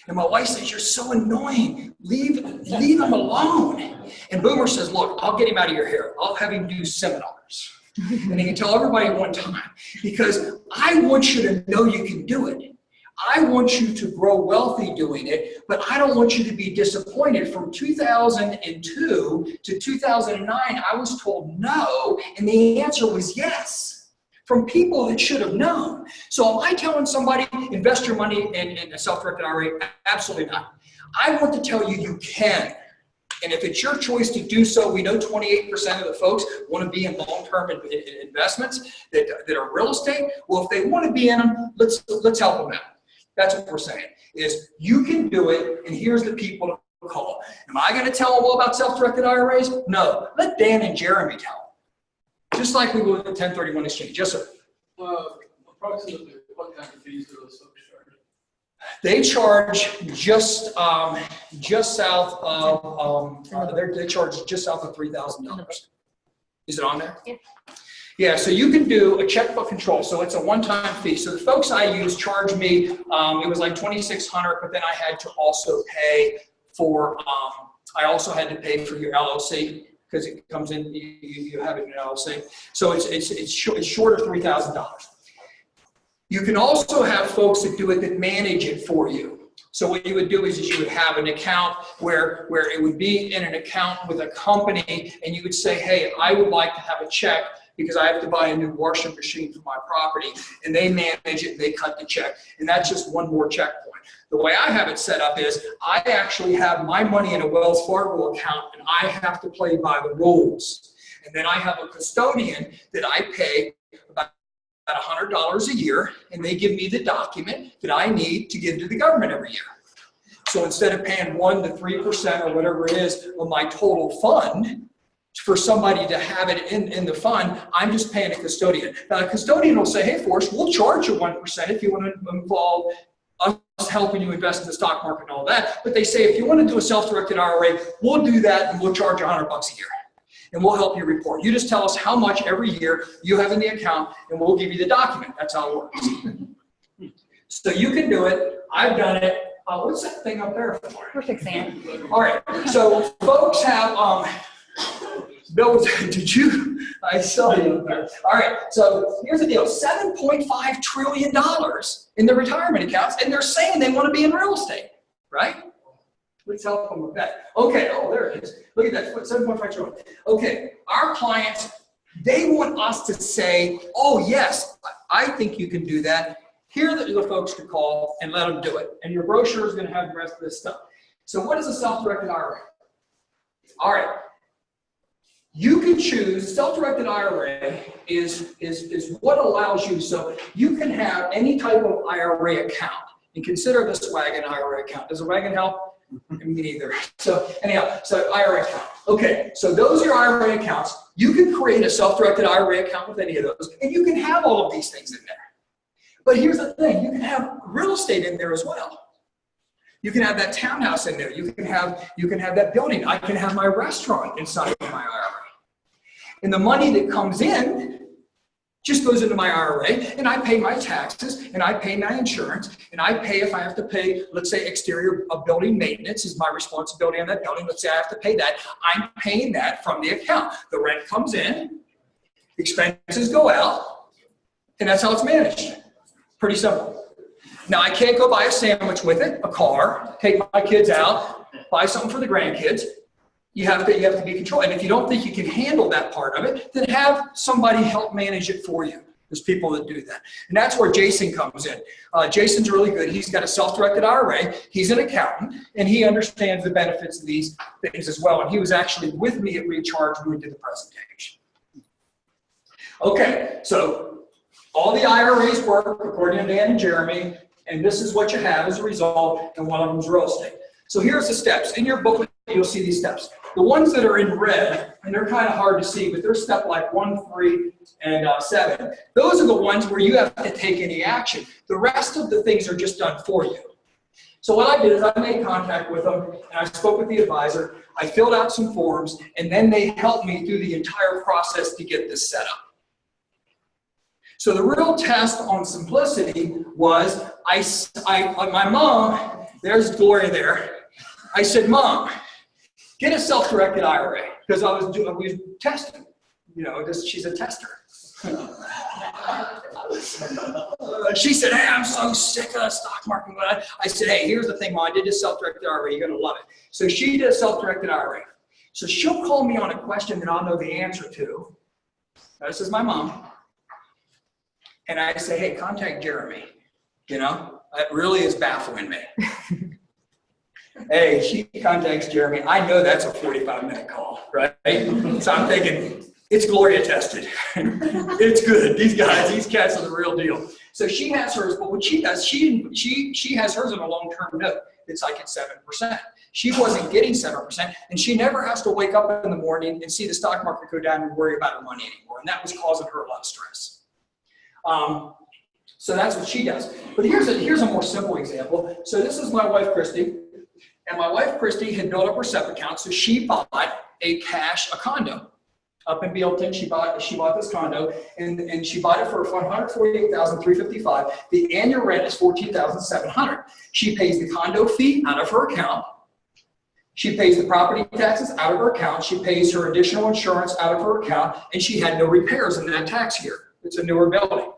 Speaker 1: And my wife says, you're so annoying. Leave him alone. And Boomer says, look, I'll get him out of your hair. I'll have him do seminars. And he can tell everybody one time. Because I want you to know you can do it. I want you to grow wealthy doing it, but I don't want you to be disappointed. From 2002 to 2009, I was told no, and the answer was yes, from people that should have known. So am I telling somebody, invest your money in a self-directed IRA? Absolutely not. I want to tell you, you can. And if it's your choice to do so, we know 28% of the folks want to be in long-term investments that are real estate. Well, if they want to be in them, let's help them out. That's what we're saying, is you can do it, and here's the people to call. Am I going to tell them all about self-directed IRAs? No. Let Dan and Jeremy tell them. Just like we would with the 1031 exchange. Yes, sir?
Speaker 3: Approximately what kind of fees do those folks charge?
Speaker 1: They charge just south of, they charge just south of $3,000. Is it on there?
Speaker 2: Yeah.
Speaker 1: Yeah, so you can do a checkbook control, so it's a one-time fee. So the folks I use charge me, it was like $2,600, but then I had to also pay for, I also had to pay for your LLC, because it comes in, you have it in an LLC. So it's short of $3,000. You can also have folks that do it that manage it for you. So what you would do is you would have an account where it would be in an account with a company, and you would say, hey, I would like to have a check because I have to buy a new washing machine for my property, and they manage it, they cut the check. And that's just one more checkpoint. The way I have it set up is I actually have my money in a Wells Fargo account, and I have to play by the rules. And then I have a custodian that I pay about $100 a year, and they give me the document that I need to give to the government every year. So instead of paying 1 to 3% or whatever it is of my total fund, for somebody to have it in the fund, I'm just paying a custodian. Now, a custodian will say, hey, Forrest, we'll charge you 1% if you want to involve us helping you invest in the stock market and all that. But they say, if you want to do a self-directed IRA, we'll do that, and we'll charge you $100 a year. And we'll help you report. You just tell us how much every year you have in the account, and we'll give you the document. That's how it works. So you can do it. I've done it. What's that thing up there for?
Speaker 2: We're fixing it.
Speaker 1: All right. So folks have... Bill, did you? I saw you. All right, so here's the deal. $7.5 trillion in their retirement accounts, and they're saying they want to be in real estate, right? Let's help them with that. Okay, oh, there it is. Look at that, 7.5 trillion. Okay, our clients, they want us to say, oh, yes, I think you can do that. Here are the folks to call and let them do it. And your brochure is going to have the rest of this stuff. So what is a self-directed IRA? All right. You can choose, self-directed IRA is what allows you, so you can have any type of IRA account. And consider this wagon IRA account. Does a wagon help? Me neither. So anyhow, so IRA account. Okay, so those are your IRA accounts. You can create a self-directed IRA account with any of those, and you can have all of these things in there. But here's the thing, you can have real estate in there as well. You can have that townhouse in there. You can have that building. I can have my restaurant inside of my IRA. And the money that comes in just goes into my IRA, and I pay my taxes, and I pay my insurance, and I pay if I have to pay, let's say exterior building maintenance is my responsibility on that building. Let's say I have to pay that. I'm paying that from the account. The rent comes in, expenses go out, and that's how it's managed. Pretty simple. Now I can't go buy a sandwich with it, a car, take my kids out, buy something for the grandkids. You have to be controlled. And if you don't think you can handle that part of it, then have somebody help manage it for you. There's people that do that. And that's where Jason comes in. Jason's really good. He's got a self-directed IRA. He's an accountant, and he understands the benefits of these things as well. And he was actually with me at Recharge when we did the presentation. Okay, so all the IRAs work according to Dan and Jeremy, and this is what you have as a result, and one of them is real estate. So here's the steps. In your booklet, you'll see these steps. The ones that are in red, and they're kind of hard to see, but they're step like 1, 3, and 7. Those are the ones where you have to take any action. The rest of the things are just done for you. So what I did is I made contact with them, and I spoke with the advisor. I filled out some forms, and then they helped me through the entire process to get this set up. So the real test on simplicity was, my mom, there's Gloria there. I said, Mom, get a self-directed IRA, because I was testing, she's a tester. She said, hey, I'm so sick of the stock market. I said, hey, here's the thing, Mom, I did this self-directed IRA, you're gonna love it. So she did a self-directed IRA. So she'll call me on a question that I'll know the answer to. Now, this is my mom. And I say, hey, contact Jeremy. That really is baffling me. Hey, she contacts Jeremy. I know that's a 45-minute call, right? So I'm thinking, it's Gloria tested. It's good. These cats are the real deal. So she has hers, but what she does, she has hers on a long-term note. It's like at 7%. She wasn't getting 7%, and she never has to wake up in the morning and see the stock market go down and worry about her money anymore. And that was causing her a lot of stress. So that's what she does. But here's a more simple example. So this is my wife, Christy. And my wife, Christy, had built up her SEP account, so she bought a condo. Up in Bealton, she bought this condo, and she bought it for $148,355. The annual rent is $14,700. She pays the condo fee out of her account. She pays the property taxes out of her account. She pays her additional insurance out of her account, and she had no repairs in that tax year. It's a newer building.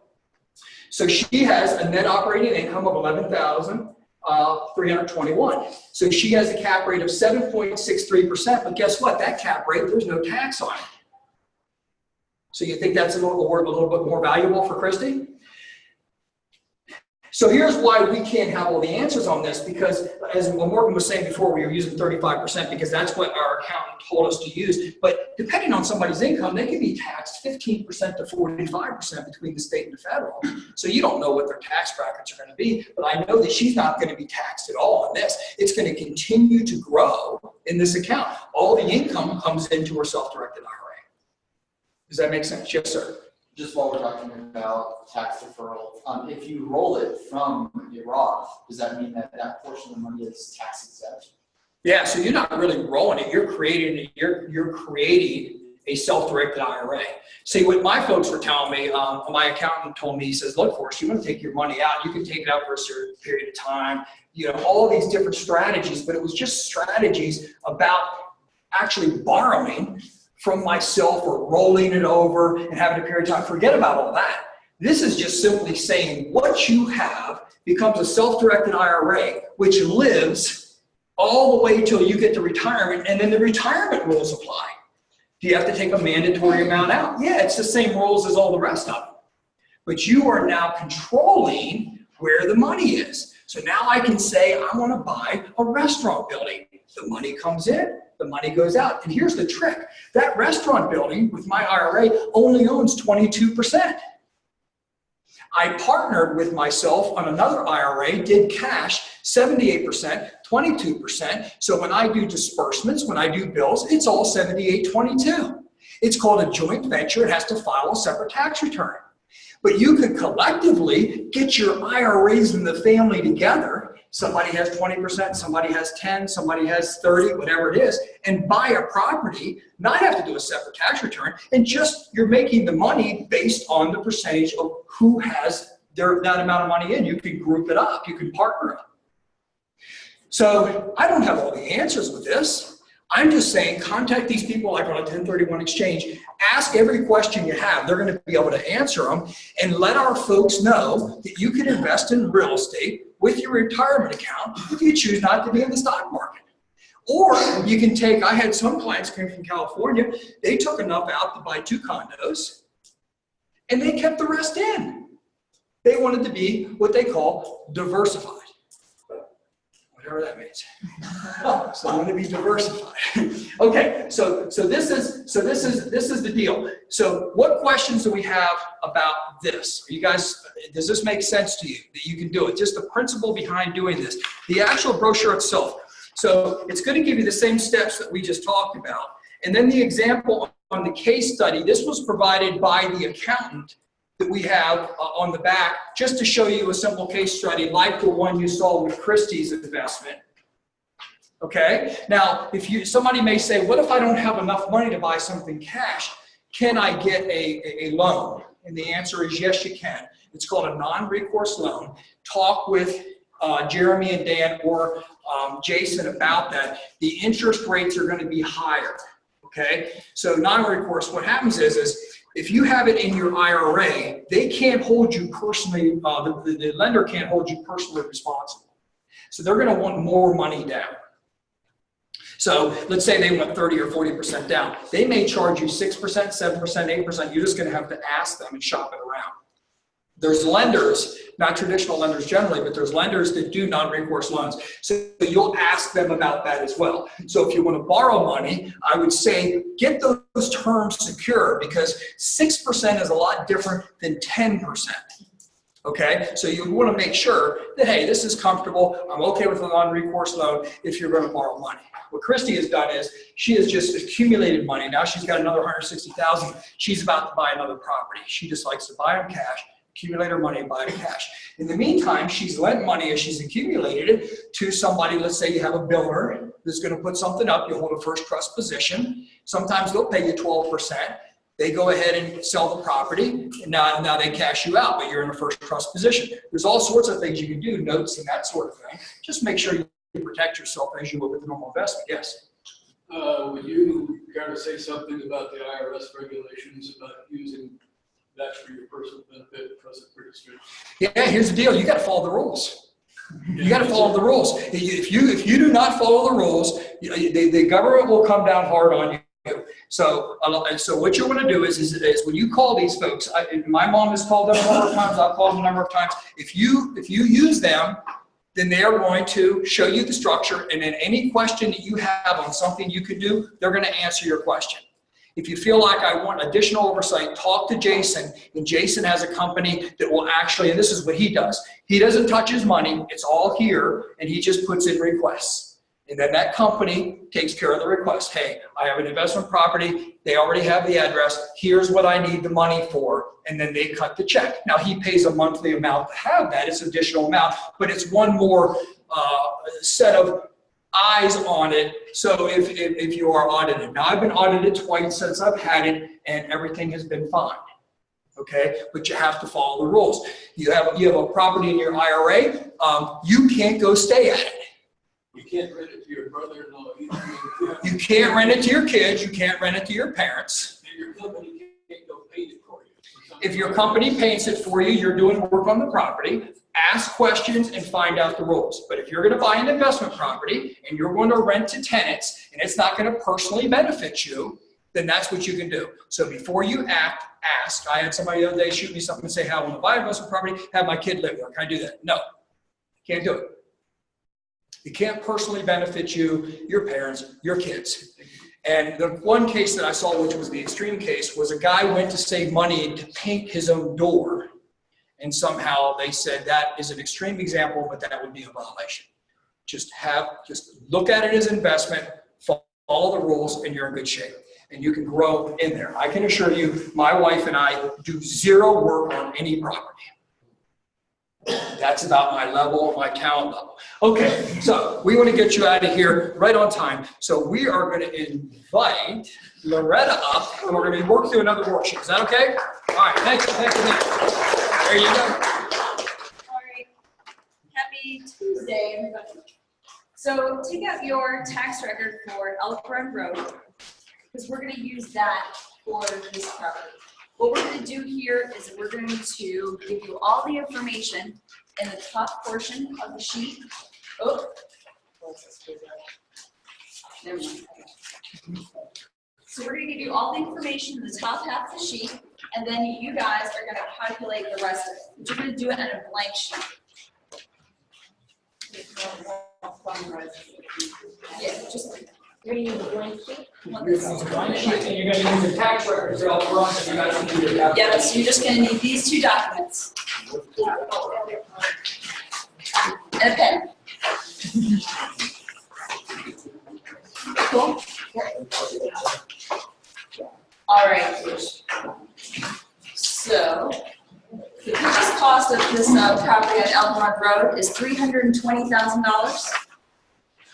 Speaker 1: So she has a net operating income of $11,321. So she has a cap rate of 7.63%, but guess what? That cap rate, there's no tax on it. So you think that's a little bit more valuable for Christy? So here's why we can't have all the answers on this, because as Morgan was saying before, we were using 35% because that's what our accountant told us to use. But depending on somebody's income, they can be taxed 15% to 45% between the state and the federal. So you don't know what their tax brackets are going to be, but I know that she's not going to be taxed at all on this. It's going to continue to grow in this account. All the income comes into her self-directed IRA. Does that make sense? Yes, sir.
Speaker 5: Just while we're talking about tax deferral, if you roll it from your Roth, does that mean that that portion of the money is tax exempt?
Speaker 1: Yeah, so you're not really rolling it. You're creating a self-directed IRA. See, what my folks were telling me, my accountant told me, he says, look, Forrest, you want to take your money out, you can take it out for a certain period of time, all these different strategies, but it was just strategies about actually borrowing from myself or rolling it over and having a period of time. Forget about all that. This is just simply saying what you have becomes a self-directed IRA, which lives all the way till you get to retirement, and then the retirement rules apply. Do you have to take a mandatory amount out? Yeah, it's the same rules as all the rest of them. But you are now controlling where the money is. So now I can say I want to buy a restaurant building. The money comes in, the money goes out. And here's the trick. That restaurant building with my IRA only owns 22%. I partnered with myself on another IRA, did cash 78%, 22%. So when I do disbursements, when I do bills, it's all 78-22. It's called a joint venture. It has to file a separate tax return. But you could collectively get your IRAs in the family together. Somebody has 20%, somebody has 10, somebody has 30, whatever it is, and buy a property, not have to do a separate tax return, and just you're making the money based on the percentage of who has that amount of money in. You can group it up, you can partner up. So I don't have all the answers with this. I'm just saying, contact these people like on a 1031 exchange, ask every question you have. They're going to be able to answer them, and let our folks know that you can invest in real estate with your retirement account if you choose not to be in the stock market. Or you can take, I had some clients came from California, they took enough out to buy 2 condos, and they kept the rest in. They wanted to be what they call diversified. Whatever that means. So I'm going to be diversified. Okay, so this is the deal. So what questions do we have about this? You guys, does this make sense to you that you can do it? Just the principle behind doing this. The actual brochure itself. So it's going to give you the same steps that we just talked about. And then the example on the case study, this was provided by the accountant that we have on the back, just to show you a simple case study like the one you saw with Christie's investment. Okay, now if somebody may say, what if I don't have enough money to buy something cash? Can I get a loan? And the answer is yes, you can. It's called a non-recourse loan. Talk with Jeremy and Dan or Jason about that. The interest rates are going to be higher. Okay, so non-recourse, what happens is if you have it in your IRA, they can't hold you personally, the lender can't hold you personally responsible. So they're going to want more money down. So let's say they want 30 or 40% down. They may charge you 6%, 7%, 8%. You're just going to have to ask them and shop it around. There's lenders, not traditional lenders generally, but there's lenders that do non-recourse loans. So you'll ask them about that as well. So if you want to borrow money, I would say get those terms secure, because 6% is a lot different than 10%. Okay, so you want to make sure that, hey, this is comfortable. I'm okay with a non-recourse loan if you're going to borrow money. What Christy has done is she has just accumulated money. Now she's got another $160,000. She's about to buy another property. She just likes to buy them cash, accumulate her money and buy it cash. In the meantime, she's lent money as she's accumulated it to somebody. Let's say you have a builder that's going to put something up. You hold a first trust position. Sometimes they'll pay you 12%. They go ahead and sell the property, and now they cash you out, but you're in a first trust position. There's all sorts of things you can do, notes and that sort of thing. Just make sure you protect yourself as you would with a normal investment. Yes?
Speaker 3: Would you kind of say something about the IRS regulations about using that for your personal benefit, because it's pretty strict?
Speaker 1: Yeah, here's the deal. You got to follow the rules. You got to follow the rules. If you do not follow the rules, the government will come down hard on you. So what you want to do is when you call these folks, my mom has called them a number of times, I've called them a number of times. If you use them, then they are going to show you the structure, and then any question that you have on something you could do, they're going to answer your question. If you feel like I want additional oversight, talk to Jason, and Jason has a company that will actually, and this is what he does. He doesn't touch his money, it's all here, and he just puts in requests. And then that company takes care of the request. Hey, I have an investment property. They already have the address. Here's what I need the money for. And then they cut the check. Now, he pays a monthly amount to have that. It's an additional amount, but it's one more set of eyes on it. So if you are audited. Now, I've been audited twice since I've had it, and everything has been fine. Okay, but you have to follow the rules. You have a property in your IRA. You can't go stay at it.
Speaker 3: You can't rent it to your brother-in-law either.
Speaker 1: You can't rent it to your kids. You can't rent it to your parents.
Speaker 3: And your company can't go paint it for you.
Speaker 1: If your company paints it for you, you're doing work on the property. Ask questions and find out the rules. But if you're going to buy an investment property and you're going to rent to tenants and it's not going to personally benefit you, then that's what you can do. So before you act, ask. I had somebody the other day shoot me something and say, hey, I want to buy an investment property, have my kid live there. Can I do that? No, can't do it. It can't personally benefit you, your parents, your kids. And the one case that I saw, which was the extreme case, was a guy went to save money to paint his own door. and somehow they said that is an extreme example, but that would be a violation. Just look at it as investment, follow the rules, and you're in good shape. And you can grow in there. I can assure you, my wife and I do zero work on any property. That's about my level, my talent level. Okay, so we want to get you out of here right on time. So we are going to invite Loretta up, and we're going to work through another worksheet. Is that okay? All right, thank you. There you go.
Speaker 10: All right. Happy Tuesday, everybody. So take out your tax record for Elk Run Road, because we're going to use that for this property. What we're going to do here is we're going to give you all the information in the top portion of the sheet. Oh, never mind. So we're going to give you all the information in the top half of the sheet, and then you guys are going to calculate the rest of it. But you're going to do it on a blank sheet. Yeah, just like
Speaker 2: You're gonna use a blank sheet?
Speaker 1: And you're going to use your tax records up front, and you guys can do your
Speaker 10: yeah, so you're just going to need these two documents. And a pen. Cool? All right. So, the purchase cost of this property on Elk Run Road is $320,000.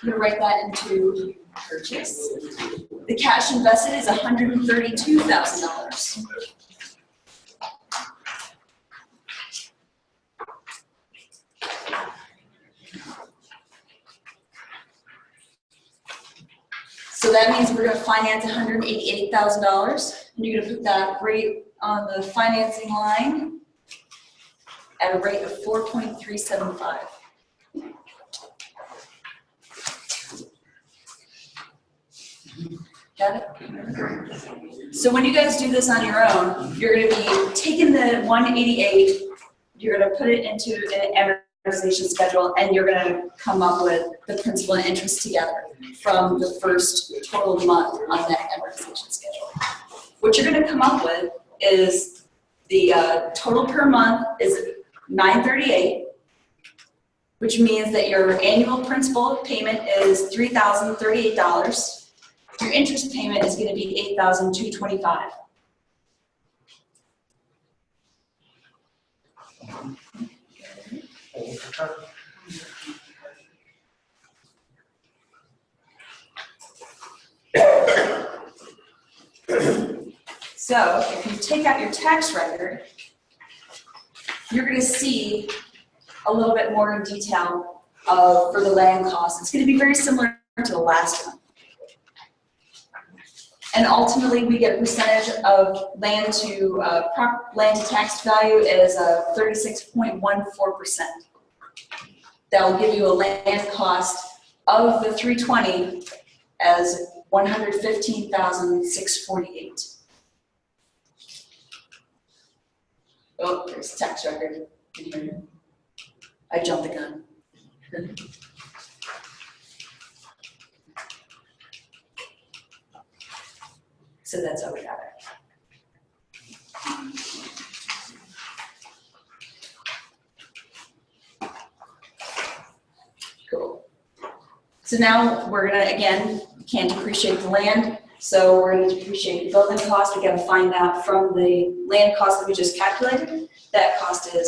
Speaker 10: I'm gonna write that into purchase. The cash invested is $132,000. So that means we're gonna finance $188,000, and you're gonna put that rate on the financing line at a rate of 4.375. Got it? So when you guys do this on your own, you're gonna be taking the 188, you're gonna put it into an amortization schedule, and you're gonna come up with the principal and interest together from the first total month on that amortization schedule. What you're gonna come up with is the total per month is $938, which means that your annual principal payment is $3,038. Your interest payment is going to be $8,225. So if you take out your tax record, you're going to see a little bit more in detail for the land cost. It's going to be very similar to the last one. And ultimately, we get a percentage of land to tax value is 36.14%. That will give you a land cost of the 320 as $115,648. Oh, there's the tax record in here. I jumped the gun. So that's how we got it. Cool. So now we're gonna, again, can't depreciate the land, so we're gonna depreciate the building cost. We gotta find that from the land cost that we just calculated. That cost is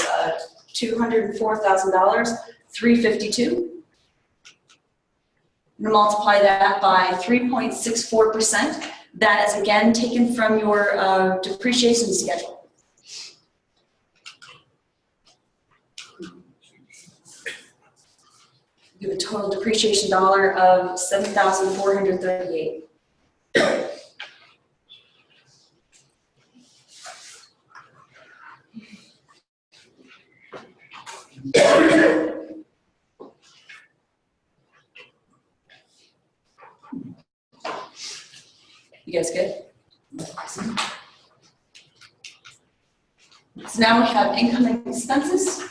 Speaker 10: $204,000, $352. I'm gonna multiply that by 3.64%. That is again taken from your depreciation schedule. You have a total depreciation dollar of $7,438. You guys good? Awesome. So now we have income and expenses.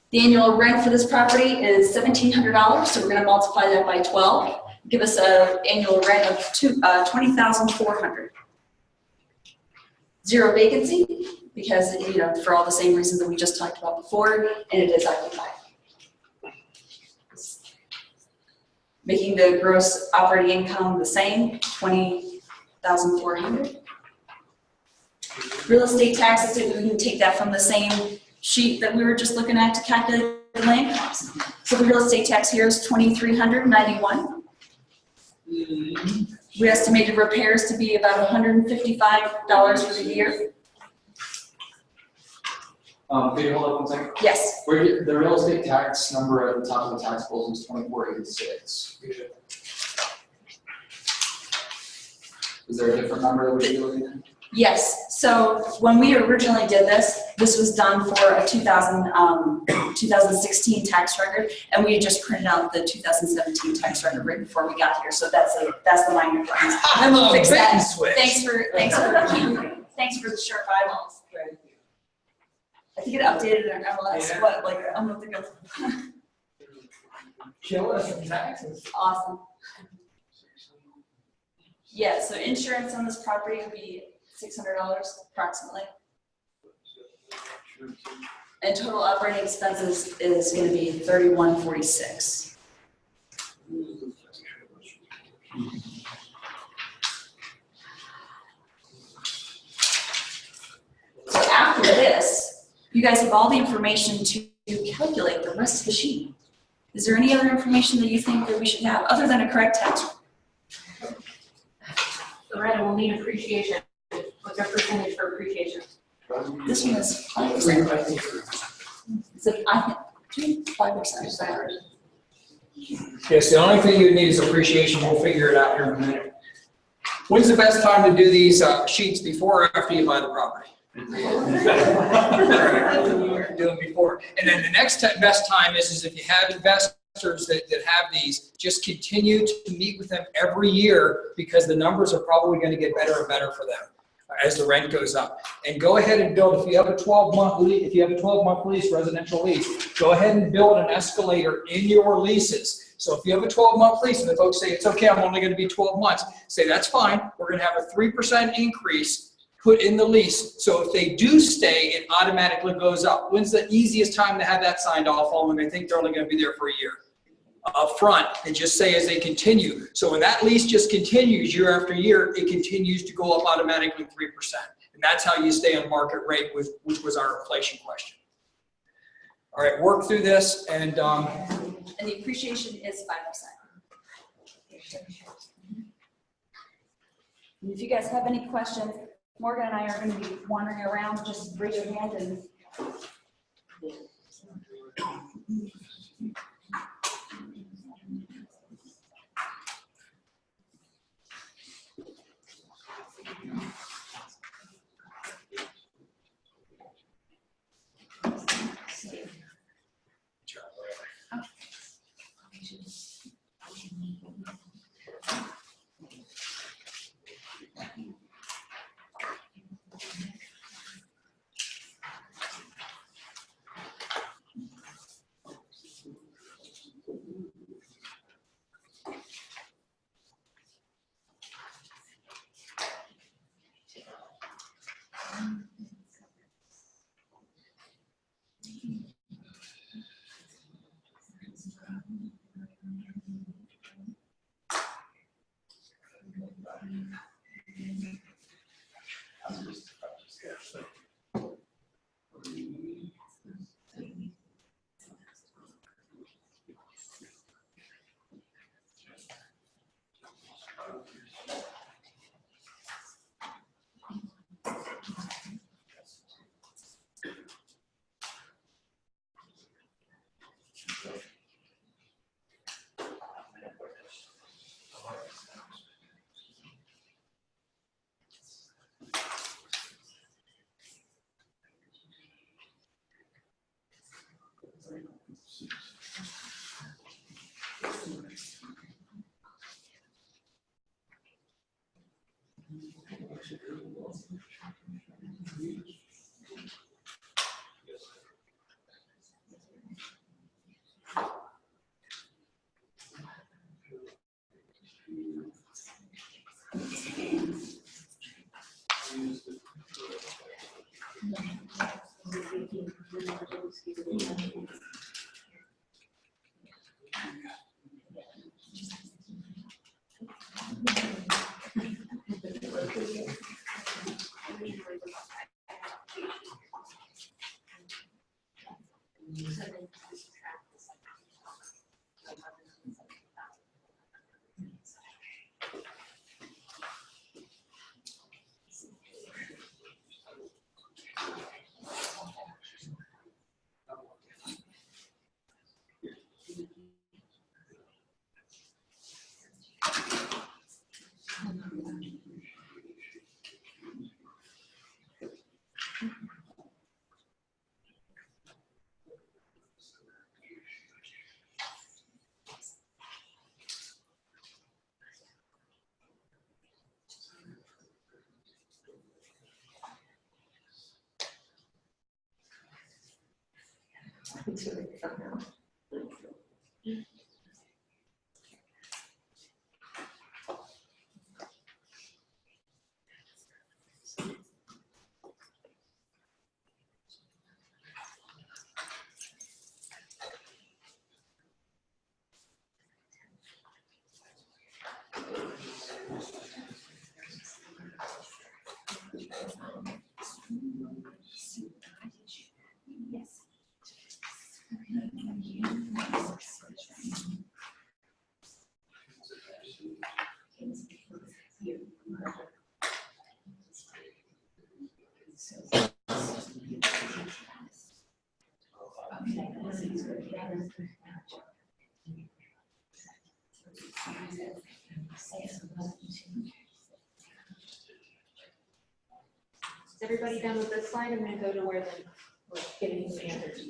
Speaker 10: The annual rent for this property is $1,700, so we're going to multiply that by 12. Give us an annual rent of $20,400. Zero vacancy, because, you know, for all the same reasons that we just talked about before, and it is occupied. Making the gross operating income the same, 20,400. Real estate taxes, we can take that from the same sheet that we were just looking at to calculate the land cost. So the real estate tax here is 2,391. We estimated repairs to be about $155 for the year.
Speaker 5: Can you hold up one second?
Speaker 10: Yes.
Speaker 5: The real estate tax number at the top of the tax bills is 2486. Is there a different number that we should be looking at?
Speaker 10: Yes, so when we originally did this, this was done for a 2016 tax record, and we had just printed out the 2017 tax record right before we got here, so that's the minor difference. And we'll fix that. Thanks for the sharp eyeballs. I think it updated in MLS, what, like a month ago.
Speaker 1: Kill us from taxes.
Speaker 10: Awesome. Yeah, so insurance on this property would be $600 approximately. And total operating expenses is going to be $3146. So after this, you guys have all the information to calculate the rest of the sheet. Is there any other information that you think that we should have other than a correct tax?
Speaker 2: Loretta will need appreciation. What's our percentage for appreciation?
Speaker 10: This one is 5%. So I think 5%.
Speaker 1: Yes, the only thing you need is appreciation. We'll figure it out here in a minute. When's the best time to do these sheets, before or after you buy the property? Do them before. And then the next best time is if you have investors that have these, just continue to meet with them every year, because the numbers are probably going to get better and better for them as the rent goes up. And go ahead and build, if you have a 12-month lease, residential lease, go ahead and build an escalator in your leases. So if you have a 12-month lease and the folks say, it's okay, I'm only going to be 12 months, say that's fine, we're going to have a 3% increase put in the lease. So if they do stay, it automatically goes up. When's the easiest time to have that signed off on when they think they're only going to be there for a year? Up front, and just say as they continue. So when that lease just continues year after year, it continues to go up automatically 3%. And that's how you stay on market rate, which was our inflation question. All right, work through this, and
Speaker 10: the appreciation is 5%. And if you guys have any questions, Morgan and I are going to be wandering around. Just raise your hand and.
Speaker 2: Is everybody done with this slide? I'm gonna go to where we're getting the answers.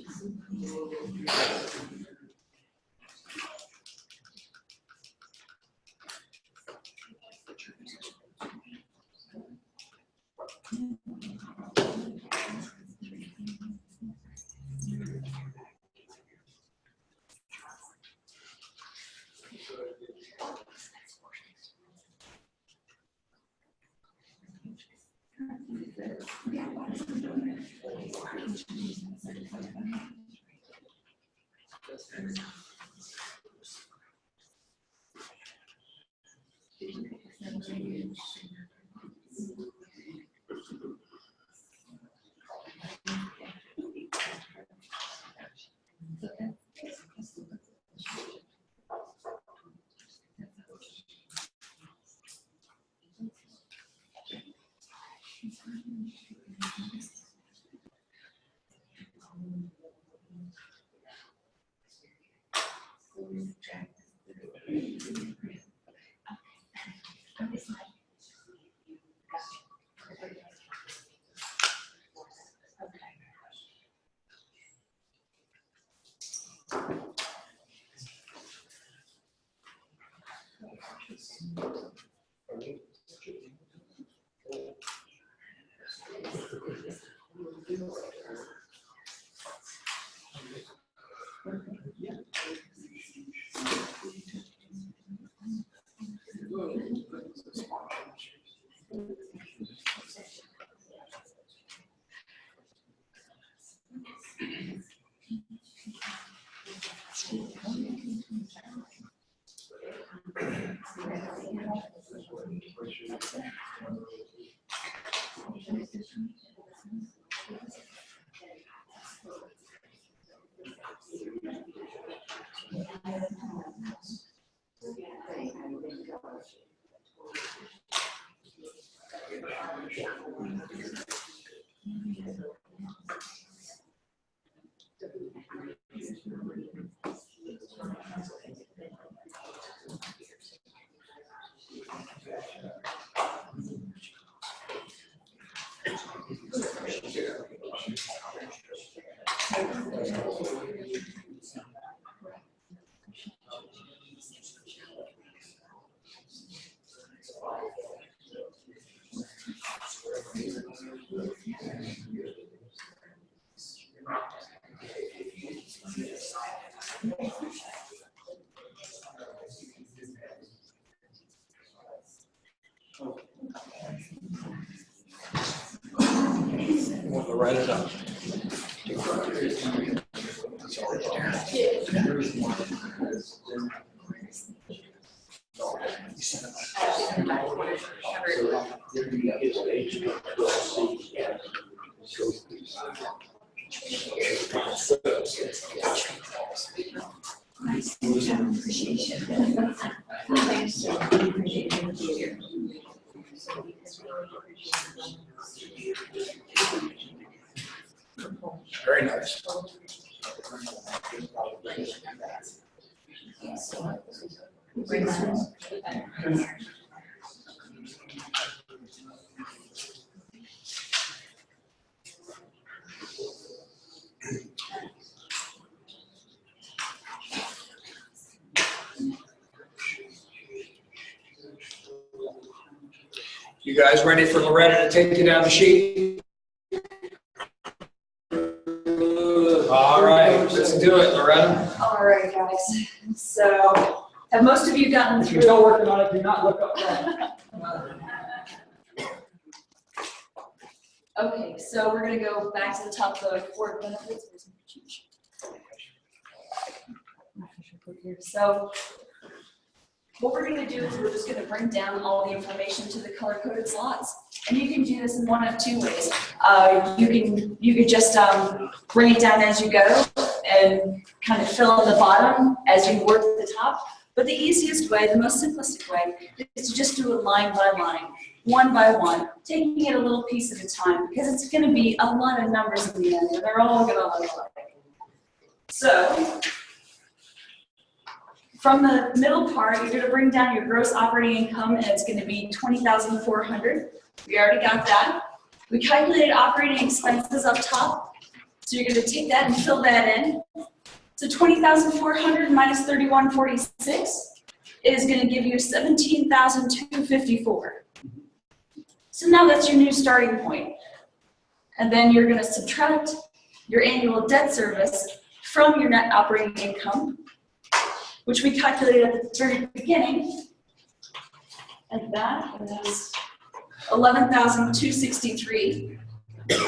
Speaker 1: Want to write it up. Very nice. You guys ready for Loretta to take you down the sheet? All right, let's
Speaker 10: guys. So, have most of you gotten
Speaker 1: If you're
Speaker 10: through?
Speaker 1: still working on it, do not look up front.
Speaker 10: Okay, so we're gonna go back to the top of the four benefits. So what we're gonna do is we're just gonna bring down all the information to the color-coded slots. And you can do this in one of two ways. You can just bring it down as you go and kind of fill in the bottom as you work the top. But the easiest way, the most simplistic way, is to just do it line by line, one by one, taking it a little piece at a time, because it's gonna be a lot of numbers in the end, and they're all gonna look like. So, from the middle part, you're gonna bring down your gross operating income, and it's gonna be $20,400. We already got that. We calculated operating expenses up top, so you're gonna take that and fill that in. So 20,400 minus 3146 is gonna give you 17,254. So now that's your new starting point. And then you're gonna subtract your annual debt service from your net operating income, which we calculated at the very beginning. And that is 11,263. You're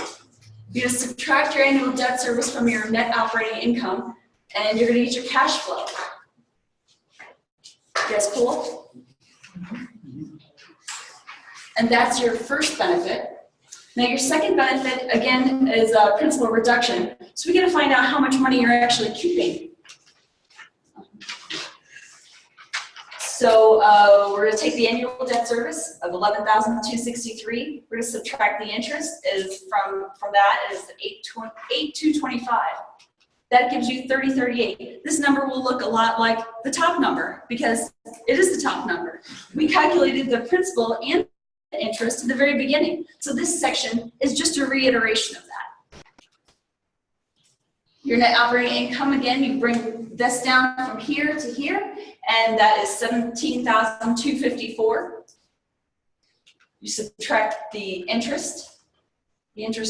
Speaker 10: gonna subtract your annual debt service from your net operating income, and you're gonna get your cash flow. You guys cool? And that's your first benefit. Now your second benefit, again, is principal reduction. So we gotta find out how much money you're actually keeping. So we're gonna take the annual debt service of 11,263. We're gonna subtract the interest from that is 8,225. That gives you 3038. This number will look a lot like the top number because it is the top number. We calculated the principal and the interest at the very beginning. So this section is just a reiteration of that. Your net operating income, again, you bring this down from here to here, and that is 17,254. You subtract the interest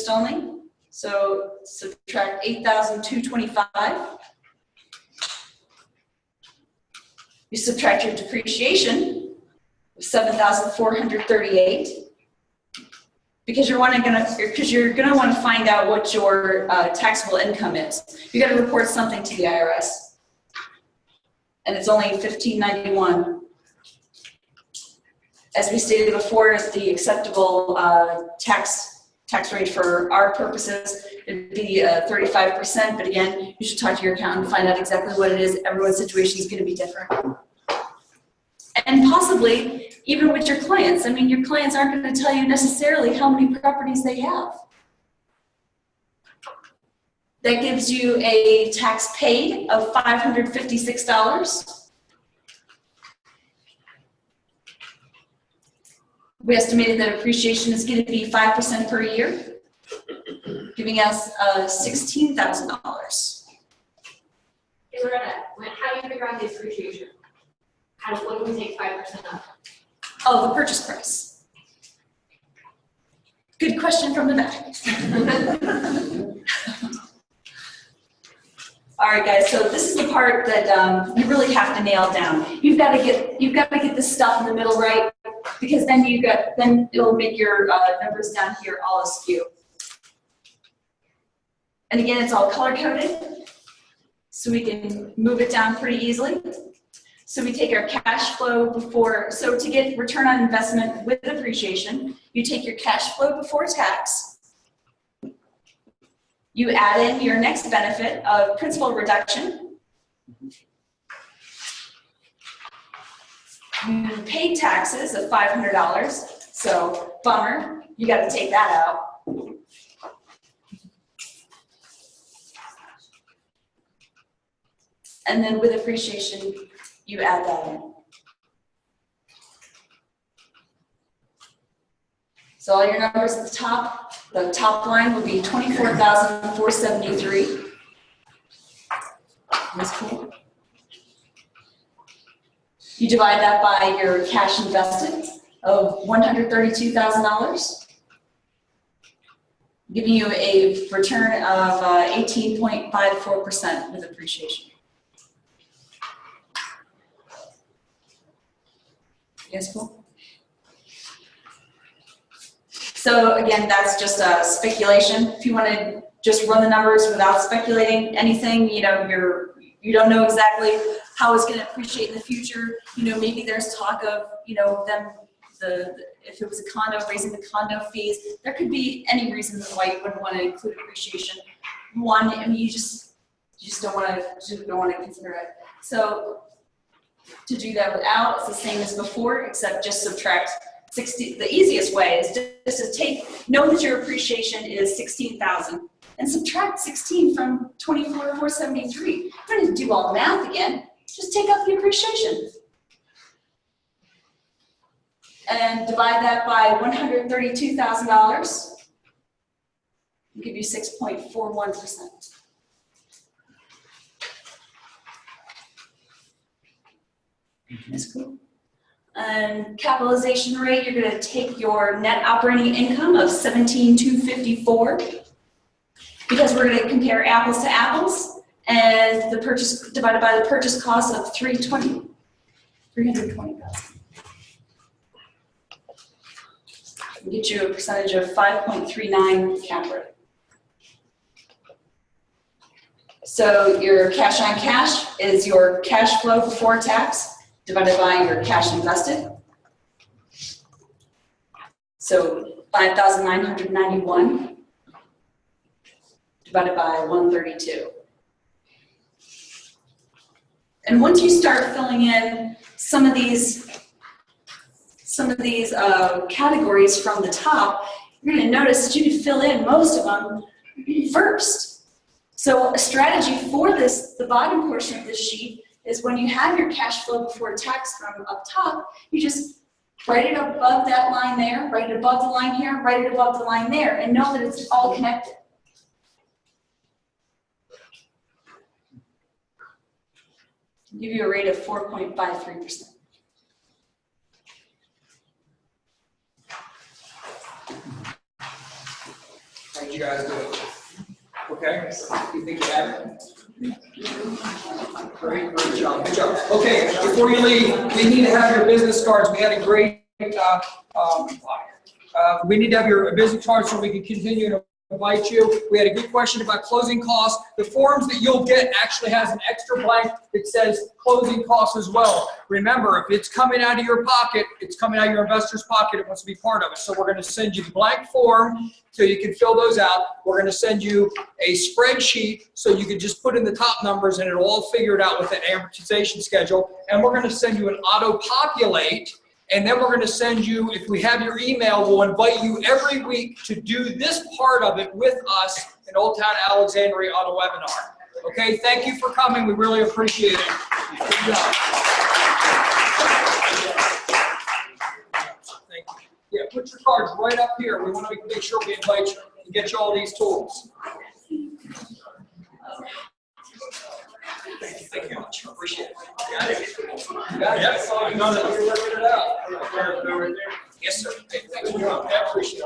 Speaker 10: only. So subtract 8,225. You subtract your depreciation, 7,438. Because you're gonna want to find out what your taxable income is. You got to report something to the IRS, and it's only $1,591. As we stated before, the acceptable tax rate for our purposes would be 35%. But again, you should talk to your accountant and find out exactly what it is. Everyone's situation is going to be different, and possibly even with your clients. I mean, your clients aren't going to tell you necessarily how many properties they have. That gives you a tax paid of $556. We estimated that appreciation is going to be 5% per year, giving us $16,000.
Speaker 2: Hey, Loretta, how do you figure out the appreciation? What do we take 5% of?
Speaker 10: Oh, the purchase price. Good question from the back. All right, guys. So this is the part that you really have to nail down. You've got to get this stuff in the middle right, because then it'll make your numbers down here all askew. And again, it's all color coded, so we can move it down pretty easily. So we take our cash flow before, so to get return on investment with appreciation, you take your cash flow before tax, you add in your next benefit of principal reduction, you pay taxes of $500, so bummer, you got to take that out. And then with appreciation, you add that in. So all your numbers at the top line will be 24,473. That's cool. You divide that by your cash invested of $132,000, giving you a return of 18.54% with appreciation. Yes, cool. So again, that's just a speculation. If you want to just run the numbers without speculating anything, you don't know exactly how it's going to appreciate in the future. Maybe there's talk of, if it was a condo, raising the condo fees. There could be any reason why you wouldn't want to include appreciation. One, I mean, you just don't want to consider it. So to do that without, it's the same as before, except just subtract 60. The easiest way is just to know that your appreciation is 16,000 and subtract 16 from 24,473. You don't need to do all the math again. Just take out the appreciation. And divide that by $132,000. It'll give you 6.41%. That's cool. And capitalization rate, you're going to take your net operating income of 17,254, because we're going to compare apples to apples, and the purchase divided by the purchase cost of 320,000. We'll get you a percentage of 5.39 cap rate. So your cash on cash is your cash flow before tax divided by your cash invested. So 5,991 divided by 132. And once you start filling in some of these categories from the top, you're going to notice that you can fill in most of them first. So a strategy for this, the bottom portion of this sheet, is when you have your cash flow before tax from up top, you just write it above that line there, write it above the line here, write it above the line there, and know that it's all connected. I'll give you a rate of 4.53%.
Speaker 1: How'd you guys do it? Okay, you think you have it? Great job, good job. Okay, before you leave, we need to have your business cards. We had a great, we need to have your business cards so we can continue to invite you. We had a good question about closing costs. The forms that you'll get actually has an extra blank that says closing costs as well. Remember, if it's coming out of your pocket, it's coming out of your investor's pocket, it wants to be part of it. So we're going to send you the blank form so you can fill those out. We're going to send you a spreadsheet so you can just put in the top numbers and it'll all figure it out with an amortization schedule. And we're going to send you an auto-populate. And then we're going to send you, if we have your email, we'll invite you every week to do this part of it with us in Old Town Alexandria on a webinar. Okay, thank you for coming. We really appreciate it. Good job. Thank you. Yeah, put your cards right up here. We want to make sure we invite you and get you all these tools. Thank you much. Appreciate it. Got it. Got it. Yes, I'm going to work it out. Yes, sir. Thank you. I appreciate it.